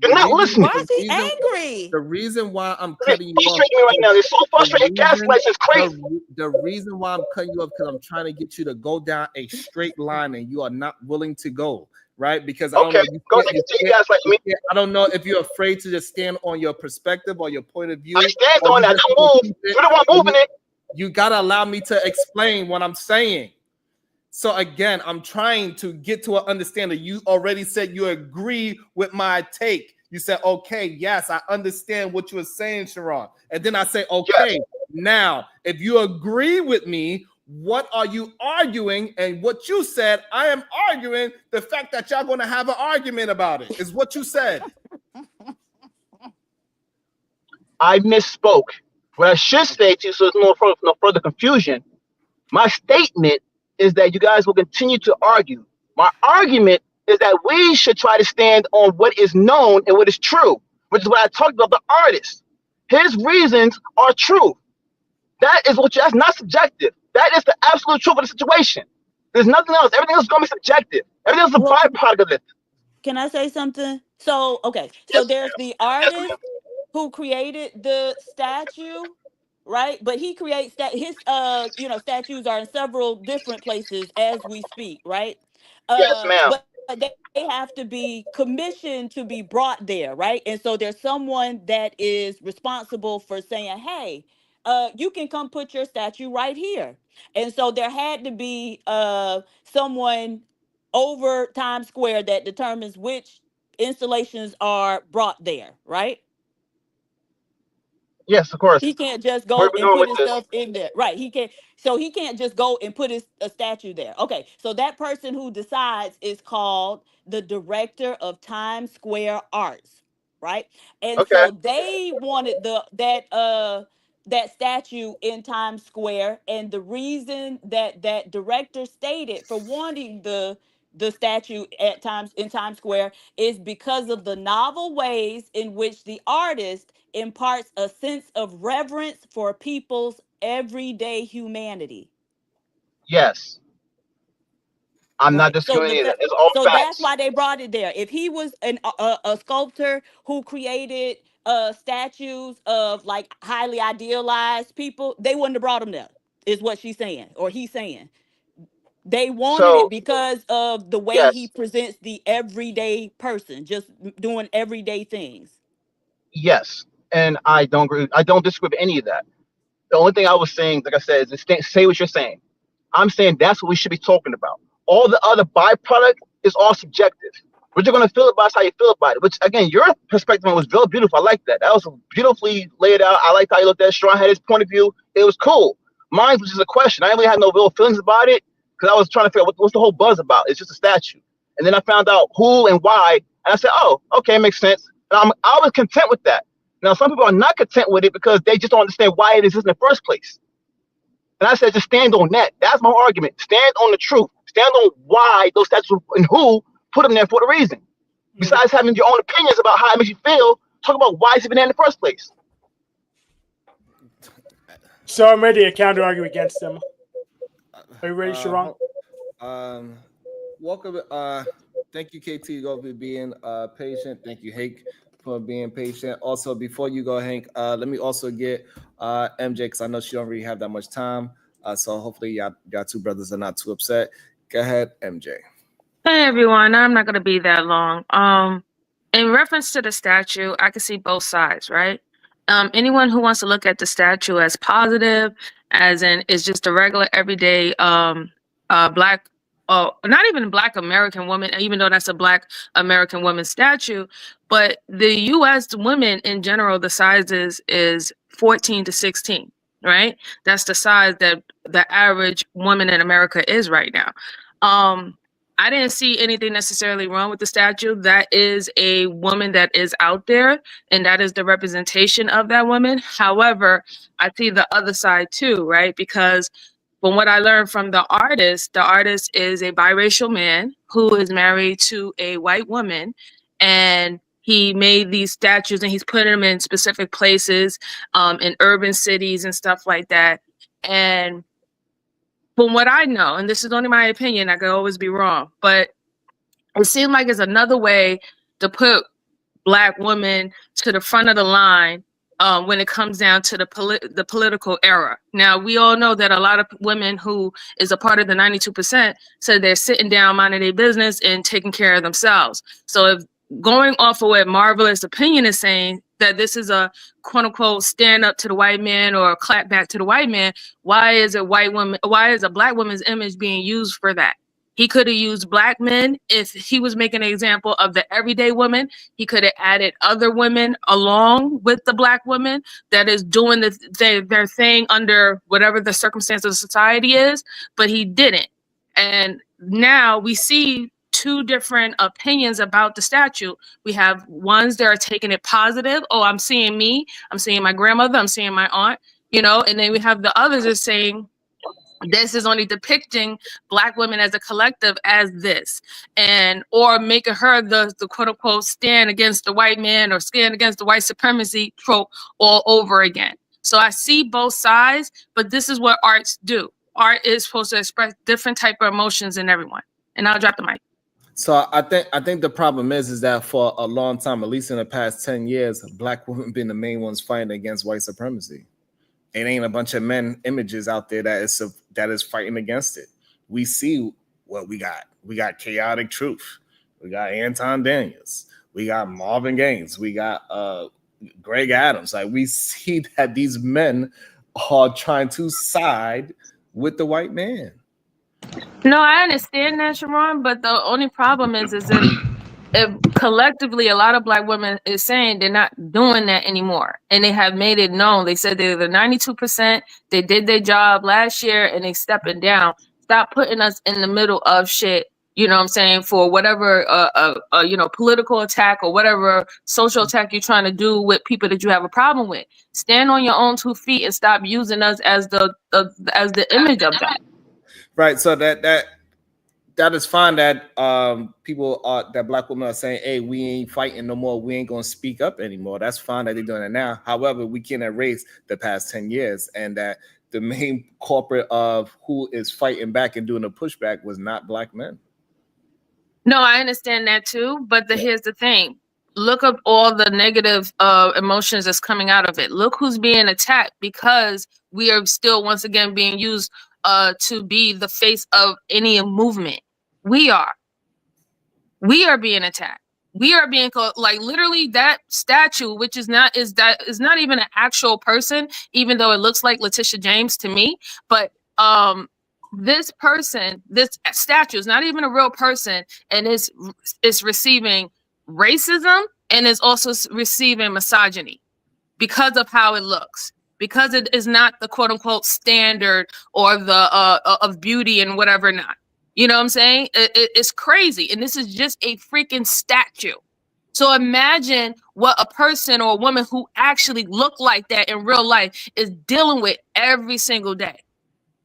You're not listening. Why is he angry? The reason why I'm cutting you off frustrating me right now. It's so frustrating. Gaslight is crazy. The reason why I'm cutting you off because I'm trying to get you to go down a straight line and you are not willing to go. Right, because I don't know. I don't know if you're afraid to just stand on your perspective or your point of view. I stand on that. Don't move. You're the one moving it. You gotta allow me to explain what I'm saying. So again, I'm trying to get to an understanding. You already said you agree with my take. You said, okay, yes, I understand what you were saying, Sharon. And then I say, okay, now if you agree with me, what are you arguing? And what you said, I am arguing the fact that y'all going to have an argument about it, is what you said. I misspoke. What I should say to you, so there's no further confusion, my statement is that you guys will continue to argue. My argument is that we should try to stand on what is known and what is true, which is what I talked about the artist. His reasons are true. That's not subjective. That is the absolute truth of the situation. There's nothing else. Everything else is going to be subjective. Everything else is a byproduct of this. Can I say something? So, okay. So there's the artist who created the statue, right? But he creates that his statues are in several different places as we speak, right? Yes, ma'am. But they have to be commissioned to be brought there, right? And so there's someone that is responsible for saying, hey, you can come put your statue right here. And so there had to be someone over Times Square that determines which installations are brought there, right? Yes, of course. He can't just Where are go we and going put with his this? stuff in there. Right. He can't just go and put a statue there. Okay. So that person who decides is called the director of Times Square Arts. Right. And Okay. so they wanted that statue in Times Square. And the reason that director stated for wanting the statue in Times Square is because of the novel ways in which the artist imparts a sense of reverence for people's everyday humanity. Yes. I'm not Right. disagreeing either. It's all So that's facts. why they brought it there. If he was a sculptor who created statues of like highly idealized people, they wouldn't have brought him there. Is what she's saying or he's saying. They wanted it So, because of the way he yes. presents the everyday person, just doing everyday things. Yes. And I don't agree. I don't disagree with any of that. The only thing I was saying, like I said, is say what you're saying. I'm saying that's what we should be talking about. All the other byproduct is all subjective. What you're gonna feel about is how you feel about it. Which again, your perspective was very beautiful. I like that. That was beautifully laid out. I liked how you looked at it. Strong had his point of view. It was cool. Mine was just a question. I didn't really have no real feelings about it because I was trying to figure out what's the whole buzz about. It's just a statue. And then I found out who and why, and I said, oh, okay, makes sense. And I was content with that. Now some people are not content with it because they just don't understand why it exists in the first place. And I said, just stand on that. That's my argument. Stand on the truth. Stand on why those statues and who put them there for the reason. Besides having your own opinions about how it makes you feel, talk about why it's even there in the first place. So I'm ready to counter argue against him. Are you ready, Sharon? Welcome. Thank you, KT, for being patient. Thank you, Hank, for being patient. Also, before you go, Hank, let me also get MJ, because I know she don't really have that much time. So hopefully y'all two brothers are not too upset. Go ahead, MJ. Hey everyone, I'm not going to be that long. In reference to the statue, I can see both sides, right? Anyone who wants to look at the statue as positive, as in it's just a regular everyday black, not even black American woman, even though that's a black American woman statue, but the U.S. women in general, the sizes is 14 to 16, right? That's the size that the average woman in America is right now. I didn't see anything necessarily wrong with the statue. That is a woman that is out there, and that is the representation of that woman. However, I see the other side too, right? Because from what I learned from the artist is a biracial man who is married to a white woman, and he made these statues and he's putting them in specific places, in urban cities and stuff like that. And from what I know, and this is only my opinion, I could always be wrong, but it seems like it's another way to put Black women to the front of the line when it comes down to the political era. Now, we all know that a lot of women who is a part of the 92% said they're sitting down, minding their business and taking care of themselves. So if going off of what Marvelous Opinion is saying, that this is a quote unquote stand up to the white man or clap back to the white man, why is a Black woman's image being used for that? He could have used Black men if he was making an example of the everyday woman. He could have added other women along with the Black women that is doing their thing under whatever the circumstance of society is, but he didn't. And now we see two different opinions about the statue. We have ones that are taking it positive. Oh, I'm seeing me. I'm seeing my grandmother. I'm seeing my aunt, and then we have the others that are saying, this is only depicting Black women as a collective as this, or making her the quote unquote stand against the white man or stand against the white supremacy trope all over again. So I see both sides, but this is what arts do. Art is supposed to express different type of emotions in everyone. And I'll drop the mic. So I think the problem is that for a long time, at least in the past 10 years, Black women been the main ones fighting against white supremacy. It ain't a bunch of men images out there that is fighting against it. We see what we got. We got Chaotic Truth. We got Anton Daniels. We got Marvin Gaines. We got Greg Adams. Like, we see that these men are trying to side with the white man. No, I understand that, Sharon, but the only problem is if collectively a lot of Black women is saying they're not doing that anymore, and they have made it known. They said they're the 92%. They did their job last year, and they stepping down. Stop putting us in the middle of shit. You know what I'm saying? For whatever political attack or whatever social attack you're trying to do with people that you have a problem with. Stand on your own 2 feet and stop using us as the image of that. Right. So that is fine that that Black women are saying, hey, we ain't fighting no more. We ain't going to speak up anymore. That's fine that they're doing it now. However, we can't erase the past 10 years and that the main culprit of who is fighting back and doing a pushback was not Black men. No, I understand that too. But here's the thing. Look up all the negative emotions that's coming out of it. Look who's being attacked, because we are still once again being used to be the face of any movement. We are being attacked. We are being called, like, literally that statue, which is not even an actual person, even though it looks like Letitia James to me. But this statue is not even a real person, and it's receiving racism and is also receiving misogyny because of how it looks. Because it is not the quote unquote standard or the of beauty and whatever not. You know what I'm saying? It's crazy. And this is just a freaking statue. So imagine what a person or a woman who actually look like that in real life is dealing with every single day.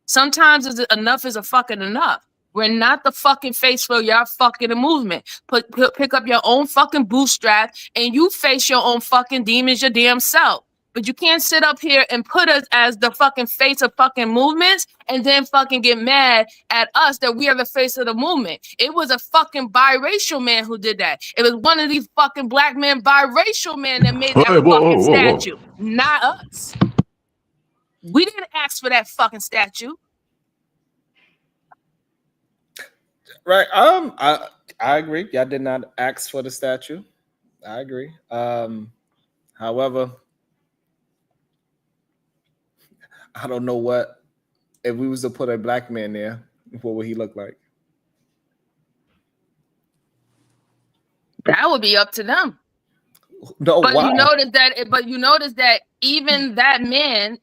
Sometimes enough is a fucking enough. We're not the fucking face for your fucking movement. Pick up your own fucking bootstrap and you face your own fucking demons your damn self. But you can't sit up here and put us as the fucking face of fucking movements and then fucking get mad at us that we are the face of the movement. It was a fucking biracial man who did that. It was one of these fucking black men, biracial men, that made that fucking statue, not us. We didn't ask for that fucking statue. Right. I agree. Y'all did not ask for the statue. I agree. However, I don't know what, if we was to put a black man there, what would he look like? That would be up to them. No, but why? you notice that even that man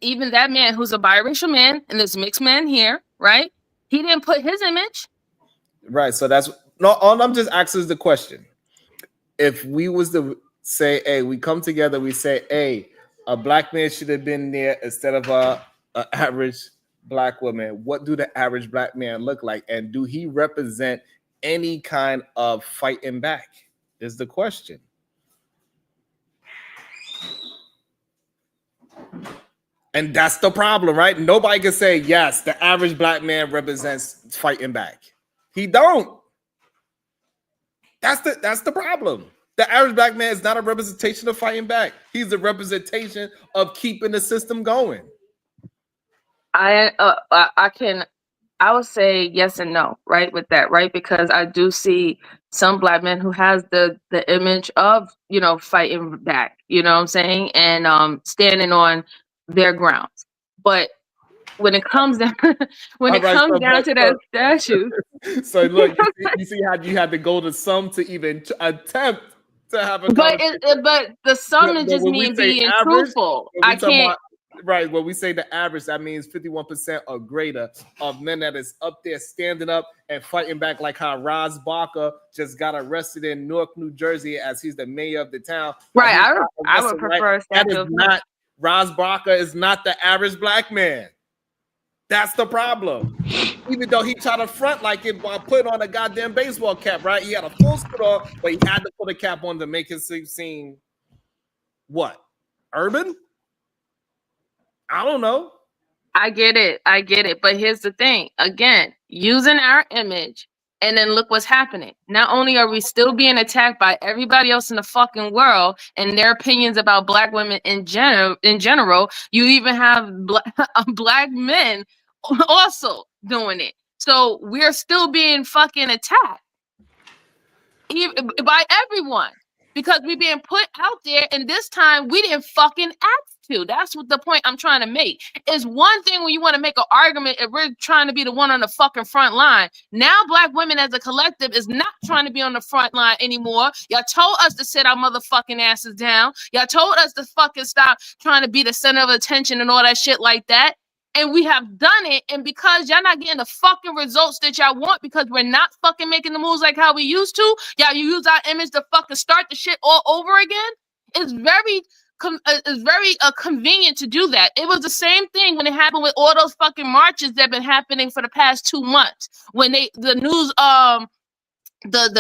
who's a biracial man and this mixed man here, right? He didn't put his image. Right. So that's no. All I'm just asking is the question: if we was to say, "Hey, we come together," we say, "Hey, a black man should have been there instead of a average black woman." What do the average black man look like, and do he represent any kind of fighting back? Is the question. And that's the problem, right? Nobody can say, yes, the average black man represents fighting back. He don't. That's the problem. The average black man is not a representation of fighting back. He's a representation of keeping the system going. I would say yes and no, right, with that, right? Because I do see some black men who has the image of, fighting back, you know what I'm saying? And standing on their grounds. But when it comes down to that statue. So look, you see how you had to go to some to even attempt to have a conversation. But the sum is just me being truthful. I can't. Right, when we say the average, that means 51% or greater of men that is up there standing up and fighting back, like how Roz Barker just got arrested in Newark, New Jersey, as he's the mayor of the town. Right, I would prefer that is not, Roz Barker is not the average black man. That's the problem. Even though he tried to front like it by putting on a goddamn baseball cap, right? He had a full suit on, but he had to put a cap on to make it seem what? Urban? I don't know. I get it. But here's the thing. Again, using our image, and then look what's happening. Not only are we still being attacked by everybody else in the fucking world and their opinions about black women in general, you even have black men also doing it. So we're still being fucking attacked by everyone because we're being put out there, and this time we didn't fucking ask to. That's what the point I'm trying to make. It's one thing when you want to make an argument if we're trying to be the one on the fucking front line. Now black women as a collective is not trying to be on the front line anymore. Y'all told us to sit our motherfucking asses down. Y'all told us to fucking stop trying to be the center of attention and all that shit like that. And we have done it, and because y'all not getting the fucking results that y'all want, because we're not fucking making the moves like how we used to, y'all you use our image to fucking start the shit all over again. It's very convenient to do that. It was the same thing when it happened with all those fucking marches that have been happening for the past 2 months. When the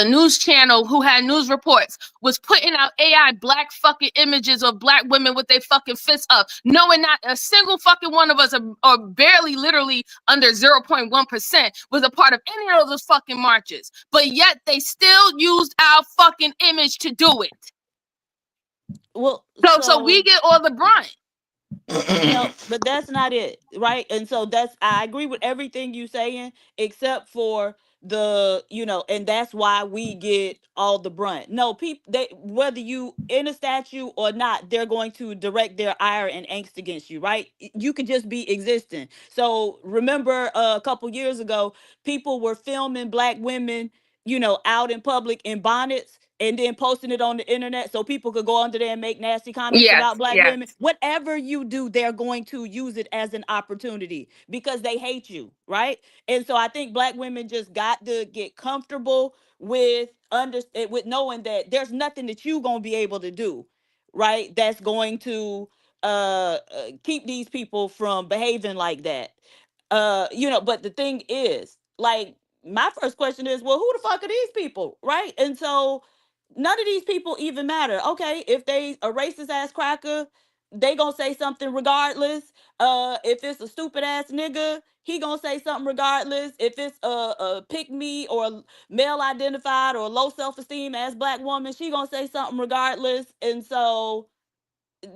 news channel who had news reports was putting out AI black fucking images of black women with their fucking fists up, knowing not a single fucking one of us or barely literally under 0.1% was a part of any of those fucking marches. But yet they still used our fucking image to do it. Well, so we get all the brunt. No, but that's not it, right? And so I agree with everything you saying, except for and that's why we get all the brunt. No, people, whether you in a statue or not, they're going to direct their ire and angst against you, right? You can just be existing. So remember a couple years ago, people were filming black women, out in public in bonnets, and then posting it on the internet so people could go under there and make nasty comments about black women. Whatever you do, they're going to use it as an opportunity because they hate you, right? And so I think black women just got to get comfortable with knowing that there's nothing that you're going to be able to do, right? That's going to keep these people from behaving like that. But the thing is, like, my first question is, well, who the fuck are these people, right? And so none of these people even matter. Okay, if they a racist ass cracker, they gonna say something regardless. If it's a stupid ass nigga, he gonna say something regardless. If it's a pick me or male identified or low self-esteem as black woman, she gonna say something regardless. And so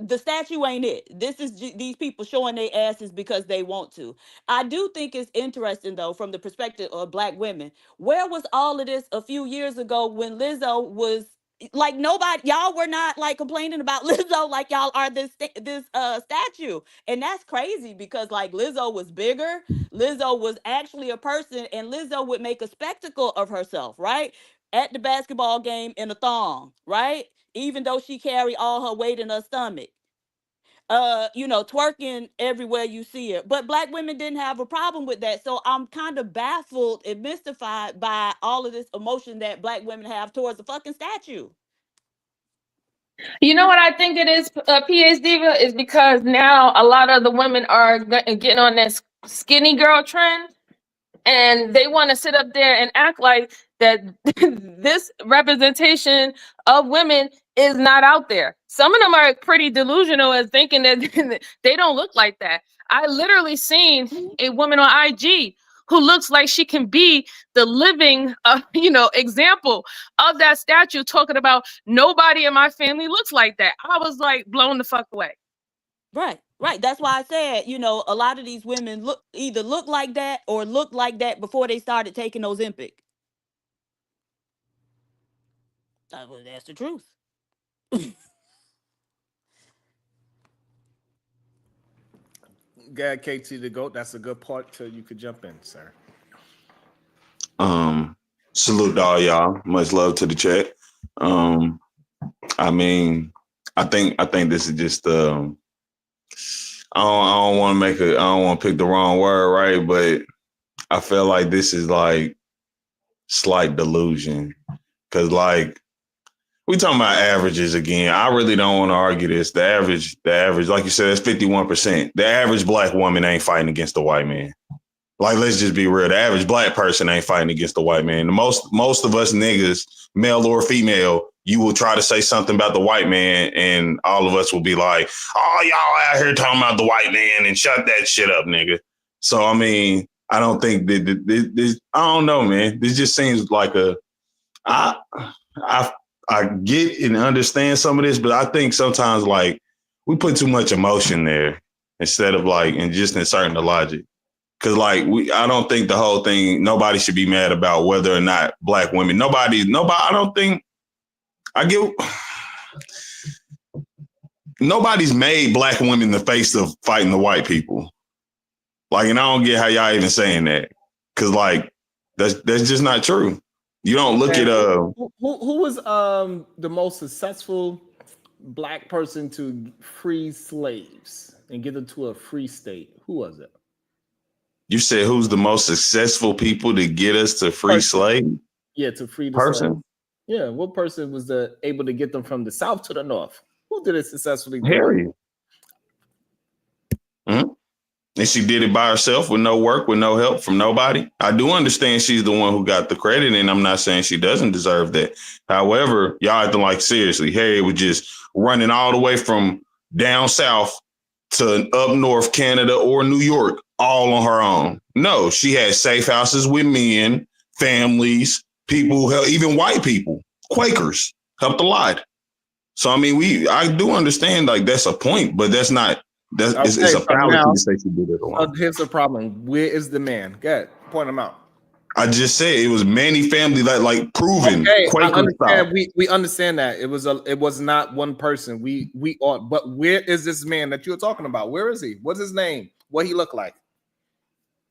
the statue ain't it. This is these people showing their asses because they want to. I do think it's interesting though, from the perspective of black women. Where was all of this a few years ago when Lizzo was like, nobody, y'all were not like complaining about Lizzo like y'all are this statue. And that's crazy because like Lizzo was bigger. Lizzo was actually a person, and Lizzo would make a spectacle of herself, right? At the basketball game in a thong, right? Even though she carry all her weight in her stomach. Twerking everywhere you see her. But black women didn't have a problem with that. So I'm kind of baffled and mystified by all of this emotion that black women have towards the fucking statue. You know what I think it is, PhD Diva, is because now a lot of the women are getting on this skinny girl trend, and they want to sit up there and act like that this representation of women is not out there. Some of them are pretty delusional as thinking that they don't look like that. I literally seen a woman on IG who looks like she can be the living, example of that statue, talking about nobody in my family looks like that. I was like blown the fuck away. Right. That's why I said, a lot of these women either look like that or look like that before they started taking Ozempic. That's the truth. Yeah, KT the GOAT. That's a good part till you could jump in, sir. Salute to all y'all. Much love to the chat. I mean, I think this is just I don't want to pick the wrong word, right? But I feel like this is like slight delusion. Cause like we talking about averages again. I really don't want to argue this. The average, like you said, that's 51%. The average black woman ain't fighting against the white man. Like, let's just be real. The average black person ain't fighting against the white man. Most of us niggas, male or female, you will try to say something about the white man, and all of us will be like, "Oh, y'all out here talking about the white man," and shut that shit up, nigga. So, I mean, I don't think that this. I don't know, man. This just seems like I get and understand some of this, but I think sometimes like we put too much emotion there instead of like and just inserting the logic. Cause like I don't think the whole thing, nobody should be mad about whether or not black women, nobody, I don't think nobody's made black women the face of fighting the white people. Like, and I don't get how y'all even saying that. Cause like, that's just not true. You don't look at who was the most successful black person to free slaves and get them to a free state? Who was it? You said who's the most successful people to get us to free slaves? Yeah, to free the person. slaves. Yeah, what person was able to get them from the south to the north? Who did it successfully? Harriet. Mm-hmm. And she did it by herself with no work, with no help from nobody. I do understand she's the one who got the credit, and I'm not saying she doesn't deserve that. However, y'all have to like seriously, Harriet was just running all the way from down south to up north Canada or New York all on her own. No, she had safe houses with men, families, people, even white people, Quakers, helped a lot. So, I mean, I do understand like that's a point, but that's not, it's a fallacy to say she did it alone. Here's the problem. Where is the man? Go ahead, point him out. I just said it was many family that like proven. Okay, Quaker I understand. style. We understand that it was not one person. We are, but where is this man that you're talking about? Where is he? What's his name? What he look like?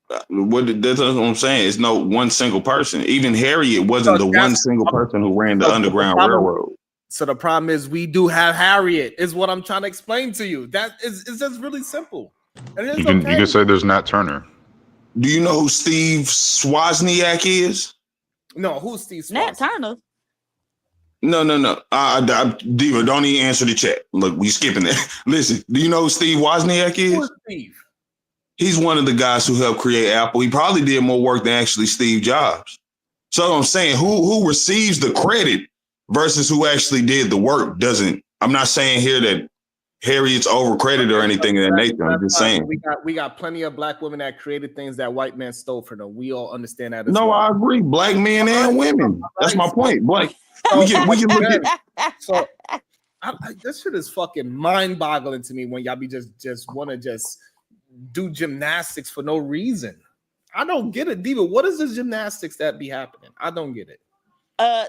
That's what I'm saying. It's no one single person. Even Harriet wasn't the one single person who ran the Underground Railroad. So the problem is we do have Harriet, is what I'm trying to explain to you. That is just really simple. And it's you can say there's Nat Turner. Do you know who Steve Wozniak is? No, who's Steve Wozniak? Nat Turner. No. Diva, don't even answer the chat. Look, we skipping that. Listen, do you know who Steve Wozniak is? Who is Steve? He's one of the guys who helped create Apple. He probably did more work than actually Steve Jobs. So I'm saying who receives the credit versus who actually did the work doesn't. I'm not saying here that Harriet's over credit or anything of that nature. I'm just saying. We got plenty of black women that created things that white men stole from them. We all understand that as No, well. I agree. Black men and women. That's my point. Black. We can look at. So this shit is fucking mind-boggling to me when y'all be just want to just do gymnastics for no reason. I don't get it, Diva. What is this gymnastics that be happening? I don't get it.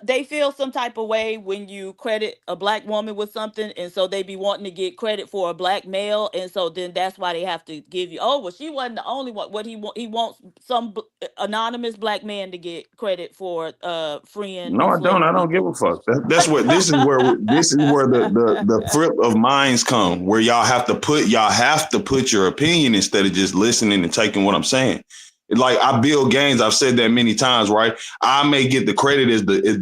They feel some type of way when you credit a black woman with something, and so they be wanting to get credit for a black male, and so then that's why they have to give you. Oh, well, she wasn't the only one. What he wants some anonymous black man to get credit for freeing. No, I don't. I don't give a fuck. That's what this is where the flip of minds come, where y'all have to put your opinion instead of just listening and taking what I'm saying. Like I build gains. I've said that many times, right? I may get the credit as the